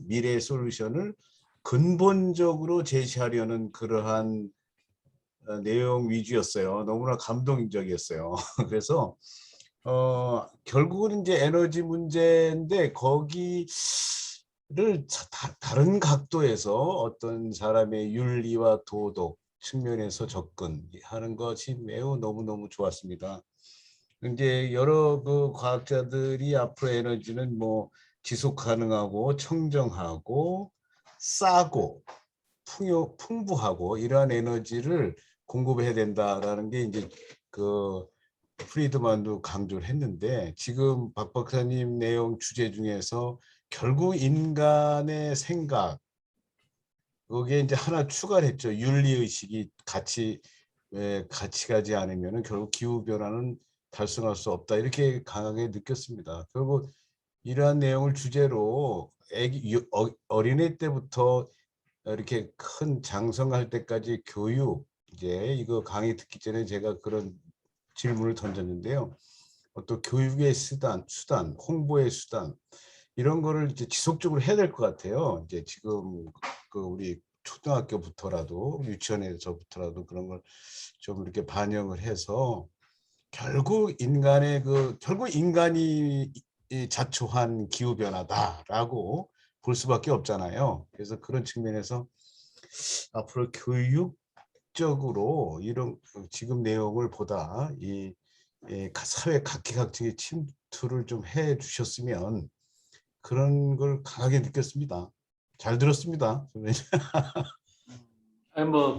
미래의 솔루션을 근본적으로 제시하려는 그러한 내용 위주였어요. 너무나 감동적이었어요. 그래서 결국은 이제 에너지 문제인데 거기를 다른 각도에서 어떤 사람의 윤리와 도덕 측면에서 접근하는 것이 매우 너무너무 좋았습니다. 이제 여러 그 과학자들이 앞으로 에너지는 뭐 지속 가능하고 청정하고 싸고 풍부하고 이러한 에너지를 공급해야 된다라는 게 이제 그 프리드만도 강조를 했는데 지금 박 박사님 내용 주제 중에서 결국 인간의 생각 거기에 이제 하나 추가를 했죠. 윤리의식이 같이 가지 않으면 결국 기후변화는 달성할 수 없다. 이렇게 강하게 느꼈습니다. 결국 이러한 내용을 주제로 어린애 때부터 이렇게 큰 장성할 때까지 교육, 이제 이거 강의 듣기 전에 제가 그런 질문을 던졌는데요. 또 교육의 수단, 홍보의 수단, 이런 거를 이제 지속적으로 해야 될 것 같아요. 이제 지금 우리 초등학교부터라도 유치원에서부터라도 그런 걸 좀 이렇게 반영을 해서 결국 인간이 자초한 기후 변화다라고 볼 수밖에 없잖아요. 그래서 그런 측면에서 앞으로 교육적으로 이런 지금 내용을 보다 사회 각기각층의 침투를 좀 해주셨으면 그런 걸 강하게 느꼈습니다. 잘 들었습니다.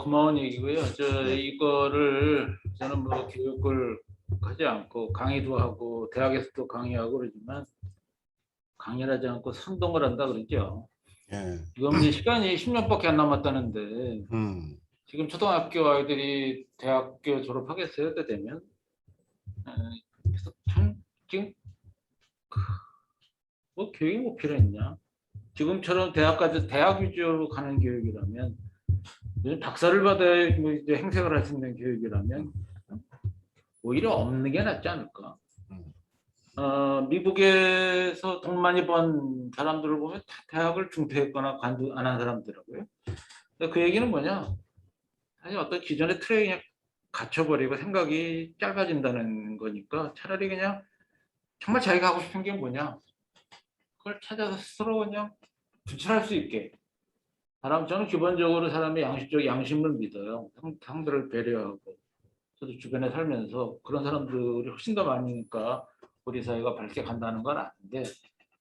고마운 얘기고요. 네. 이거를 저는 교육을 하지 않고 강의도 하고 대학에서도 강의하고 그러지만 강의를 하지 않고 선동을 한다 그러죠. 예. 지금 이제 시간이 10년밖에 안 남았다는데 지금 초등학교 아이들이 대학교 졸업하겠어요? 때 되면. 그래서 참 지금 교육이 뭐 필요했냐? 지금처럼 대학 위주로 가는 교육이라면 박사를 받아야 이제 행색을 할 수 있는 교육이라면 오히려 없는 게 낫지 않을까? 미국에서 돈 많이 번 사람들을 보면 다 대학을 중퇴했거나 관두 안 한 사람들이라고요. 그 얘기는 뭐냐? 사실 어떤 기존의 틀에 그냥 갇혀버리고 생각이 짧아진다는 거니까 차라리 그냥 정말 자기가 하고 싶은 게 뭐냐? 그걸 찾아서 스스로 그냥 구출할 수 있게. 저는 기본적으로 사람의 양심을 믿어요. 상대를 배려하고. 저도 주변에 살면서 그런 사람들이 훨씬 더 많으니까 우리 사회가 밝게 간다는 건 아는데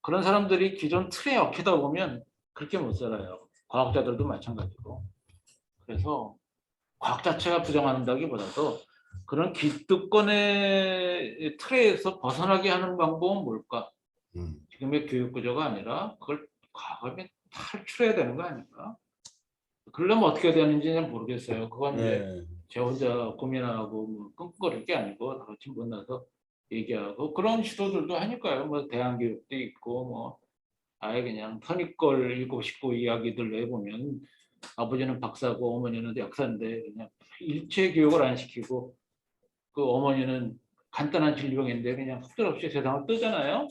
그런 사람들이 기존 틀에 얽히다 보면 그렇게 못 살아요. 과학자들도 마찬가지고. 그래서 과학 자체가 부정한다기보다도 그런 기득권의 틀에서 벗어나게 하는 방법은 뭘까? 지금의 교육 구조가 아니라 그걸 과감히 탈출해야 되는 거 아닐까? 그러려면 어떻게 되는지는 모르겠어요. 그건 이제 네. 제 혼자 고민하고 끙끙거릴 게 아니고 다 같이 만나서 얘기하고 그런 시도들도 하니까요. 대안교육도 있고 아예 그냥 선입걸 7, 19 이야기들 내보면 아버지는 박사고 어머니는 약사인데 그냥 일체 교육을 안 시키고 그 어머니는 간단한 질병인데 그냥 흡혈없이 세상을 뜨잖아요.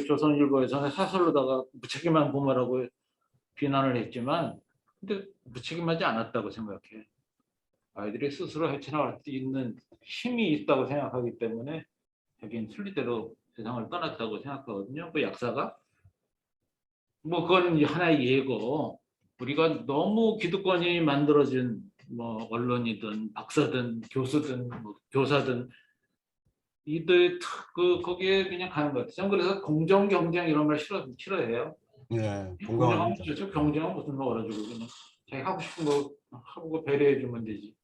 조선일보에서는 사설로다가 무책임한 부모라고 비난을 했지만 근데 무책임하지 않았다고 생각해. 아이들이 스스로 헤쳐나갈 수 있는 힘이 있다고 생각하기 때문에 자기는 순리대로 세상을 떠났다고 생각하거든요. 그 약사가. 뭐 그건 이제 하나의 예고. 우리가 너무 기득권이 만들어진 뭐 언론이든 박사든 교수든 뭐 교사든 이들 거기에 그냥 가는 것 같아요. 저는 그래서 공정 경쟁 이런 말 싫어해요. 예, 공정하면 공감합니다. 좋죠. 경쟁은 무슨 뭐 어가지고 그냥 자기 하고 싶은 거 하고 배려해 주면 되지.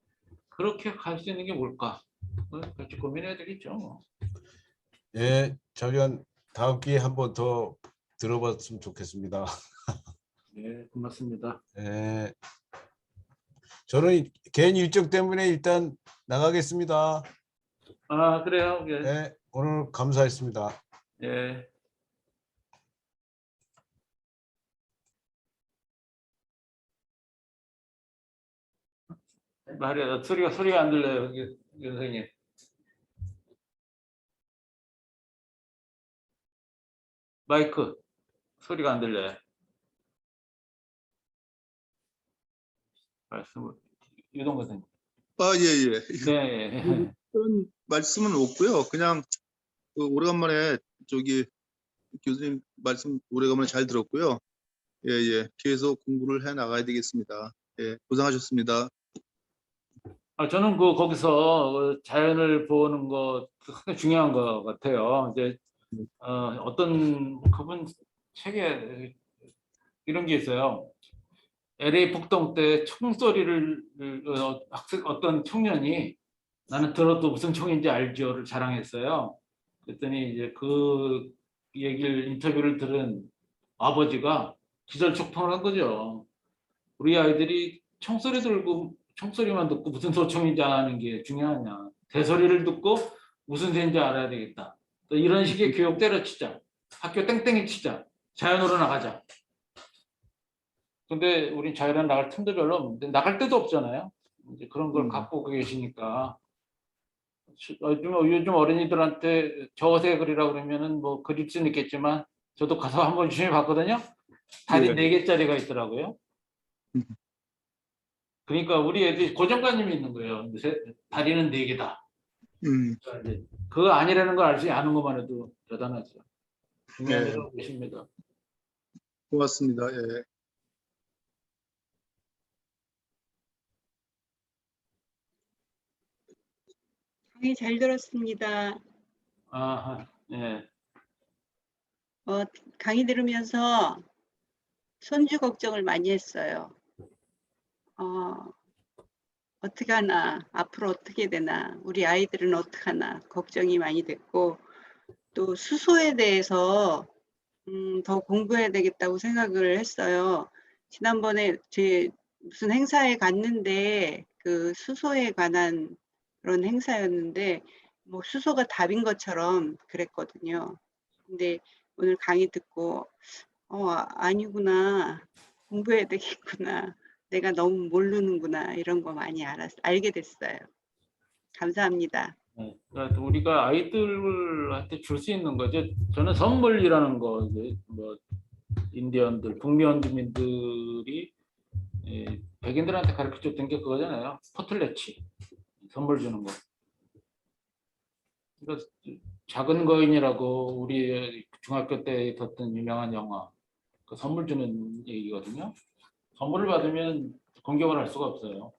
그렇게 갈 수 있는 게 뭘까? 같이 고민해야 되겠죠. 뭐. 예, 저련 다음 기회에 한 번 더 들어봤으면 좋겠습니다. 네, 고맙습니다. 예, 저는 개인 일정 때문에 일단 나가겠습니다. 아, 그래요. 예. 예, 오늘 감사했습니다. 예. 말이야, 소리가 안 들려요, 여기, 선생님. 마이크 소리가 안 들려요. 말씀을 유동 선생님. 아, 예, 예. 네. 그런 말씀은 없고요. 그냥 그 오래간만에 저기 교수님 말씀 오래간만에 잘 들었고요. 예, 예. 계속 공부를 해 나가야 되겠습니다. 예, 고생하셨습니다. 저는 거기서 자연을 보는 거 상당히 중요한 것 같아요. 이제 어떤 그분 책에 이런 게 있어요. LA 폭동 때 총소리를 어떤 청년이 나는 들어도 무슨 총인지 알죠를 자랑했어요. 그랬더니 이제 그 인터뷰를 들은 아버지가 기절촉통을 한 거죠. 우리 아이들이 총소리만 듣고 무슨 소총인지 아는 게 중요하냐. 대소리를 듣고 무슨 새인지 알아야 되겠다. 또 이런 식의 교육 때려치자. 학교 땡땡이 치자. 자연으로 나가자. 근데 우린 자연에 나갈 틈도 별로 없는데 나갈 데도 없잖아요. 이제 그런 걸 갖고 계시니까 요즘 어린이들한테 저어새 그리라 그러면은 뭐 그릴 수는 있겠지만 저도 가서 한번 유심히 봤거든요. 다리 예. 4개짜리가 있더라고요. 그러니까 우리 애들이 고정관념이 있는 거예요. 다리는 4개다. 그거 아니라는 걸 알지 아는 것만 해도 대단하죠. 중요한 예. 일하고 계십니다. 고맙습니다. 예. 강의 잘 들었습니다. 아, 예. 강의 들으면서 손주 걱정을 많이 했어요. 어떻게 하나, 앞으로 어떻게 되나, 우리 아이들은 어떻게 하나 걱정이 많이 됐고, 또 수소에 대해서 더 공부해야 되겠다고 생각을 했어요. 지난번에 제 무슨 행사에 갔는데 그 수소에 관한 그런 행사였는데 뭐 수소가 답인 것처럼 그랬거든요. 근데 오늘 강의 듣고 아니구나, 공부해야 되겠구나, 내가 너무 모르는구나, 이런 거 많이 알게 됐어요. 감사합니다. 그러니까 우리가 아이들한테 줄 수 있는 거죠. 저는 선물이라는 거, 이제 뭐 인디언들, 북미 원주민들이 백인들한테 가르쳐 줬던 게 그거잖아요. 포틀레치, 선물 주는 거. 그러니까 작은 거인이라고 우리 중학교 때 봤던 유명한 영화, 그 선물 주는 얘기거든요. 선물을 받으면 공격을 할 수가 없어요.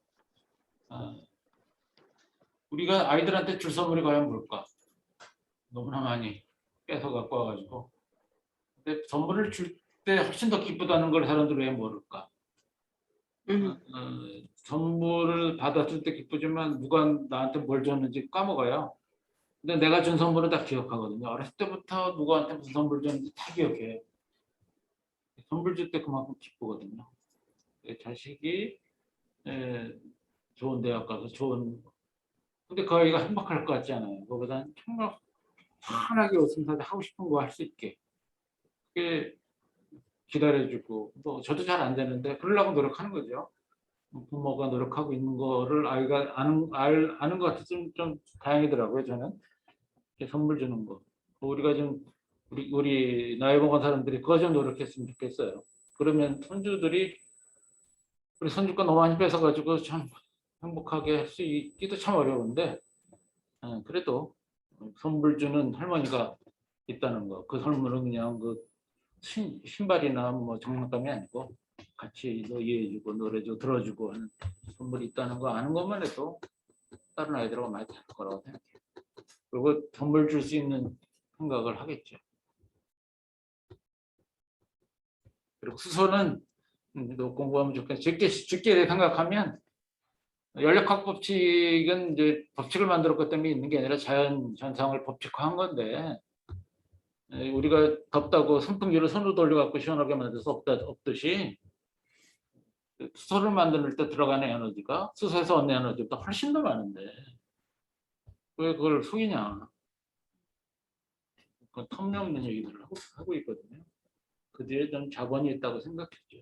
우리가 아이들한테 줄 선물이 과연 뭘까? 너무나 많이 뺏어 갖고 와가지고. 근데 선물을 줄 때 훨씬 더 기쁘다는 걸 사람들이 왜 모를까? 선물을 받았을 때 기쁘지만 누가 나한테 뭘 줬는지 까먹어요. 근데 내가 준 선물은 다 기억하거든요. 어렸을 때부터 누구한테 무슨 선물 줬는지 다 기억해요. 선물 줄 때 그만큼 기쁘거든요. 자식이 좋은 대학 가서 근데 그 아이가 행복할 것 같지 않아요. 그거보다는 정말 편하게 웃음 사자 하고 싶은 거 할 수 있게. 그게 기다려주고, 뭐 저도 잘 안 되는데 그러려고 노력하는 거죠. 부모가 노력하고 있는 거를 아이가 아는 것 같아서 좀 다행이더라고요. 저는 이렇게 선물 주는 거. 우리가 좀 우리 나이 먹은 사람들이 그거 좀 노력했으면 좋겠어요. 그러면 우리 손주가 너무 많이 뺏어가지고 참 행복하게 할 수 있기도 참 어려운데, 그래도 선물 주는 할머니가 있다는 거. 그 선물은 그냥 그 신발이나 뭐 장난감이 아니고 같이 이해해주고 노래도 들어주고 하는 선물이 있다는 거 아는 것만 해도 다른 아이들하고 많이 다를 거라고 생각해요. 그리고 선물 줄 수 있는 생각을 하겠죠. 그리고 수소는 너 공부하면 좋겠어. 쉽게 생각하면 연력학 법칙은 이제 법칙을 만들었기 때문에 있는 게 아니라 자연 현상을 법칙화한 건데, 우리가 덥다고 선풍기를 손으로 돌려갖고 시원하게 만들어서 없듯이 수소를 만들 때 들어가는 에너지가 수소에서 얻는 에너지보다 훨씬 더 많은데 왜 그걸 속이냐. 그 터무니없는 얘기들을 하고 있거든요. 그 뒤에 좀 자본이 있다고 생각했죠.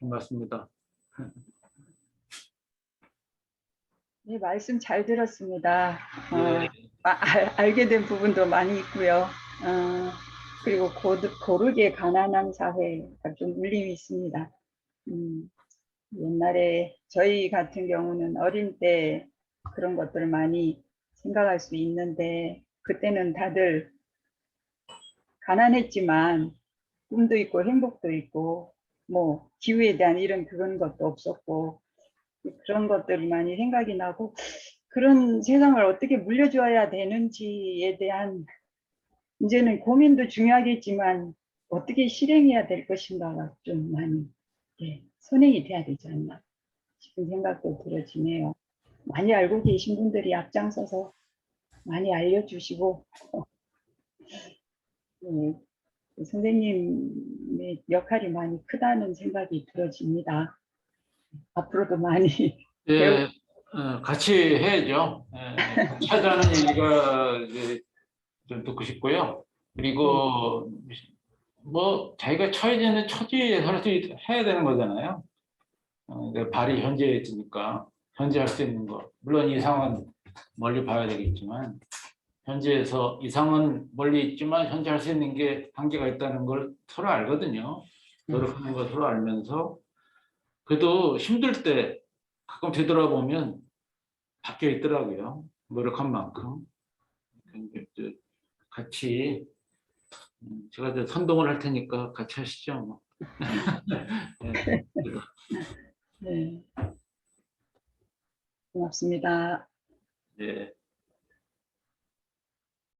고맙습니다. 네, 말씀 잘 들었습니다. 예. 알게 된 부분도 많이 있고요. 그리고 고르게 가난한 사회가 좀 울림이 있습니다. 옛날에 저희 같은 경우는 어릴 때 그런 것들을 많이 생각할 수 있는데, 그때는 다들 가난했지만 꿈도 있고 행복도 있고 뭐 기후에 대한 이런 그런 것도 없었고, 그런 것들이 많이 생각이 나고, 그런 세상을 어떻게 물려줘야 되는지에 대한 이제는 고민도 중요하겠지만 어떻게 실행해야 될 것인가가 좀 많이 선행이 돼야 되지 않나 싶은 생각도 들어지네요. 많이 알고 계신 분들이 앞장서서 많이 알려주시고 선생님의 역할이 많이 크다는 생각이 들어집니다. 앞으로도 많이 예, 같이 해야죠. 같이 하자는 얘기가 이제 좀 듣고 싶고요. 그리고 뭐 자기가 처해져 있는 처지에 살수 해야 되는 거잖아요. 발이 현재에 있으니까 현재 할 수 있는 거. 물론 이상은 멀리 봐야 되겠지만 현재에서 이상은 멀리 있지만 현재 할 수 있는 게 한계가 있다는 걸 서로 알거든요. 노력하는 걸 서로 알면서 그래도 힘들 때 가끔 되돌아보면 바뀌어 있더라고요. 노력한 만큼. 같이 제가 이제 선동을 할 테니까 같이 하시죠. 뭐. 네. 네. 고맙습니다. 네.